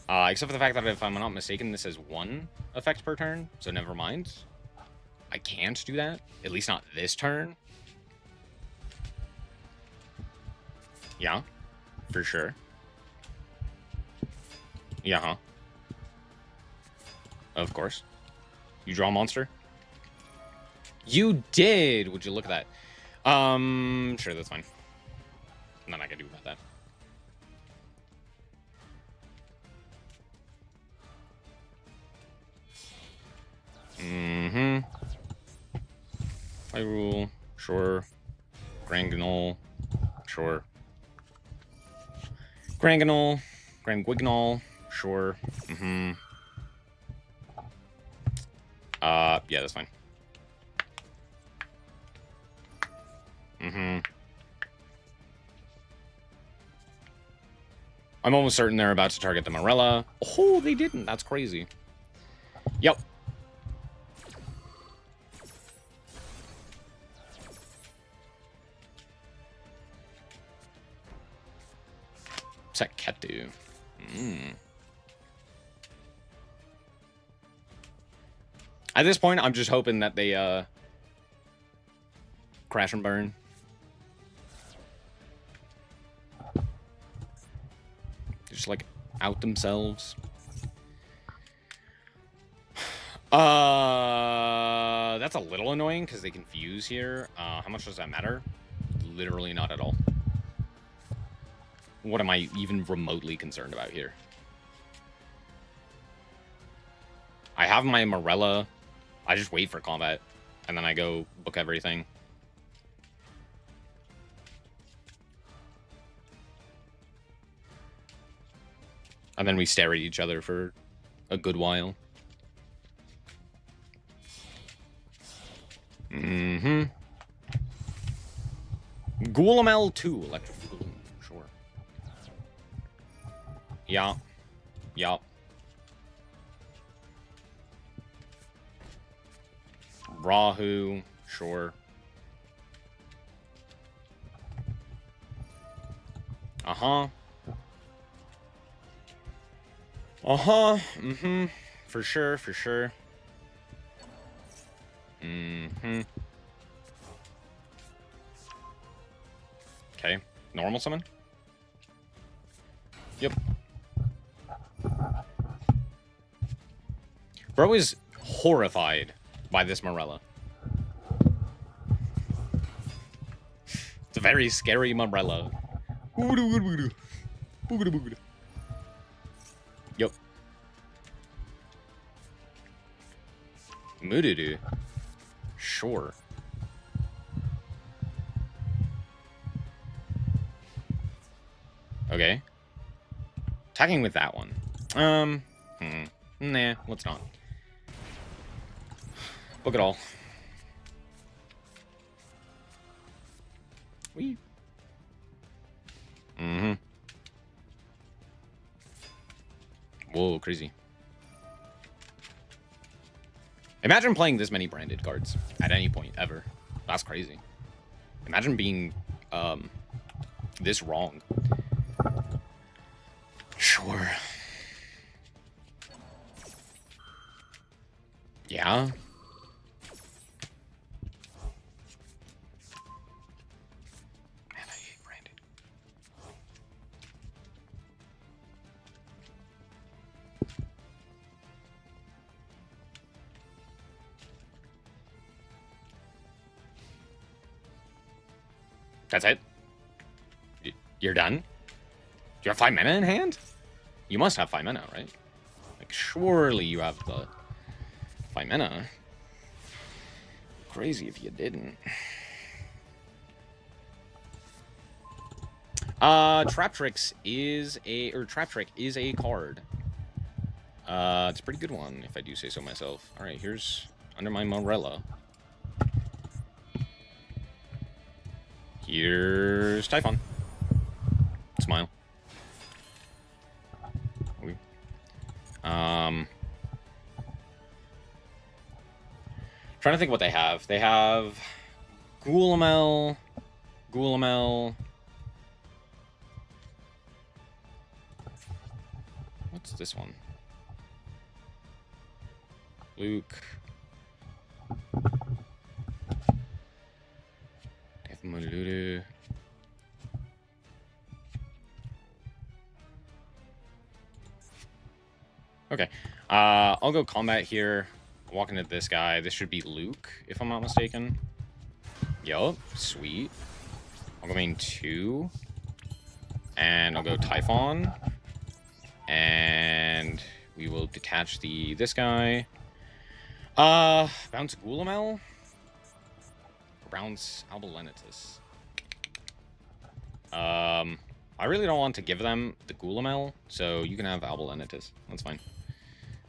Except for the fact that if I'm not mistaken, this is 1 effect per turn, so never mind. I can't do that. At least not this turn. Yeah, for sure. Yeah, huh? Of course. You draw a monster? You did! Would you look at that? Sure, that's fine. Nothing I can do about that. Mm-hmm. Hyrule, sure. Granganol, sure. Granganol, Grangwignol, sure. Mm-hmm. Yeah, that's fine. Mm-hmm. I'm almost certain they're about to target the Morella. Oh, they didn't. That's crazy. Yep. Saketu. At this point, I'm just hoping that they crash and burn. Just like out themselves. That's a little annoying because they confuse here. How much does that matter? Literally not at all. What am I even remotely concerned about here? I have my Morella. I just wait for combat, and then I go book everything. And then we stare at each other for a good while. Mm-hmm. Goulamel 2, Electric Gloom, sure. Yeah. Yeah. Rahu, sure. Uh-huh. Uh-huh. Mm-hmm. For sure, for sure. Mm-hmm. Okay. Normal summon? Yep. Bro is horrified by this Morella. It's a very scary Morella. Yep. Mududu. Sure. Okay. Attacking with that one. Nah, let's not. Book it all. Wee. Mm-hmm. Whoa, crazy. Imagine playing this many branded cards at any point ever. That's crazy. Imagine being this wrong. Sure. Yeah. Man, I hate branded. That's it? You're done? Do you have 5 mana in hand? You must have 5 mana, right? Like, surely you have the 5 mana. Crazy if you didn't. Trap Trick is a card. It's a pretty good one, if I do say so myself. Alright, here's under my Morella. Here's Typhon. Smile. Trying to think what they have. They have Goulamel, this one? Luke. Malulu. Okay. I'll go combat here. Walk into this guy. This should be Luke, if I'm not mistaken. Yup. Sweet. I'll go main 2. And I'll go Typhon. And we will detach this guy. Bounce Gulamel. Bounce Albulenitus. I really don't want to give them the Gulamel, so you can have Albulenitus. That's fine.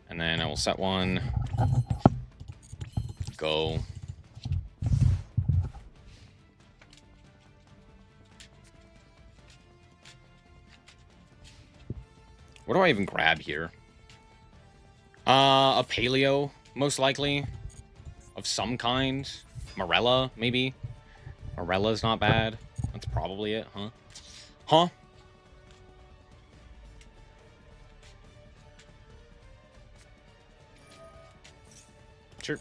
And then I will set one. Go. What do I even grab here? A Paleo, most likely. Of some kind. Morella, maybe? Morella's not bad. That's probably it, huh? Huh? Sure.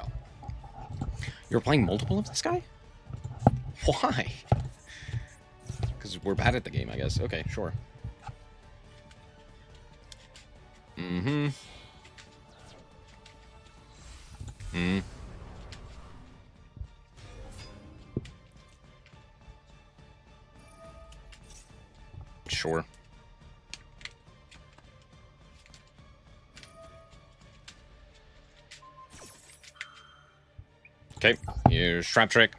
Oh. You're playing multiple of this guy? Why? Because we're bad at the game, I guess. Okay, sure. Mm-hmm. Mm. Sure. Okay, here's Trap Trick.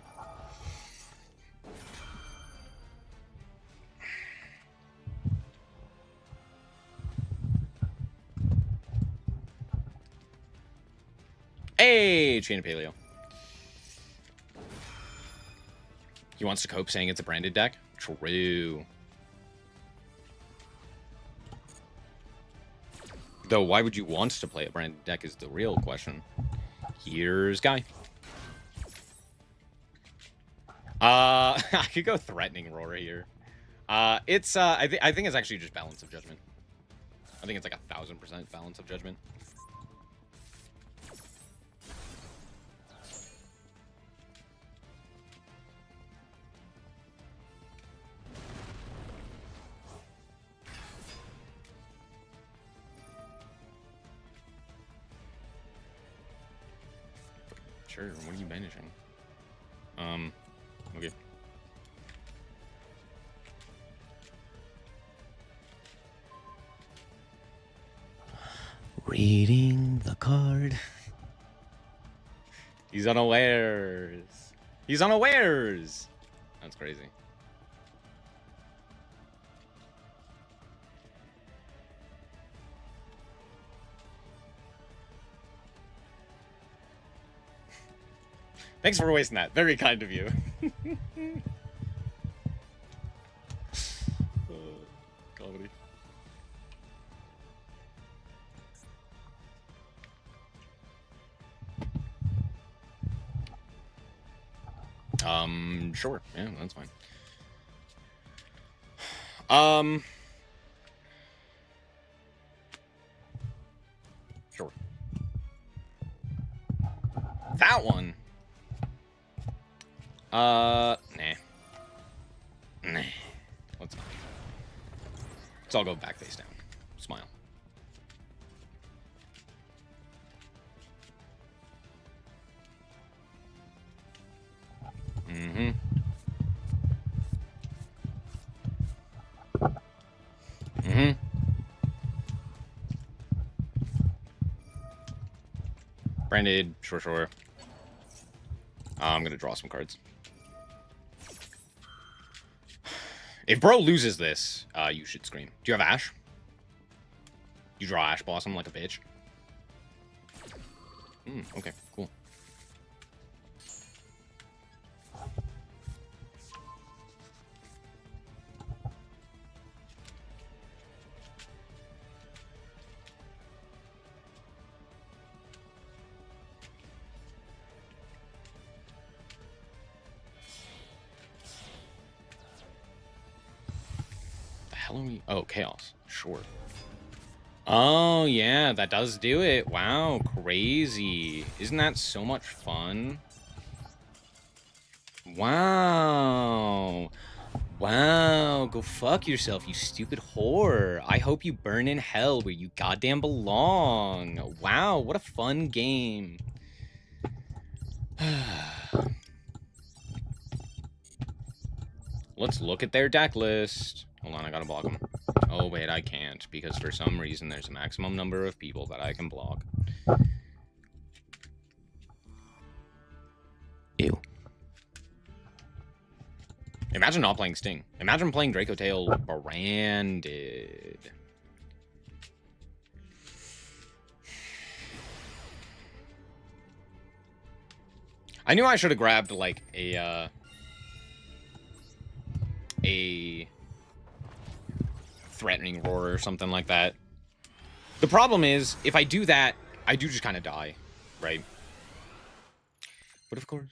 Hey, Chain of Paleo. He wants to cope saying it's a branded deck? True. Though, why would you want to play a branded deck is the real question. Here's Guy. I could go Threatening Roar here. I think it's actually just Balance of Judgment. I think it's like 1000% Balance of Judgment. Sure, what are you banishing? Okay. Reading the card. He's unawares. He's unawares. That's crazy. Thanks for wasting that. Very kind of you. Comedy. Sure. Yeah, that's fine. Sure. That one. Nah. Nah. Let's all go back face down. Smile. Mm-hmm. Mm-hmm. Branded, sure. I'm gonna draw some cards. If bro loses this, you should scream. Do you have Ash? You draw Ash Blossom like a bitch? Okay, cool. hell are we? Oh, chaos. Sure. Oh, yeah, that does do it. Wow, crazy. Isn't that so much fun? Wow. Wow, go fuck yourself, you stupid whore. I hope you burn in hell where you goddamn belong. Wow, what a fun game. Let's look at their deck list. Hold on, I gotta block them. Oh, wait, I can't, because for some reason there's a maximum number of people that I can block. Ew. Imagine not playing Sting. Imagine playing Draco Tail branded. I knew I should have grabbed, like, a threatening roar or something like that. The problem is, if I do that, I do just kind of die, right? But of course.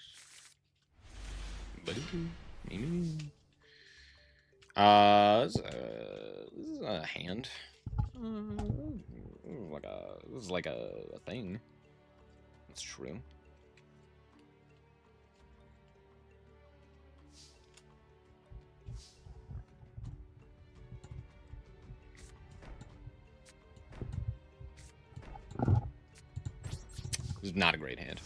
This is a hand. This is like a thing. That's true. This is not a great hand.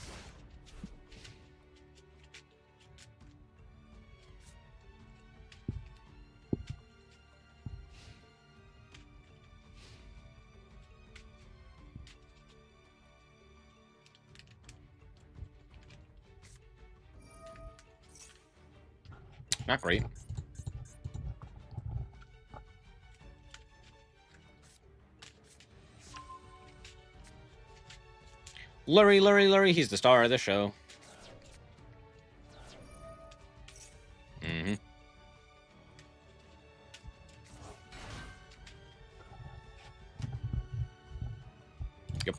Not great. Lurie, he's the star of the show. Mm-hmm. Yep.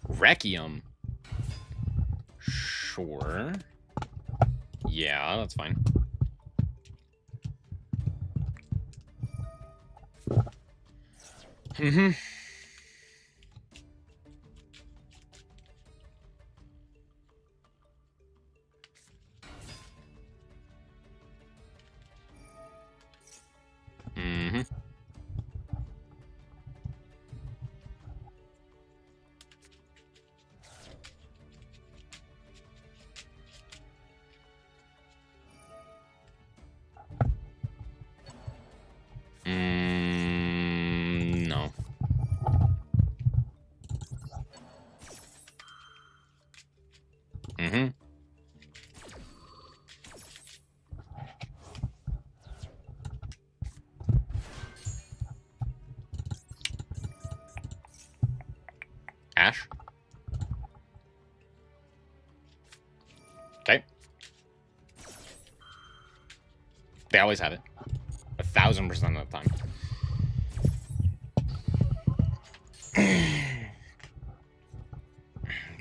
Requiem. Sure. Yeah, that's fine. Mm-hmm. Mm-hmm. No. Mm-hmm. Ash. Okay. They always have it. 1000% of the time.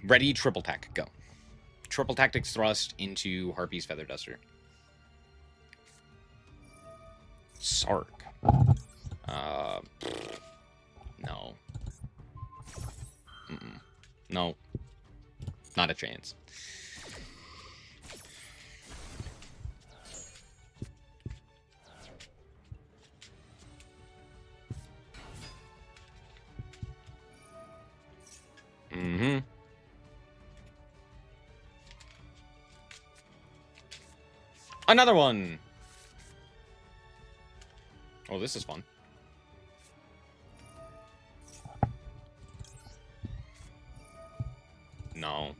Ready, triple tack, go. Triple tactics thrust into Harpy's Feather Duster. Sark. No. No. Not a chance. Mm-hmm. Another one! Oh, this is fun. No.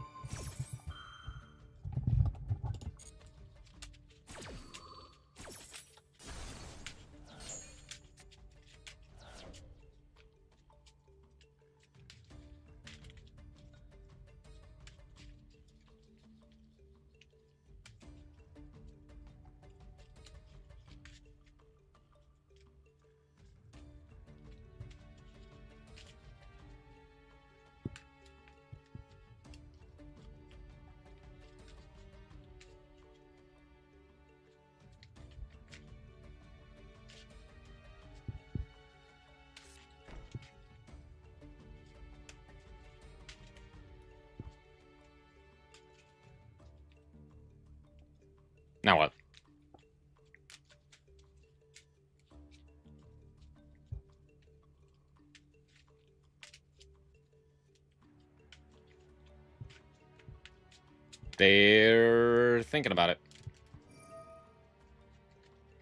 Now what? They're thinking about it.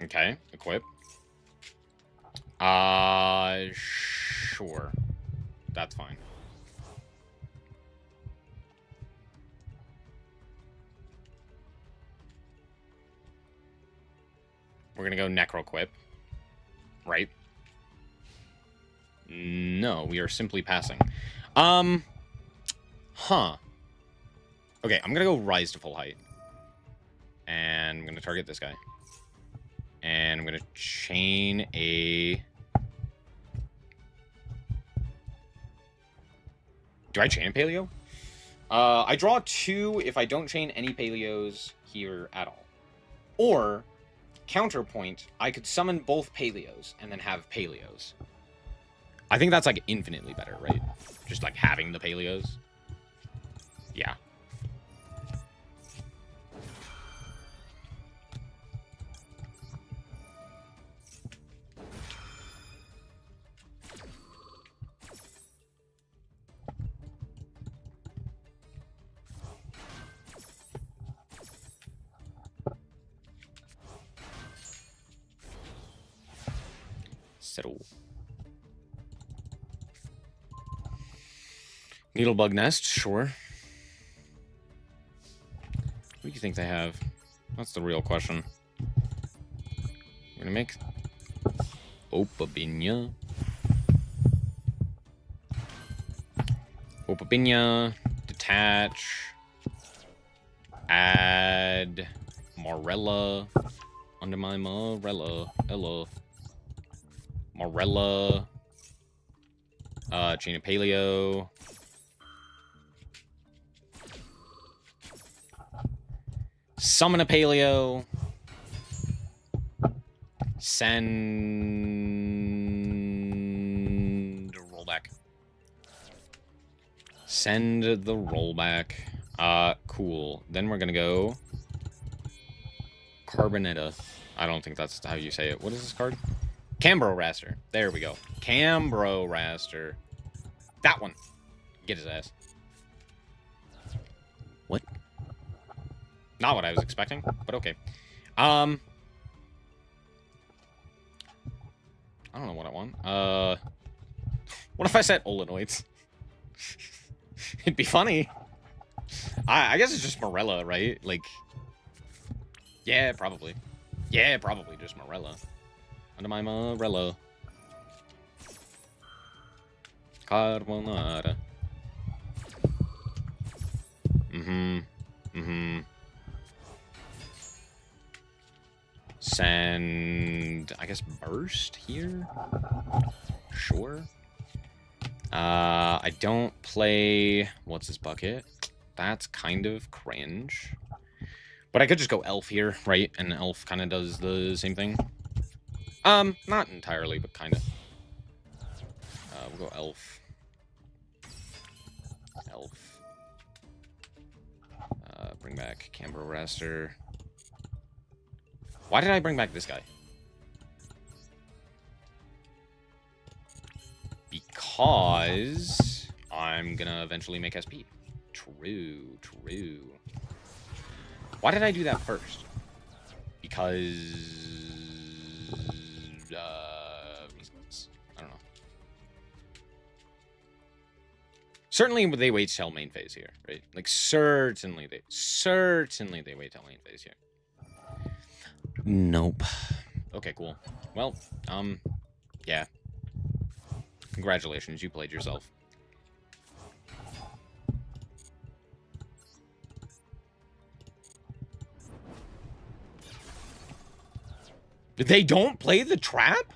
Okay, equip. Sure. That's fine. We're gonna go Necroquip. Right? No, we are simply passing. Huh. Okay, I'm gonna go Rise to full height. And I'm gonna target this guy. And I'm gonna chain a... Do I chain a Paleo? I draw 2 if I don't chain any Paleos here at all. Or, counterpoint, I could summon both Paleos and then have Paleos. I think that's, like, infinitely better, right? Just, like, having the Paleos. Yeah. Settle. Needlebug nest, sure. What do you think they have? That's the real question. We're gonna make Opabinia. Opabinia, detach, add Morella under my Morella, Ella. Morella, chain of Paleo. Summon a Paleo. Send a rollback. Send the rollback. Cool. Then we're gonna go Carbonetta. I don't think that's how you say it. What is this card? Cambro Raster. There we go. Cambro Raster. That one. Get his ass. What? Not what I was expecting, but okay. I don't know what I want. What if I said Olenoids? It'd be funny. I guess it's just Morella, right? Like, yeah, probably. Yeah, probably just Morella. Under my Morella. Carbonara. Send, I guess, Burst here? Sure. I don't play... What's this bucket? That's kind of cringe. But I could just go Elf here, right? And Elf kind of does the same thing. Not entirely, but kind of. We'll go Elf. Elf. Bring back Cambro Raster. Why did I bring back this guy? Because I'm gonna eventually make SP. True, true. Why did I do that first? Because... reasons. I don't know. Certainly they wait till main phase here, right? Like, certainly they wait till main phase here. Nope. Okay, cool. Well, yeah. Congratulations, you played yourself. They don't play the trap?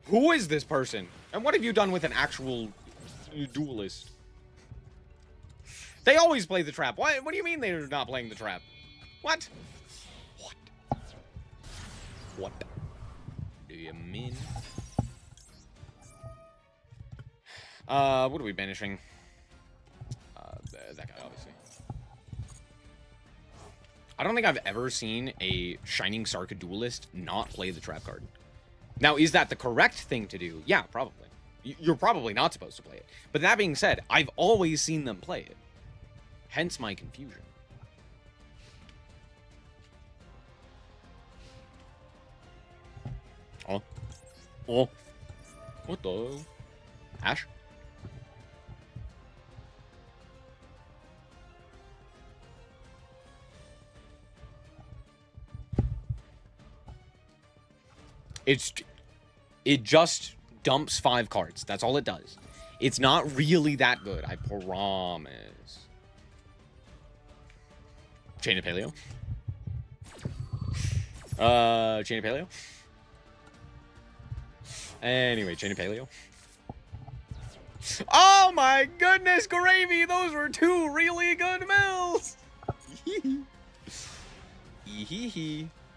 Who is this person? And what have you done with an actual duelist? They always play the trap. What do you mean they're not playing the trap? What? What? What do you mean? What are we banishing? That guy, obviously. I don't think I've ever seen a Shining Sark duelist not play the trap card. Now, is that the correct thing to do? Yeah, probably. You're probably not supposed to play it. But that being said, I've always seen them play it. Hence my confusion. Oh. Oh. What the? Ash? It just dumps 5 cards. That's all it does. It's not really that good, I promise. Chain of Paleo. Chain of Paleo. Anyway, Chain of Paleo. Oh my goodness, gravy! Those were 2 really good mills! Hee.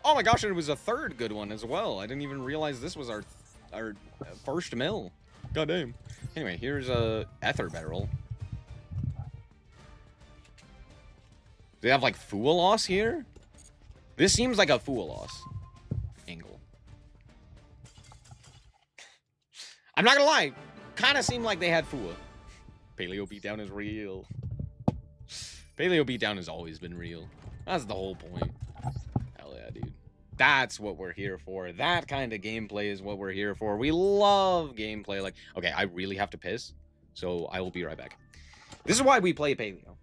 Oh my gosh, and it was a 3rd good one as well. I didn't even realize this was our first mill. God damn. Anyway, here's a Ether Barrel. Do they have like Fool Loss here? This seems like a Fool Loss angle. I'm not gonna lie, kind of seemed like they had Fool. Paleo Beatdown is real. Paleo Beatdown has always been real. That's the whole point. Hell yeah, dude. That's what we're here for. That kind of gameplay is what we're here for. We love gameplay like... Okay, I really have to piss, so I will be right back. This is why we play Paleo.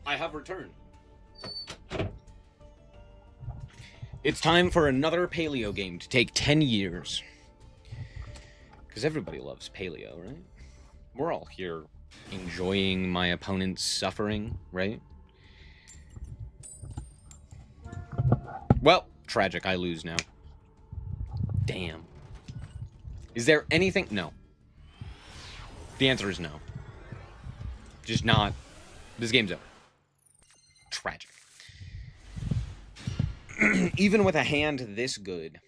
I have returned. It's time for another Paleo game to take 10 years. Because everybody loves Paleo, right? We're all here enjoying my opponent's suffering, right? Well, tragic, I lose now. Damn. Is there anything? No. The answer is no. Just not. This game's over. Tragic. Even with a hand this good.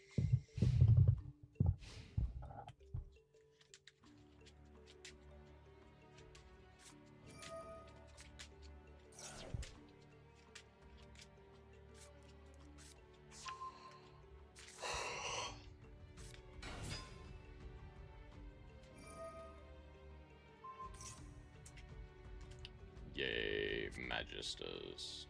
Yay, Magistus.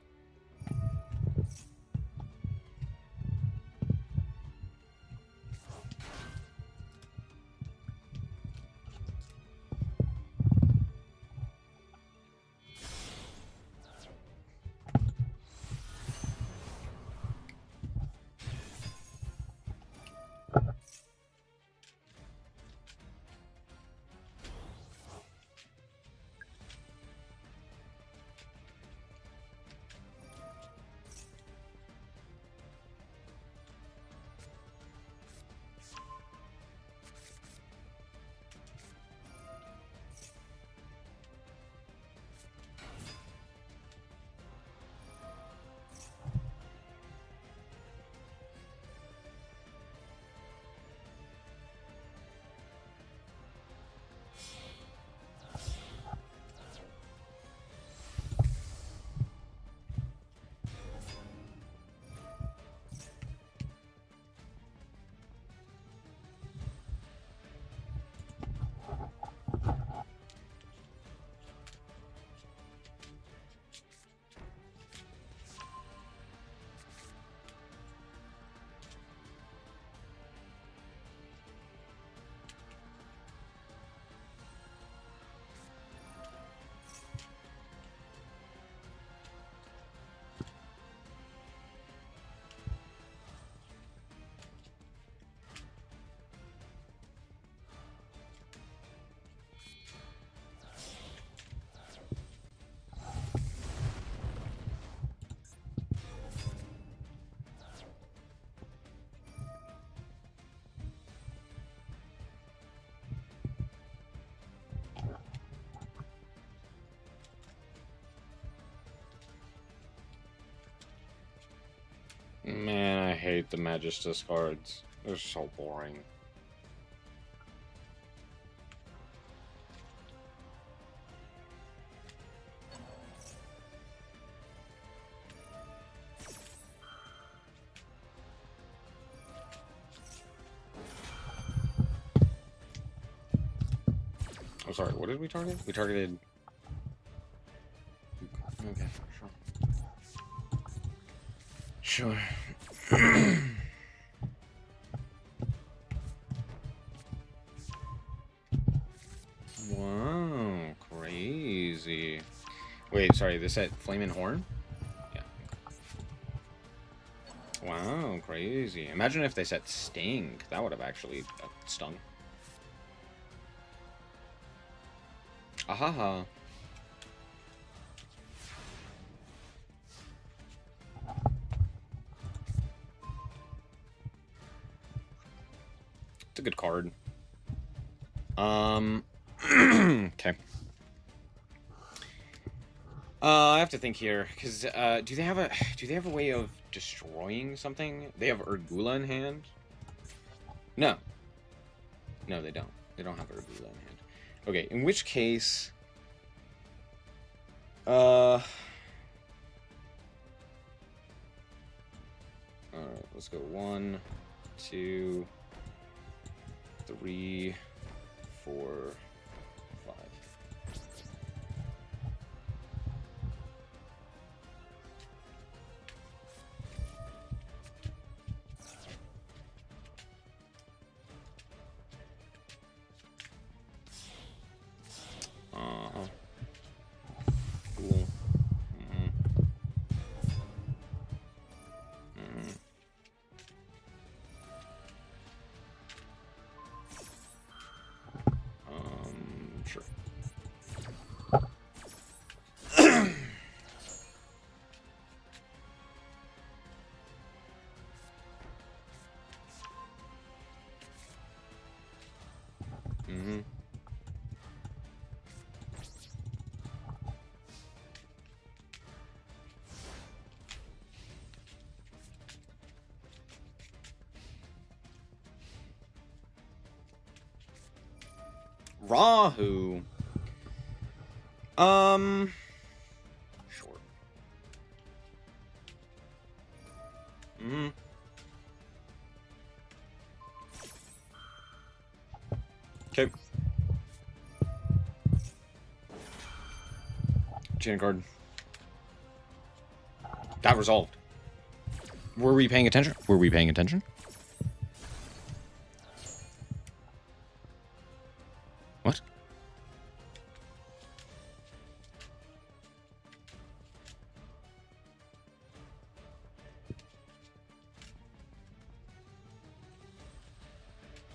hate the Magistus cards. They're so boring. I'm sorry, what did we target? We targeted... Okay, sure. Sure. Wow, crazy. Wait, sorry, this at Flamin' Horn? Yeah. Wow, crazy. Imagine if they said Sting. That would have actually stung. Ahaha. It's a good card. Okay. I have to think here, because do they have a way of destroying something? They have Urgula in hand? No. No, they don't. They don't have Urgula in hand. Okay, in which case... Alright, let's go 1, 2, 3, 4, 5. Cool. Sure. Rahu. Sure. Okay. Chain card. Got resolved. Were we paying attention? Were we paying attention? What?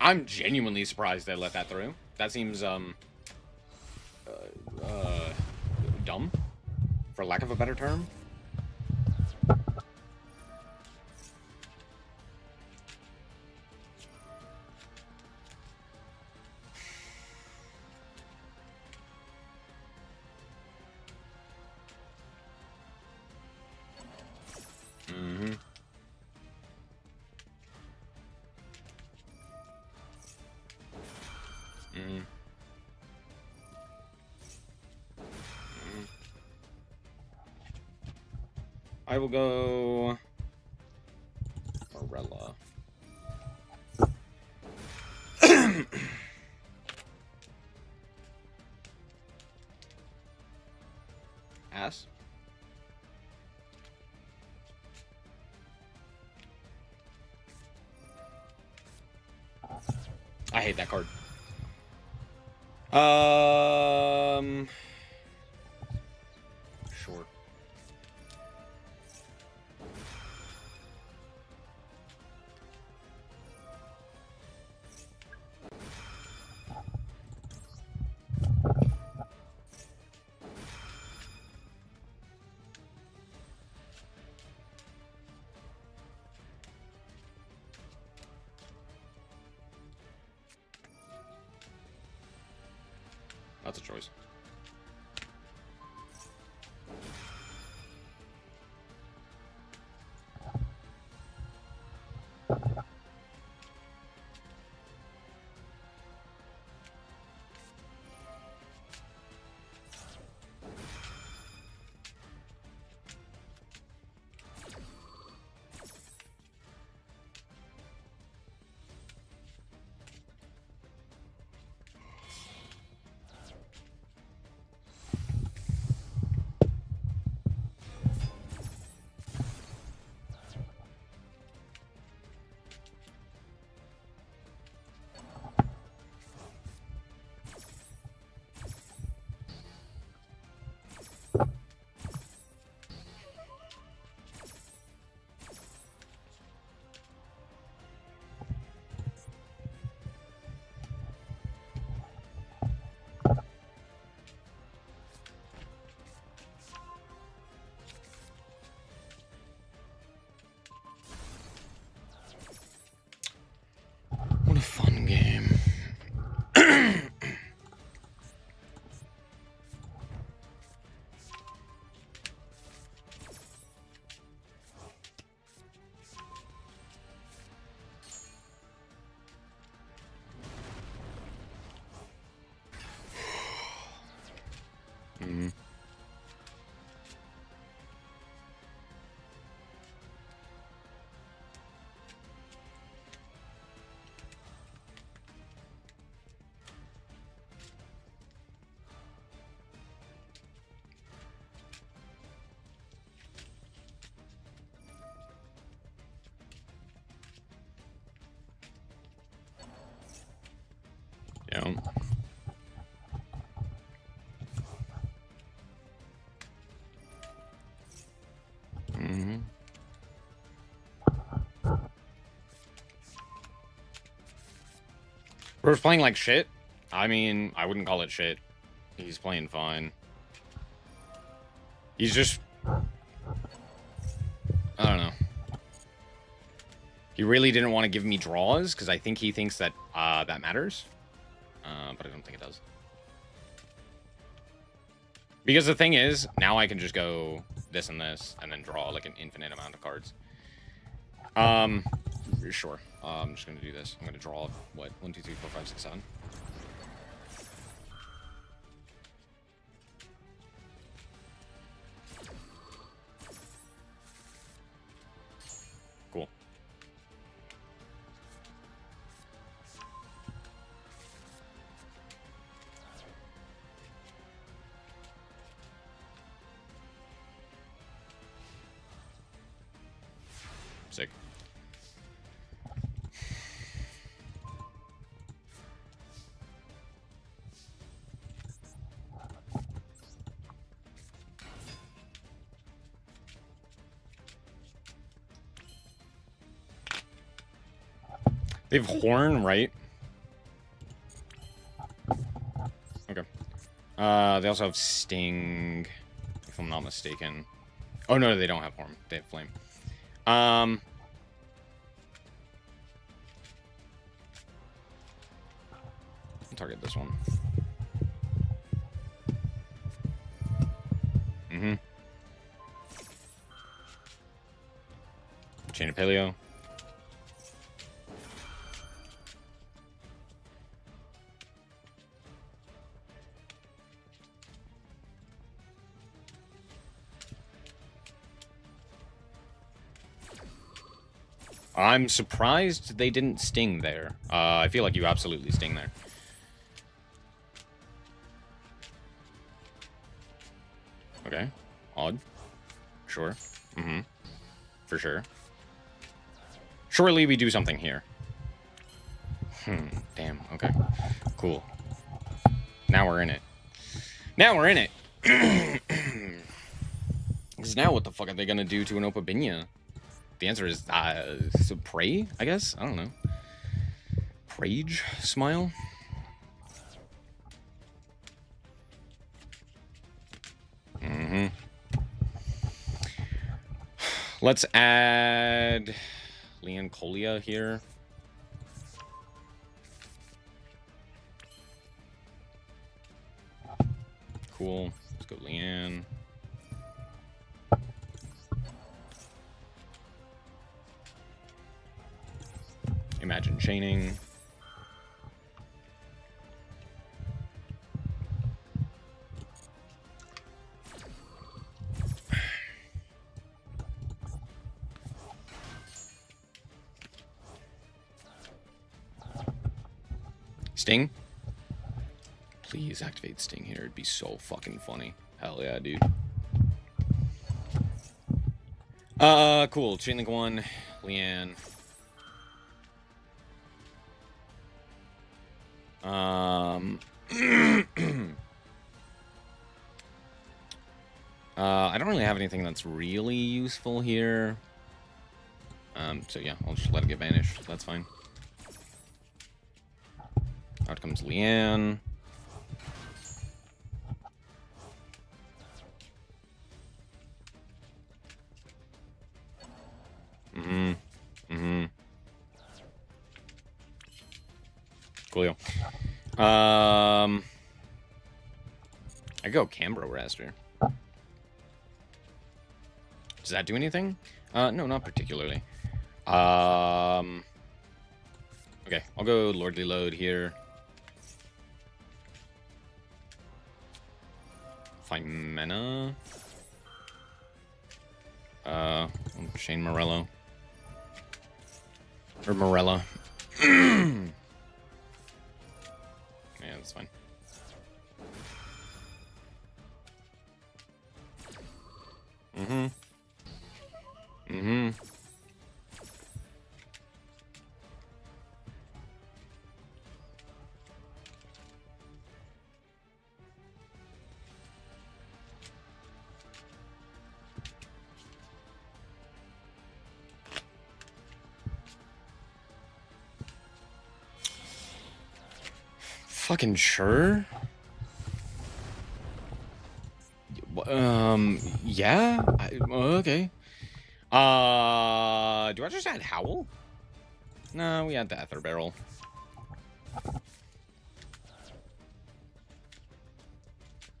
I'm genuinely surprised they let that through. That seems, dumb, for lack of a better term. I will go Morella. Ass. I hate that card. Sure. That's a choice. Yeah. Mm-hmm. We're playing like shit. I mean, I wouldn't call it shit. He's playing fine. He's just... I don't know. He really didn't want to give me draws, because I think he thinks that that matters. But I don't think it does. Because the thing is, now I can just go this and this, and then draw like an infinite amount of cards. Sure. I'm just going to do this. I'm going to draw, what, 1, 2, 3, 4, 5, 6, 7. Cool. Sick. They have Horn, right? Okay. They also have Sting, if I'm not mistaken. Oh, no, they don't have Horn. They have Flame. I'll target this one. Mm-hmm. Chain of Paleo. I'm surprised they didn't Sting there. I feel like you absolutely Sting there. Okay. Odd. Sure. Mm-hmm. For sure. Surely we do something here. Damn. Okay. Cool. Now we're in it. Now we're in it. Because now what the fuck are they gonna do to an Opabinya? The answer is, so pray, I guess? I don't know. Prage? Smile? Mm-hmm. Let's add Leanne Colia here. Cool. Let's go Leanne. Imagine chaining. Sting? Please activate Sting here. It'd be so fucking funny. Hell yeah, dude. Cool. Chain Link 1, Leanne. I don't really have anything that's really useful here. So yeah, I'll just let it get banished. That's fine. Out comes Leanne. Mm-hmm. Mm-hmm. Coolio. I go Cambro Raster. Does that do anything? No, not particularly. Okay, I'll go Lordly Load here. Find Mena. Shane Morello. Or Morella. Yeah, that's fine. Mm-hmm. Mm-hmm. fucking sure. Yeah. Okay. Do I just add Howl? No, we had the Ether Barrel.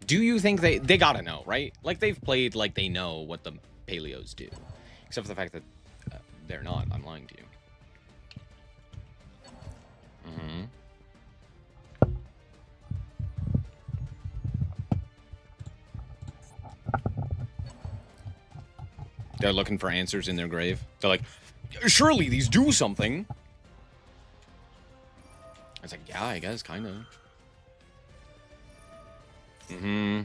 Do you think they gotta know, right? Like, they've played like they know what the Paleos do. Except for the fact that they're not. I'm lying to you. Mm-hmm. They're looking for answers in their grave. They're like, surely these do something. I was like, yeah, I guess, kind of. Mm-hmm.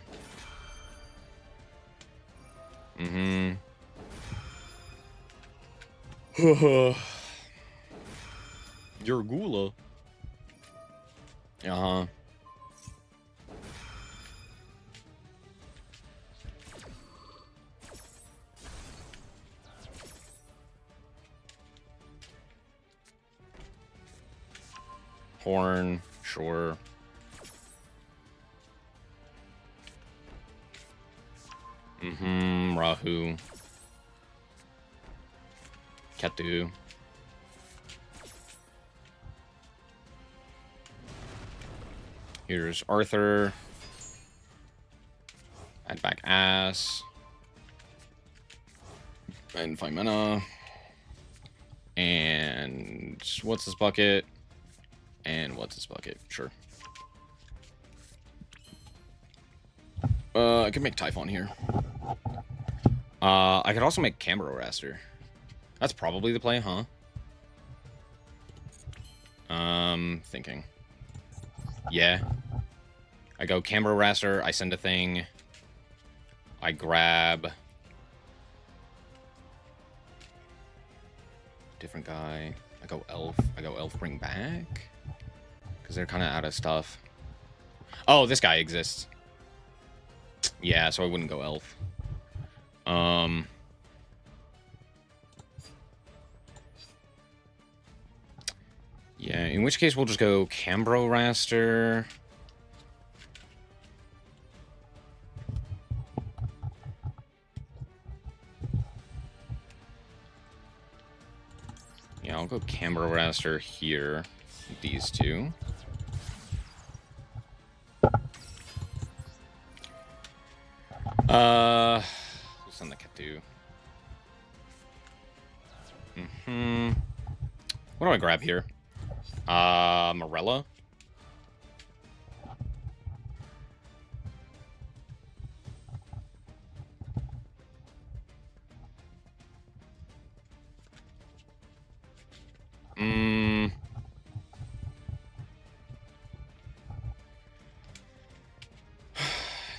Mm-hmm. You're Gula. Uh-huh. Horn, sure. Mm-hmm, Rahu. Ketu. Here's Arthur. Add back Ass. And Fimena. And what's this bucket? And what's this bucket? Sure. I could make Typhon here. I could also make Cambro Raster. That's probably the play, huh? Thinking. Yeah. I go Cambro Raster, I send a thing. I grab... different guy. I go Elf. I go Elf bring back. Because they're kind of out of stuff. Oh, this guy exists. Yeah, so I wouldn't go Elf. Yeah, in which case we'll just go Cambro Raster. Yeah, I'll go Cambro Raster here. These two. We'll send the Ketu. What do I grab here? Morella.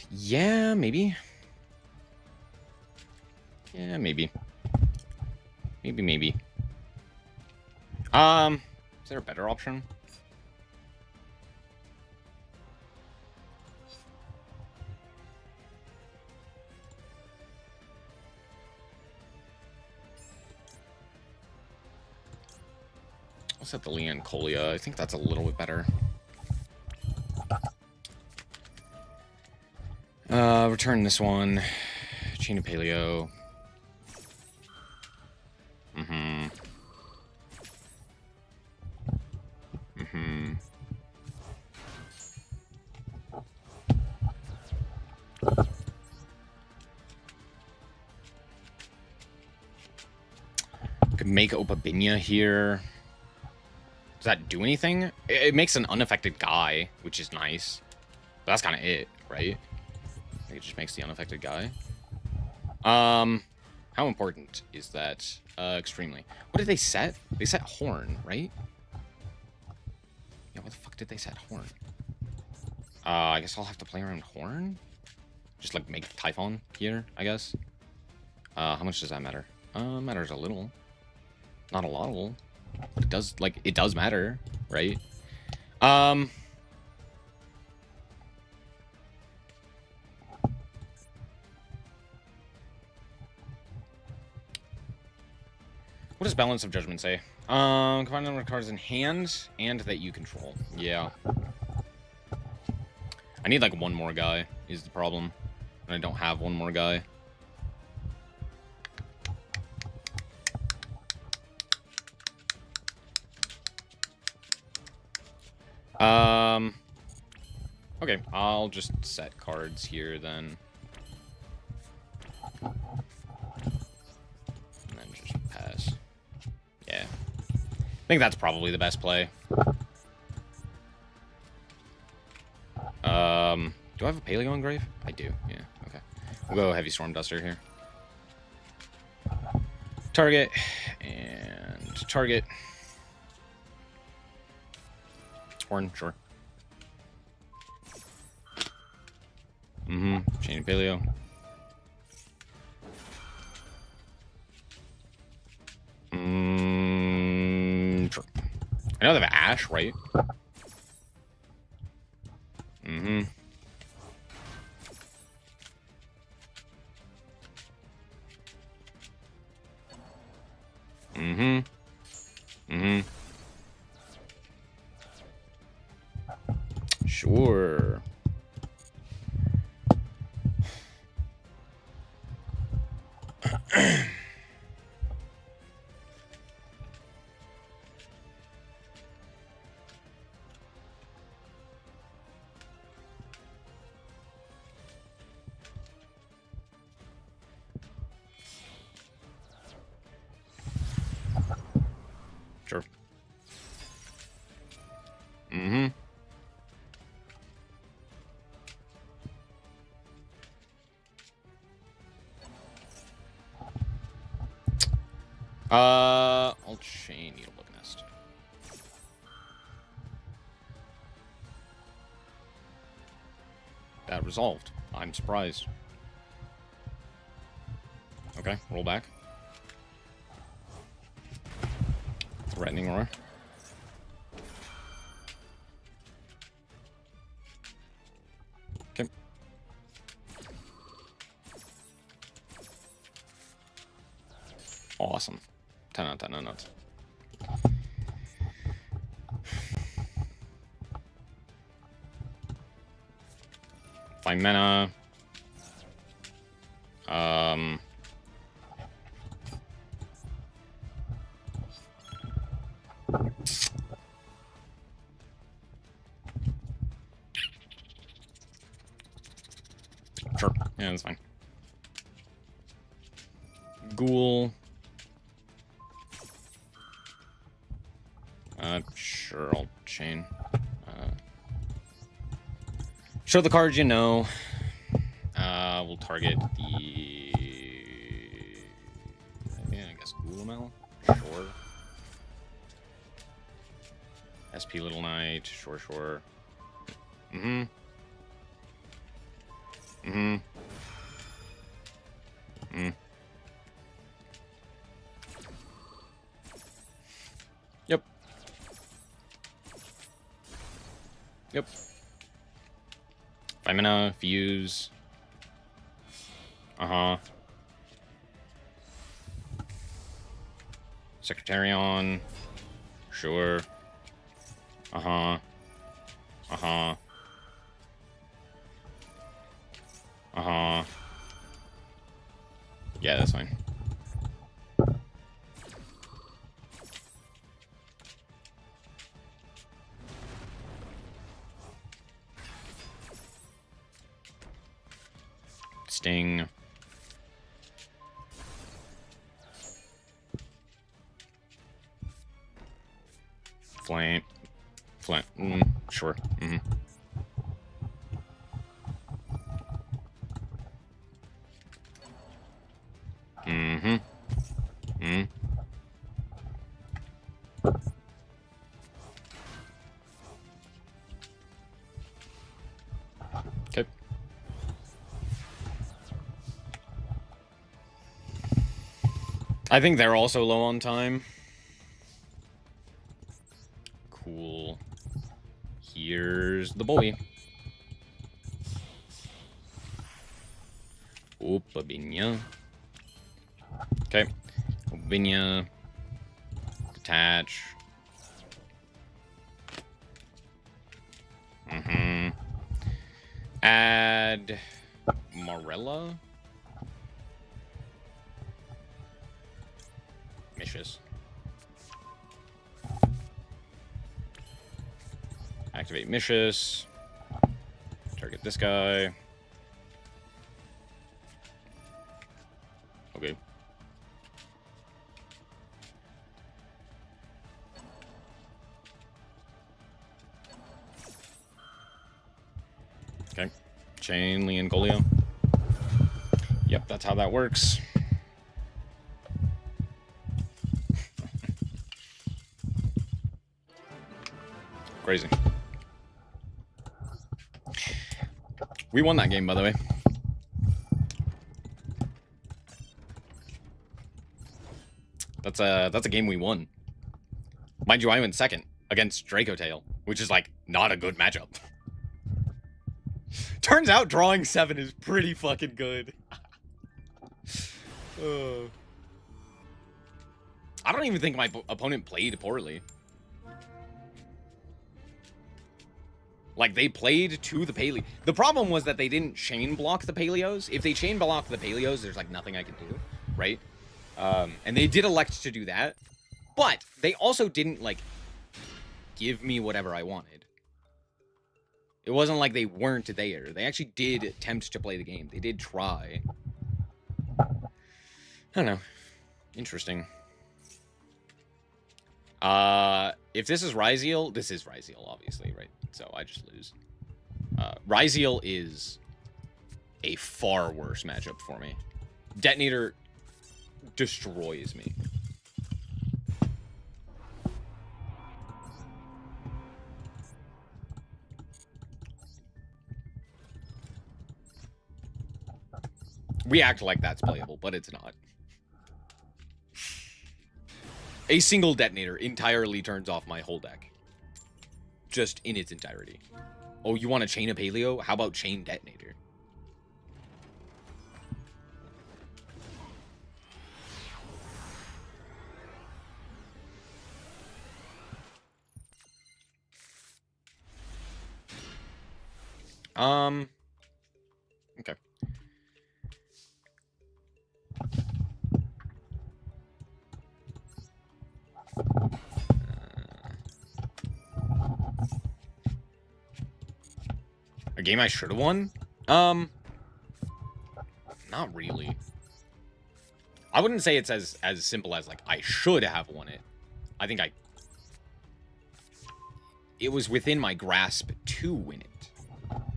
Yeah, maybe. Yeah, maybe. Maybe. Is there a better option? I'll set the Leon Colia. I think that's a little bit better. Return this one. Chain of Paleo. Could make Opabinia here. Does that do anything? It makes an unaffected guy, which is nice. But that's kind of it, right? I think it just makes the unaffected guy. How important is that? Extremely. What did they set? They set Horn, right? Yeah, what the fuck did they set Horn? I guess I'll have to play around Horn? Just, like, make Typhon here, I guess. How much does that matter? Matters a little. Not a lot. But it does, like, it does matter, right? What does Balance of Judgment say? Combine the number of cards in hand and that you control. Yeah. I need like one more guy is the problem. And I don't have one more guy. Okay, I'll just set cards here then. And then just pass. Yeah. I think that's probably the best play. Do I have a Paleo Engrave? I do, yeah, okay. We'll go Heavy Storm Duster here. Target, and target. Horn, sure. Chain Paleo. Sure. I know they have Ash, right? Sure. Sure. I'll chain Needlebook Nest. That resolved. I'm surprised. Okay, roll back. Threatening Roar. Okay. Awesome. 10 out of 10 nuts. Find mana. Sure. Yeah, that's fine. Ghoul. Sure, I'll chain. Show the cards you know. We'll target the... yeah, I guess Ghoul. Sure. SP Little Knight. Sure, sure. Yep. Yep. 5 mana, fuse. Secretarion. Sure. Yeah, that's fine. Sting. Flame. Flame. Sure. Okay. I think they're also low on time. Cool. Here's the boy. Opa, Binya. Okay. Binya. Detach. Add Morella. Mishes. Activate Mishes. Target this guy. Okay. Okay. Chain Leon Golio. Yep, that's how that works. Crazy. We won that game, by the way. That's a game we won. Mind you, I went second against Draco Tail, which is like not a good matchup. Turns out drawing 7 is pretty fucking good. I don't even think my opponent played poorly. Like, they played to the paleo. The problem was that they didn't chain block the paleos. If they chain block the paleos, there's like nothing I can do, right? And they did elect to do that. But they also didn't, like, give me whatever I wanted. It wasn't like they weren't there. They actually did attempt to play the game. They did try. I don't know. Interesting. If this is Ryzeal, this is Ryzeal, obviously, right? So I just lose. Ryzeal is a far worse matchup for me. Detonator destroys me. We act like that's playable, but it's not. A single detonator entirely turns off my whole deck. Just in its entirety. Oh, you want to chain a paleo? How about chain detonator? Okay. A game I should have won? Not really. I wouldn't say it's as simple as, like, I should have won it. I think it was within my grasp to win it.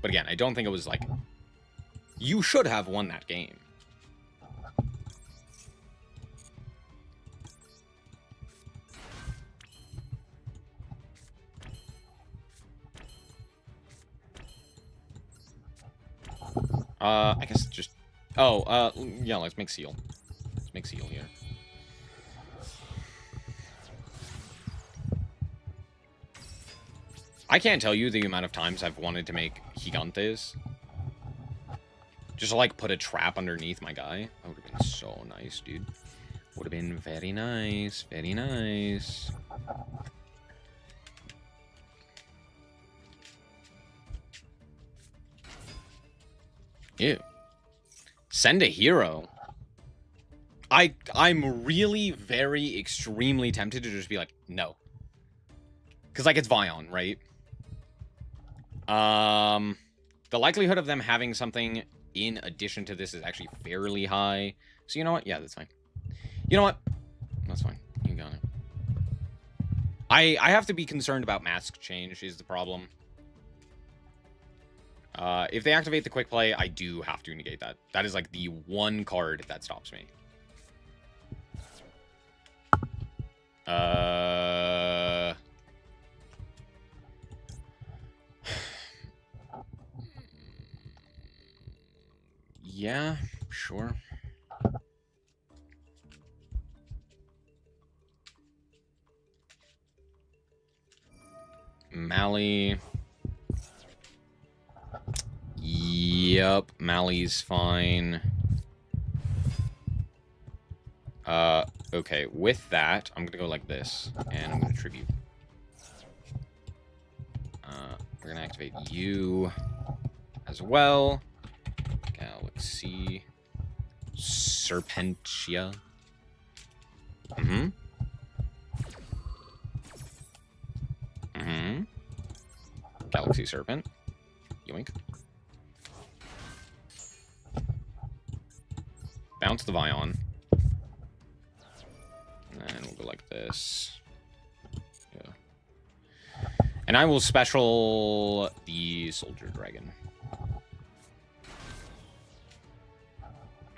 But again, I don't think it was like, you should have won that game. I guess just... Oh, yeah, let's make Seal. Let's make Seal here. I can't tell you the amount of times I've wanted to make Gigantes. Just to, like, put a trap underneath my guy. That would have been so nice, dude. Would have been very nice. Very nice. Ew. Send a hero. I'm really very extremely tempted to just be like, no. Because, like, it's Vion, right? The likelihood of them having something in addition to this is actually fairly high. So you know what? Yeah, that's fine. You know what? That's fine. You got it. I have to be concerned about mask change is the problem. If they activate the quick play, I do have to negate that. That is like the one card that stops me. Yeah, sure. Mally. Yep, Mally's fine. Okay, with that, I'm gonna go like this, and I'm gonna tribute. We're gonna activate you. as well. Galaxy Serpentia. Mm-hmm. Mm-hmm. Galaxy Serpent. Yoink. Bounce the Vion. And then we'll go like this. Yeah. And I will special the Soldier Dragon.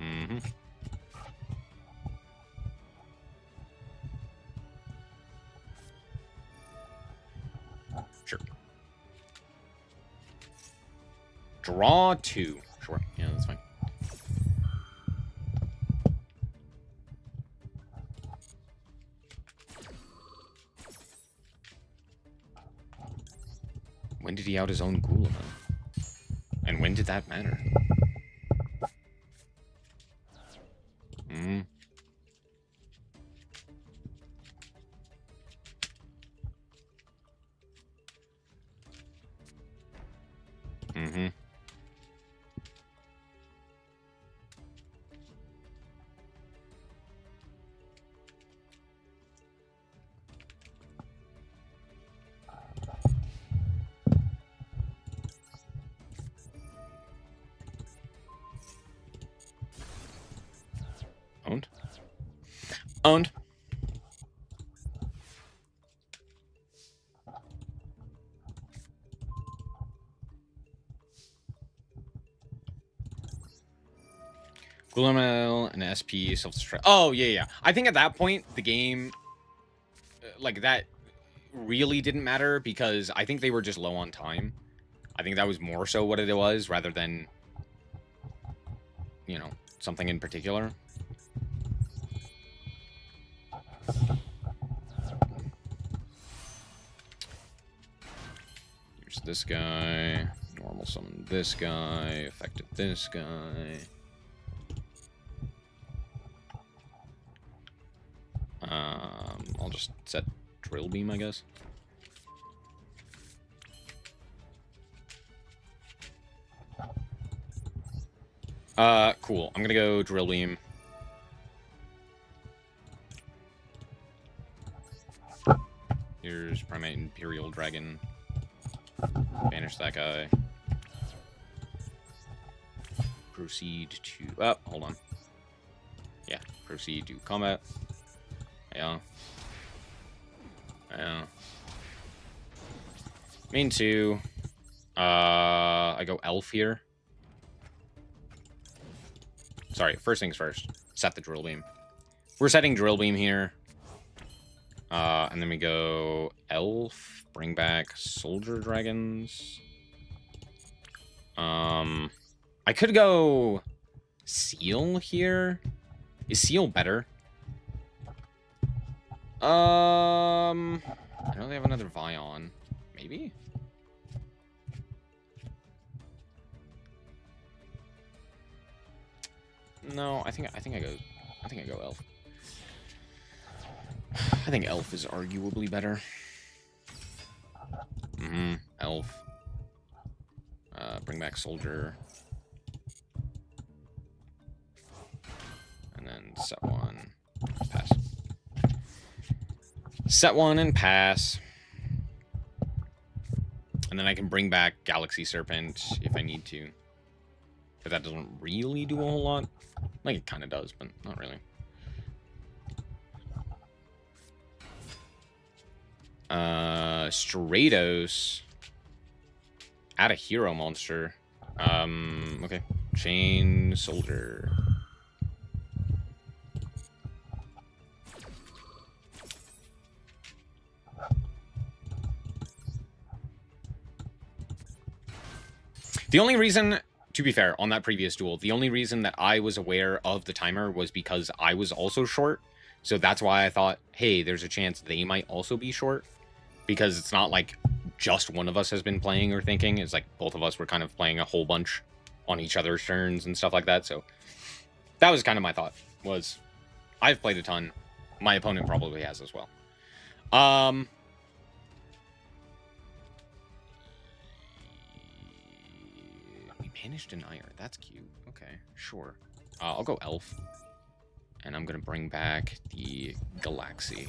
Mm-hmm. Sure. Draw 2. Sure. Yeah, that's fine. When did he out his own Ghoul? And when did that matter? Hmm. Mm-hmm. Owned. Owned. Gloomel and SP self-destruct. Oh, yeah. I think at that point, the game, like, that really didn't matter because I think they were just low on time. I think that was more so what it was rather than, you know, something in particular. Here's this guy. Normal summon this guy. Affected this guy. I'll just set Drill Beam, I guess. Cool. I'm gonna go Drill Beam. Here's Primate Imperial Dragon. Banish that guy. Proceed to... Oh, hold on. Yeah, proceed to combat. Yeah. Yeah. Main 2. I go Elf here. Sorry, first things first. Set the Drill Beam. We're setting Drill Beam here. And then we go Elf. Bring back Soldier Dragons. I could go Seal here. Is Seal better? I know they have another Vion. Maybe? No, I think I go Elf. I think Elf is arguably better. Elf. Bring back Soldier. And then set one. Pass. Set one and pass. And then I can bring back Galaxy Serpent if I need to. But that doesn't really do a whole lot. Like, it kind of does, but not really. Stratos. Add a hero monster. Okay. Chain Soldier. The only reason, to be fair, on that previous duel, the only reason that I was aware of the timer was because I was also short. So that's why I thought, hey, there's a chance they might also be short. Because it's not like just one of us has been playing or thinking. It's like both of us were kind of playing a whole bunch on each other's turns and stuff like that. So that was kind of my thought, was I've played a ton. My opponent probably has as well. Banish Denier. That's cute. Okay, sure. I'll go Elf. And I'm gonna bring back the Galaxy.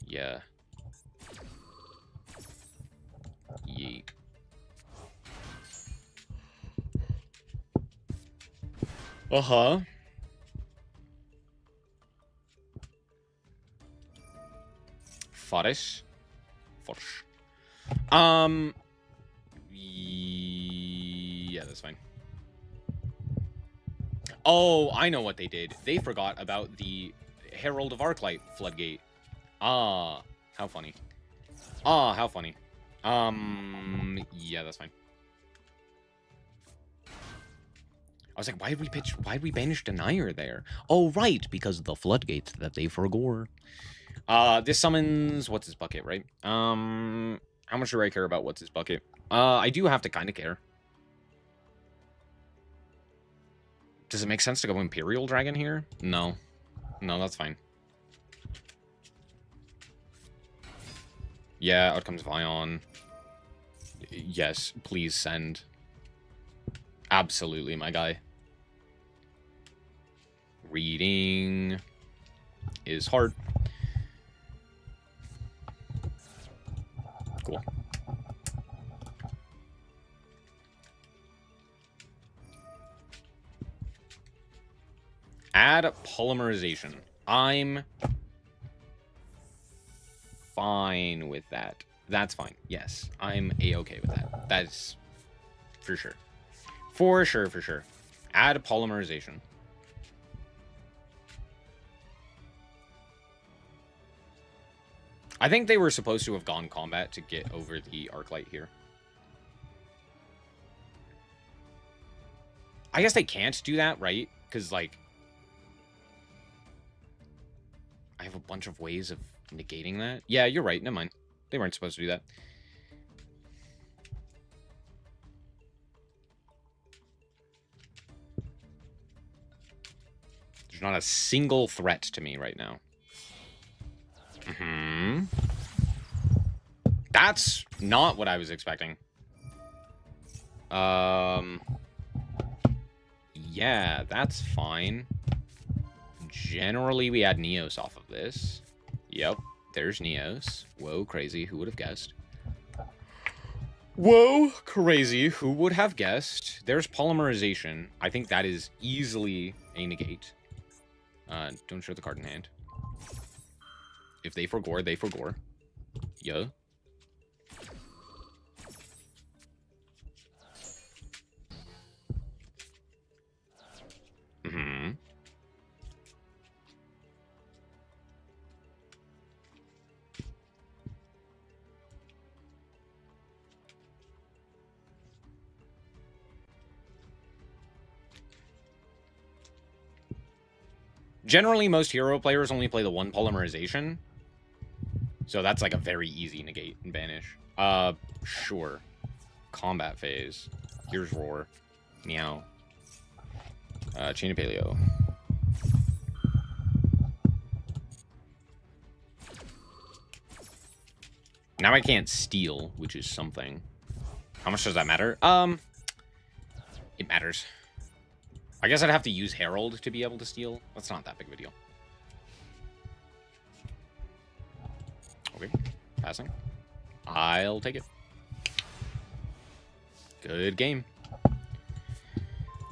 Yeah. Yeet. Uh-huh. Farish. Yeah, that's fine. Oh, I know what they did. They forgot about the Herald of Arclight floodgate. Ah, how funny. Ah, how funny. Yeah, that's fine. I was like, why'd we banish Denier there? Oh, right, because of the floodgates that they forgore. This summons what's his bucket, right? How much do I care about what's his bucket? I do have to kind of care. Does it make sense to go Imperial Dragon here? No. No, that's fine. Yeah, out comes Vion. Yes, please send. Absolutely, my guy. Reading is hard. Cool. Add polymerization. I'm fine with that. That's fine. Yes, I'm a-okay with that. That's for sure. For sure, for sure. Add polymerization. I think they were supposed to have gone combat to get over the Arclight here. I guess they can't do that, right? Because, like, I have a bunch of ways of negating that. Yeah, you're right. Never mind. They weren't supposed to do that. There's not a single threat to me right now. That's not what I was expecting. Yeah, that's fine. Generally, we add Neos off of this. Yep, there's Neos. Whoa, crazy. Who would have guessed? Whoa, crazy. Who would have guessed? There's polymerization. I think that is easily a negate. Don't show the card in hand. If they forgore, they forgore. Yeah. Generally, most hero players only play the one polymerization. So that's like a very easy negate and banish. Sure. Combat phase. Here's Roar. Meow. Chain of Paleo. Now I can't steal, which is something. How much does that matter? It matters. I guess I'd have to use Herald to be able to steal. That's not that big of a deal. Okay. Passing. I'll take it. Good game.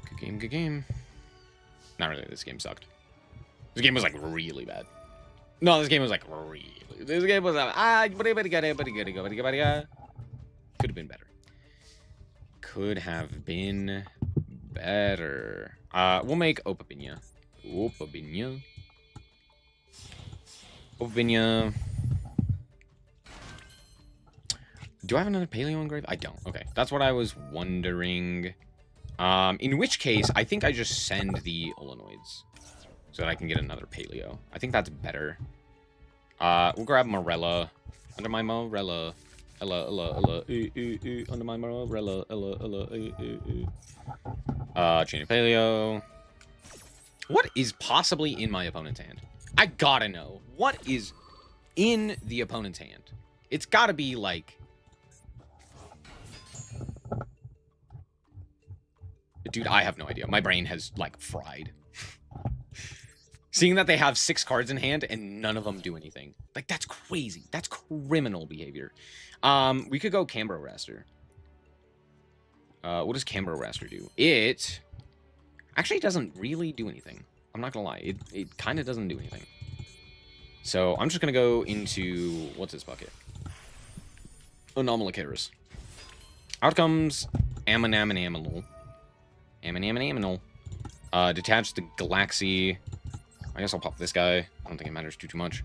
Good game, good game. Not really, this game sucked. This game was like really bad. No, this game was like really... This game was... Could have been better. Could have been better. We'll make Opabinya. Opabinya. Opabinya. Do I have another Paleo engrave? I don't. Okay, that's what I was wondering. In which case, I think I just send the Olenoids so that I can get another Paleo. I think that's better. We'll grab Morella. Under my Morella. Ella. Under my Morella. Ella. Chain of Paleo. What is possibly in my opponent's hand? I gotta know. What is in the opponent's hand? It's gotta be like... Dude, I have no idea. My brain has, like, fried. Seeing that they have 6 cards in hand and none of them do anything. Like, that's crazy. That's criminal behavior. We could go Cambro Raster. What does Cambro Raster do? It actually doesn't really do anything. I'm not gonna lie. It kind of doesn't do anything. So I'm just gonna go into... What's this bucket? Anomalocaris. Out comes Aminol. Aminol. Detach the Galaxy. I guess I'll pop this guy. I don't think it matters too much.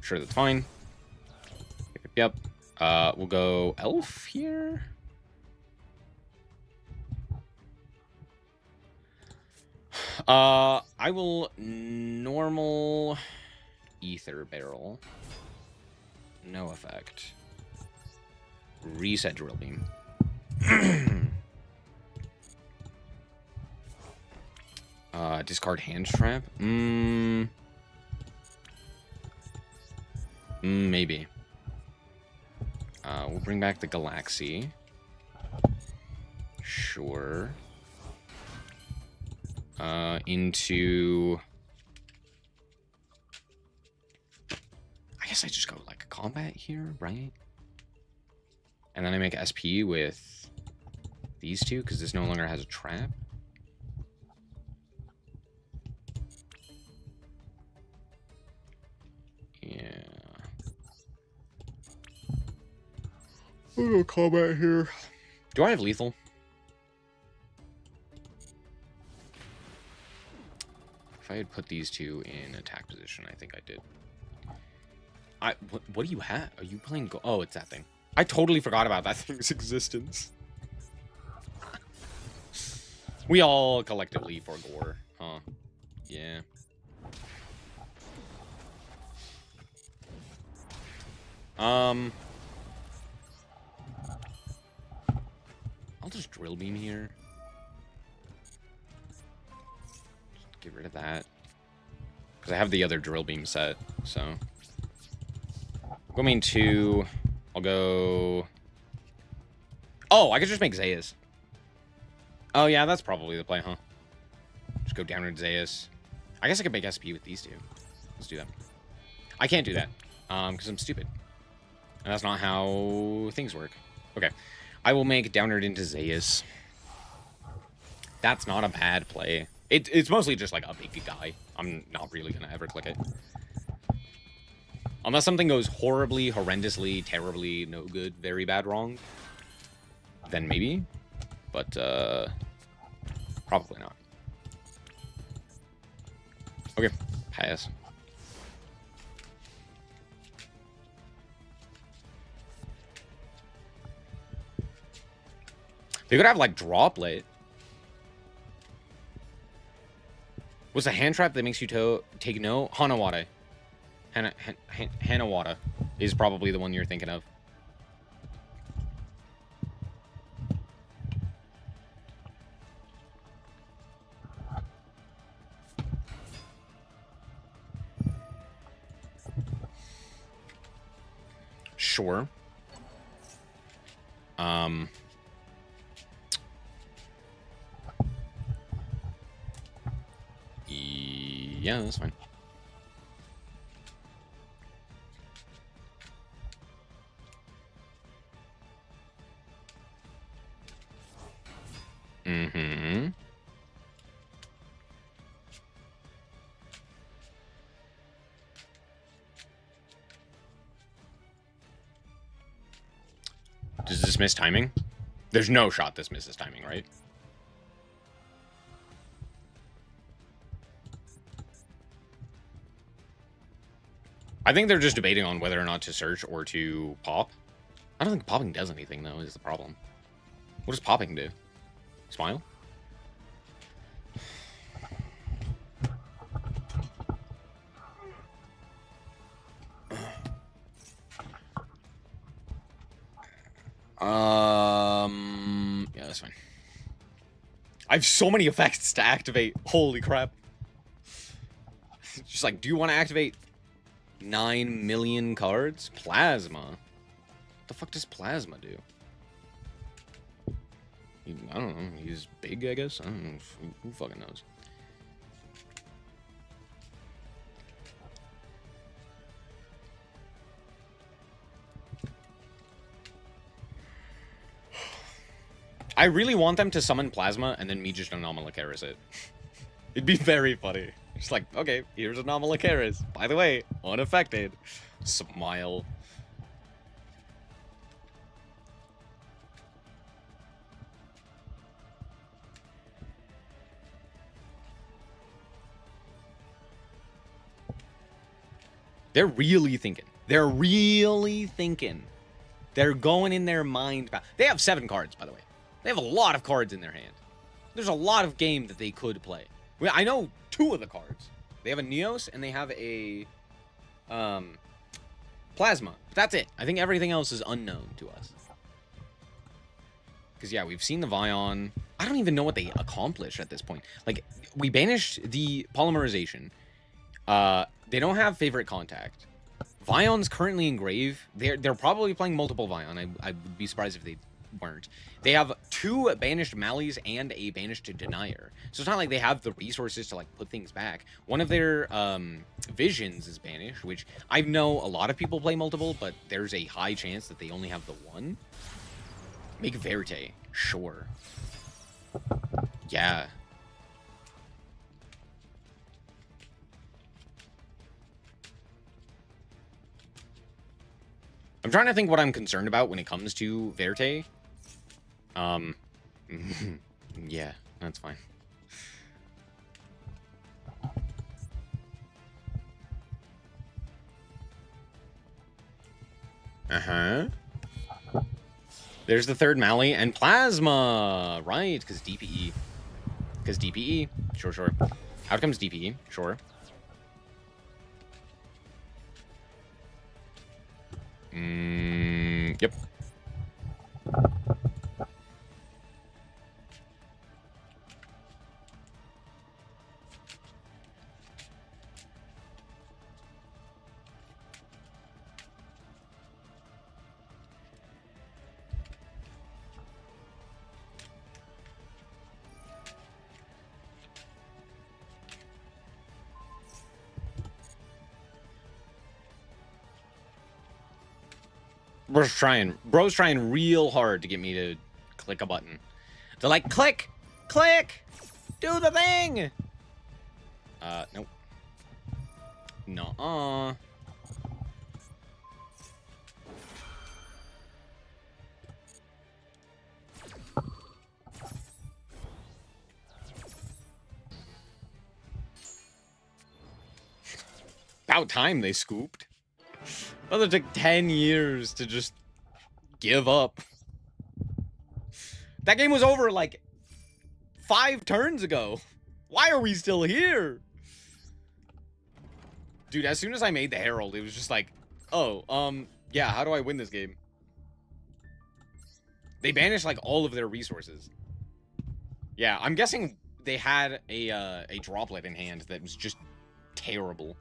Sure, that's fine. Yep. We'll go Elf here. I will normal Ether Barrel. No effect. Reset Drill Beam. Discard Hand Trap? Maybe. We'll bring back the Galaxy. Sure. Into... I guess I just go, like, combat here, right? And then I make SP with these two, because this no longer has a trap. Yeah. I'm gonna combat here. Do I have lethal? If I had put these two in attack position, I think I did. What do you have? Are you playing oh, it's that thing. I totally forgot about that thing's existence. We all collectively forgore, huh? Yeah. I'll just drill beam here. Just get rid of that. Because I have the other drill beam set, so. Go main 2. I'll go... Oh, I could just make Zayas. Oh, yeah, that's probably the play, huh? Just go downward Zayas. I guess I could make SP with these two. Let's do that. I can't do that, because I'm stupid. And that's not how things work. Okay. I will make downward into Zayas. That's not a bad play. It's mostly just like a big guy. I'm not really going to ever click it. Unless something goes horribly, horrendously, terribly, no good, very bad wrong. Then maybe. But, probably not. Okay. Pass. They could have, like, Droplet. What's a hand trap that makes you take no? Hanawada. Hanawada is probably the one you're thinking of. Sure. Yeah, that's fine. Mm-hmm. Does this miss timing? There's no shot this misses timing, right? I think they're just debating on whether or not to search or to pop. I don't think popping does anything, though, is the problem. What does popping do? Smile? Yeah, that's fine. I have so many effects to activate. Holy crap. Just like, do you want to activate 9 million cards? Plasma? What the fuck does Plasma do? I don't know. He's big, I guess. I don't know. Who fucking knows? I really want them to summon Plasma and then me just Anomalocaris it. It'd be very funny. Just like, okay, here's Anomalocaris. By the way, unaffected. Smile. They're really thinking. They're really thinking. They're going in their mind. They have 7 cards, by the way. They have a lot of cards in their hand. There's a lot of game that they could play. I know 2 of the cards. They have a Neos and they have a Plasma. But that's it. I think everything else is unknown to us. Because, yeah, we've seen the Vion. I don't even know what they accomplished at this point. Like, we banished the polymerization. They don't have favorite contact. Vion's currently in grave. They're probably playing multiple Vion. I would be surprised if they weren't. They have 2 banished Mallies and a banished Denier. So it's not like they have the resources to like put things back. One of their visions is banished, which I know a lot of people play multiple, but there's a high chance that they only have the one. Make Verte, sure. Yeah. I'm trying to think what I'm concerned about when it comes to Verte. Yeah, that's fine. Uh-huh. There's the 3rd Mally and Plasma, right? Because DPE. Because DPE. Sure, sure. Out comes DPE, sure. Yep. Bro's trying real hard to get me to click a button. To like, click! Click! Do the thing! Nope. Nuh-uh. About time they scooped. Well, it took 10 years to just give up. That game was over like 5 turns ago. Why are we still here? Dude, as soon as I made the Herald, it was just like, oh, yeah, how do I win this game? They banished like all of their resources. Yeah, I'm guessing they had a droplet in hand that was just terrible.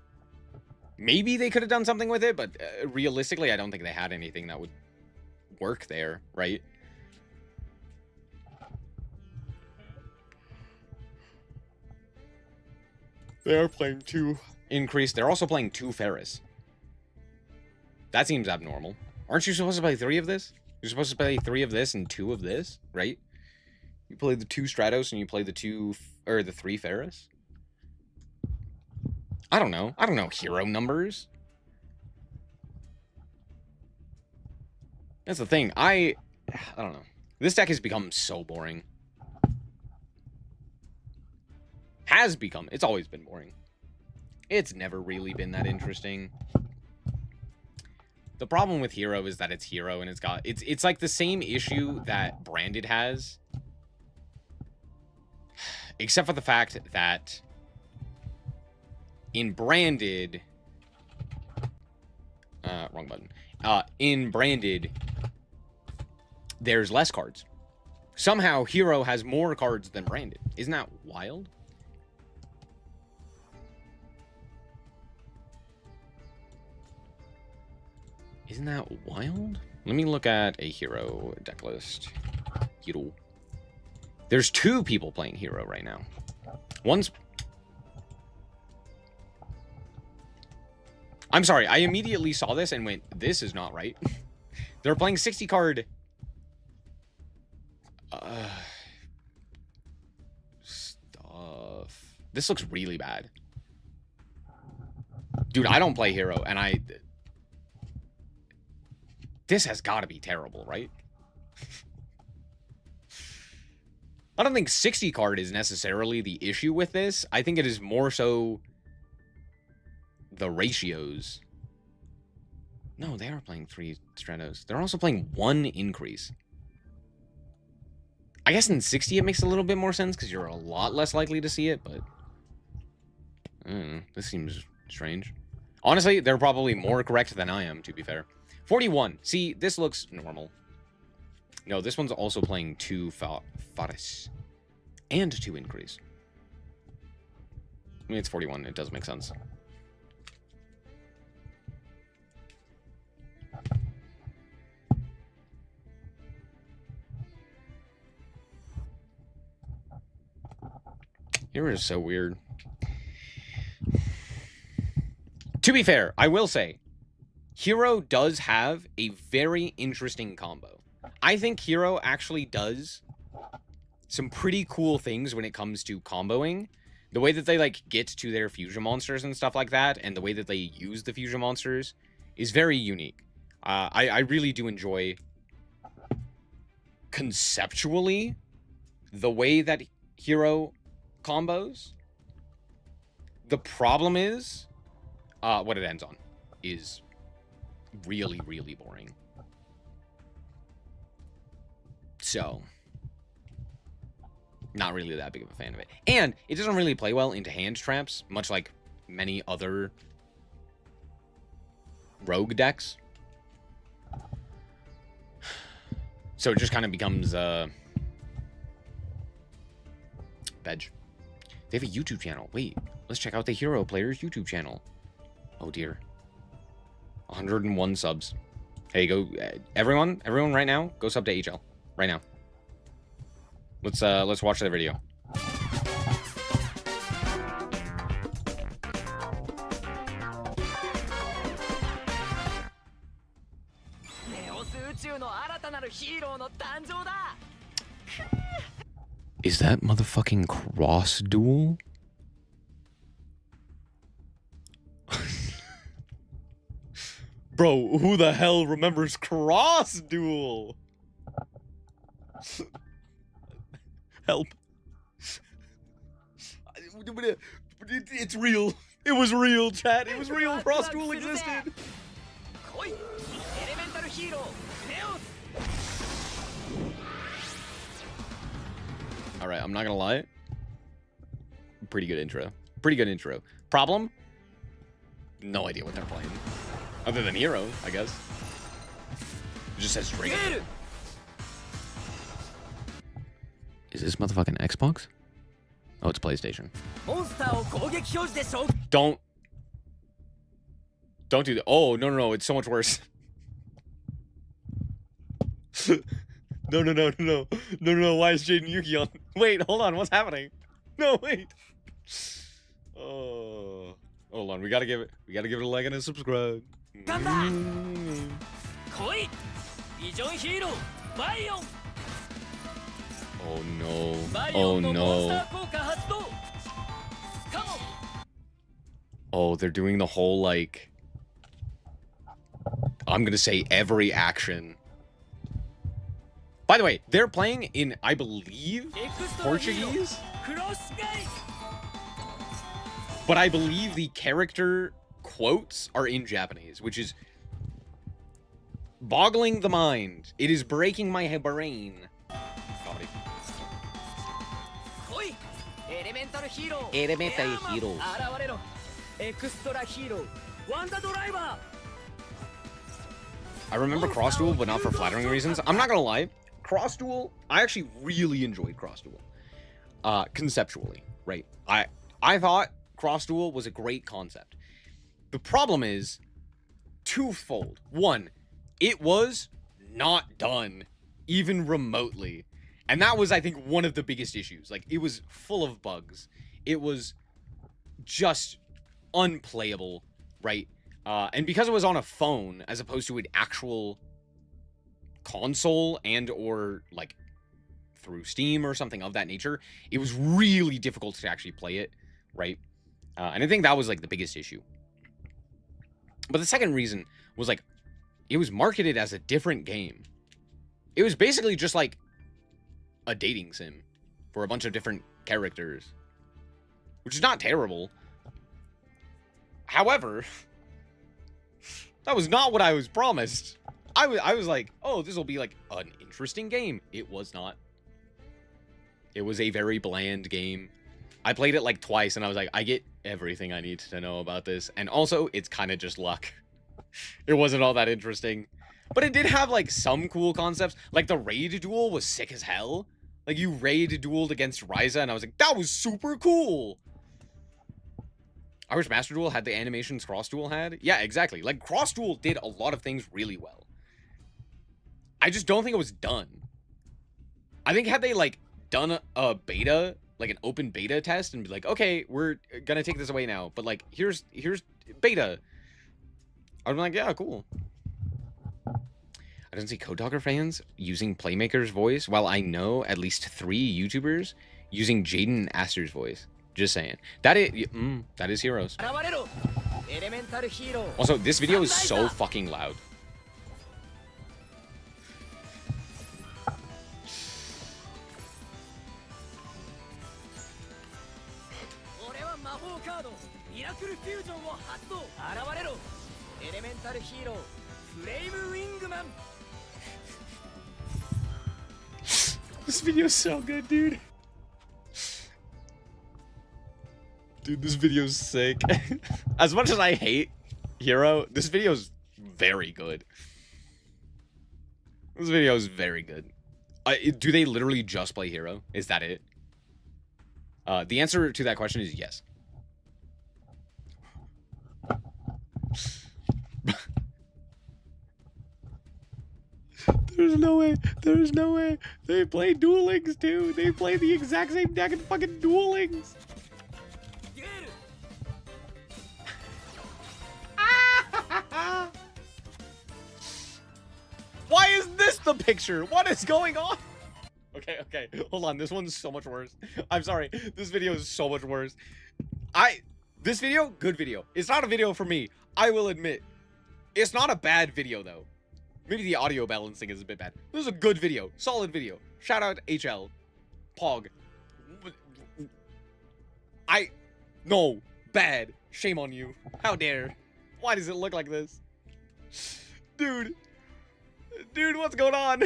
Maybe they could have done something with it, but realistically, I don't think they had anything that would work there, right? They are playing 2 increase. They're also playing 2 Ferris. That seems abnormal. Aren't you supposed to play 3 of this? You're supposed to play 3 of this and 2 of this, right? You play the 2 Stratos and you play the 3 Ferris? I don't know. I don't know hero numbers. That's the thing. I don't know. This deck has become so boring. Has become. It's always been boring. It's never really been that interesting. The problem with Hero is that it's Hero and it's like the same issue that Branded has. Except for the fact that in Branded, wrong button. In Branded, there's less cards. Somehow, Hero has more cards than Branded. Isn't that wild? Isn't that wild? Let me look at a Hero deck list. Hero. There's 2 people playing hero right now. One's... I'm sorry, I immediately saw this and went, this is not right. They're playing 60 card... stuff. This looks really bad. Dude, I don't play hero, and this has got to be terrible, right? I don't think 60 card is necessarily the issue with this. I think it is more so the ratios. No, they are playing 3 Stratos. They're also playing 1 increase. I guess in 60 it makes a little bit more sense because you're a lot less likely to see it, but this seems strange. Honestly, they're probably more correct than I am, to be fair. 41. See, this looks normal. No, this one's also playing 2 Faris and 2 increase. I mean, it's 41. It does make sense. Hero is so weird. To be fair, I will say, Hero does have a very interesting combo. I think Hero actually does some pretty cool things when it comes to comboing. The way that they, like, get to their fusion monsters and stuff like that, and the way that they use the fusion monsters is very unique. I really do enjoy, conceptually, the way that Hero combos. The problem is, what it ends on is really, really boring. So, not really that big of a fan of it. And it doesn't really play well into hand traps, much like many other rogue decks. So it just kind of becomes veg. They have a YouTube channel. Wait, let's check out the Hero Players YouTube channel. Oh dear. 101 subs. Hey, go everyone right now, go sub to HL right now. Let's watch the video. Is that motherfucking Cross Duel? Bro, who the hell remembers Cross Duel? Help. It's real. It was real, chat. It was real. Cross Duel existed. Alright, I'm not gonna lie. Pretty good intro. Pretty good intro. Problem? No idea what they're playing. Other than Hero, I guess. It just says Drake. Is this motherfucking Xbox? Oh, it's PlayStation. Don't do that. Oh, no. It's so much worse. No. Why is Jaden Yuki on? Wait, hold on. What's happening? No, wait. Oh, hold on. We gotta give it a like and a subscribe. Oh no. Oh no. Oh, they're doing the whole, like, I'm gonna say every action. By the way, they're playing in, I believe, Portuguese? But I believe the character quotes are in Japanese, which is boggling the mind. It is breaking my brain. Elemental Hero. I remember Cross Duel, but not for flattering reasons. I'm not gonna lie. Cross Duel, I actually really enjoyed Cross Duel. Conceptually, right? I thought Cross Duel was a great concept. The problem is twofold. One, it was not done even remotely. And that was, I think, one of the biggest issues. Like, it was full of bugs. It was just unplayable, right? And because it was on a phone as opposed to an actual console and or like through Steam or something of that nature, it was really difficult to actually play it, right? And I think that was like the biggest issue. But the second reason was like, it was marketed as a different game. It was basically just like a dating sim for a bunch of different characters, which is not terrible. However, that was not what I was promised. I was like, oh, this will be like an interesting game. It was not. It was a very bland game. I played it like twice and I was like, I get everything I need to know about this. And also, it's kind of just luck. It wasn't all that interesting. But it did have like some cool concepts. Like the raid duel was sick as hell. Like you raid dueled against Ryza and I was like, that was super cool. I wish Master Duel had the animations Cross Duel had. Yeah, exactly. Like Cross Duel did a lot of things really well. I just don't think it was done. I think had they like done a beta, like an open beta test and be like, okay, we're gonna take this away now, but like here's beta, I'd be like, yeah, cool. I don't see Code Talker fans using Playmaker's voice, while I know at least 3 YouTubers using Jaden and Aster's voice. Just saying. That is Heroes. Also, this video is so fucking loud. This video is so good, dude. Dude, this video's sick. As much as I hate Hero, this video's very good. This video is very good. Do they literally just play Hero? Is that it? The answer to that question is yes. There's no way. There's no way. They play Duel Links too. They play the exact same deck in fucking Duel Links. Why is this the picture? What is going on? Okay, hold on. This one's so much worse. I'm sorry. This video is so much worse. This video, good video. It's not a video for me. I will admit. It's not a bad video though. Maybe the audio balancing is a bit bad. This is a good video. Solid video. Shout out HL. Pog. No. Bad. Shame on you. How dare. Why does it look like this? Dude. Dude, what's going on?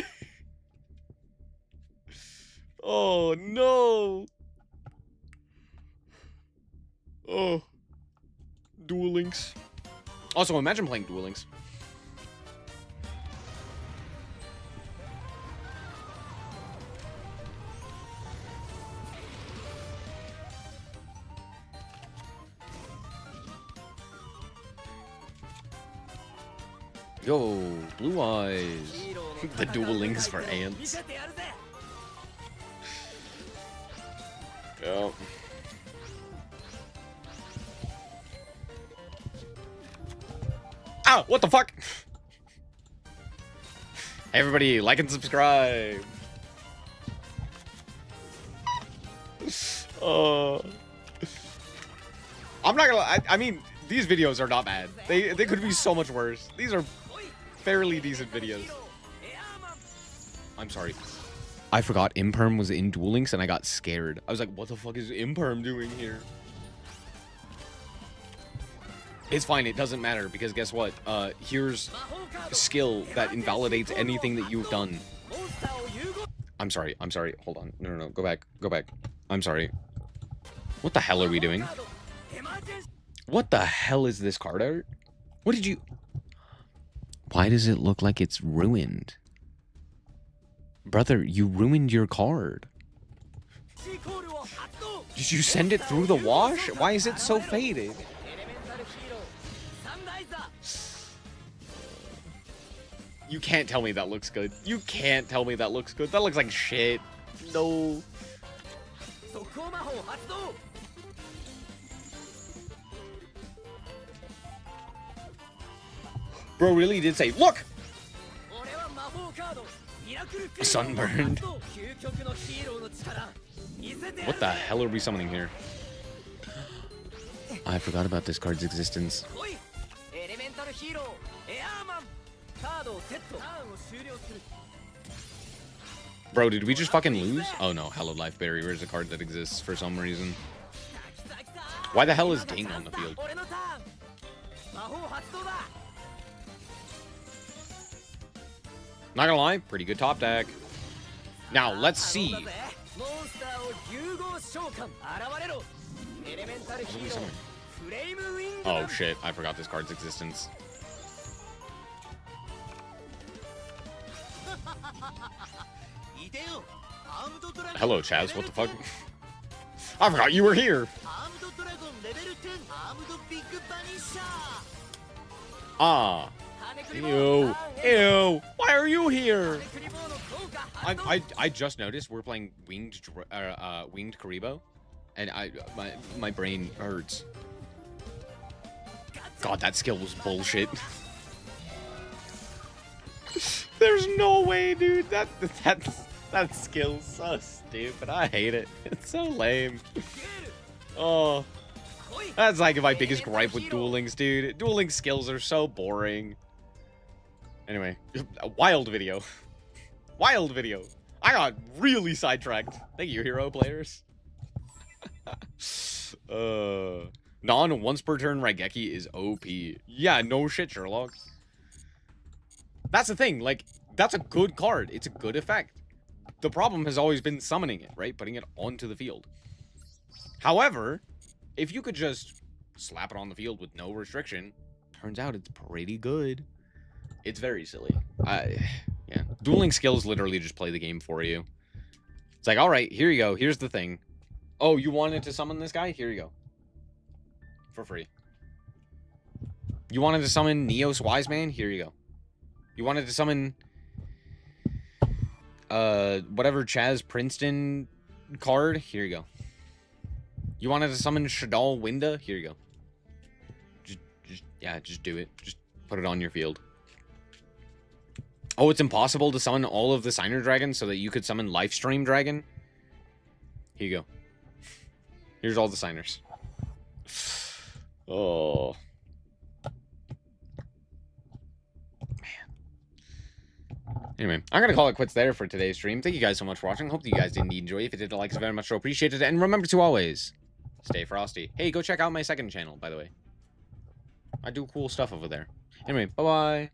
Oh, no. Oh. Duel Links. Also, imagine playing Duel Links. Yo, Blue Eyes. The Duel Links for ants. Yo. Ah, what the fuck? Everybody, like and subscribe. I'm not gonna. I mean, these videos are not bad. They could be so much worse. These are fairly decent videos. I'm sorry. I forgot Imperm was in Duel Links and I got scared. I was like, what the fuck is Imperm doing here? It's fine, it doesn't matter, because guess what? Here's skill that invalidates anything that you've done. I'm sorry, hold on. No, go back. I'm sorry. What the hell are we doing? What the hell is this card art? What did you... Why does it look like it's ruined? Brother, you ruined your card. Did you send it through the wash? Why is it so faded? You can't tell me that looks good. You can't tell me that looks good. That looks like shit. No. 速攻魔法発動 Bro really did say, look! 俺は魔法カードミラクルクリ Sunburned. 究極のヒーローの力見せてやる What the hell are we summoning here? I forgot about this card's existence. 来いエレメンタルヒーローエアーマンカードをセットターンを終了する Bro, did we just fucking lose? Oh no, Hello Life Barrier is a card that exists for some reason. Why the hell is Ding on the field? 俺のターン魔法発動だ Not gonna lie, pretty good top deck. Now, let's see. モンスターを融合召喚現れろエレメンタルヒーローフレイムウィング Oh shit, I forgot this card's existence. Hello, Chaz, what the fuck? I forgot you were here! Ah. Ew. Ew. Why are you here? I just noticed we're playing winged Karibo, and my brain hurts. God, that skill was bullshit. There's no way, dude. That skill's so stupid. I hate it. It's so lame. Oh. That's like my biggest gripe with Duel Links, dude. Duel Links skills are so boring. Anyway, a wild video. Wild video. I got really sidetracked. Thank you, hero players. Non once per turn Raigeki is OP. Yeah, no shit, Sherlock. That's the thing, like, that's a good card. It's a good effect. The problem has always been summoning it, right? Putting it onto the field. However, if you could just slap it on the field with no restriction, turns out it's pretty good. It's very silly. Yeah. Dueling skills literally just play the game for you. It's like, all right, here you go. Here's the thing. Oh, you wanted to summon this guy? Here you go. For free. You wanted to summon Neos Wise Man? Here you go. You wanted to summon whatever Chaz Princeton card? Here you go. You wanted to summon Shadal Winda? Here you go. Just do it. Just put it on your field. Oh, it's impossible to summon all of the Signer Dragons so that you could summon Lifestream Dragon? Here you go. Here's all the Signers. Oh. Anyway, I'm going to call it quits there for today's stream. Thank you guys so much for watching. Hope that you guys did enjoy. If you did, the likes very much so appreciated. And remember to always stay frosty. Hey, go check out my second channel, by the way. I do cool stuff over there. Anyway, bye-bye.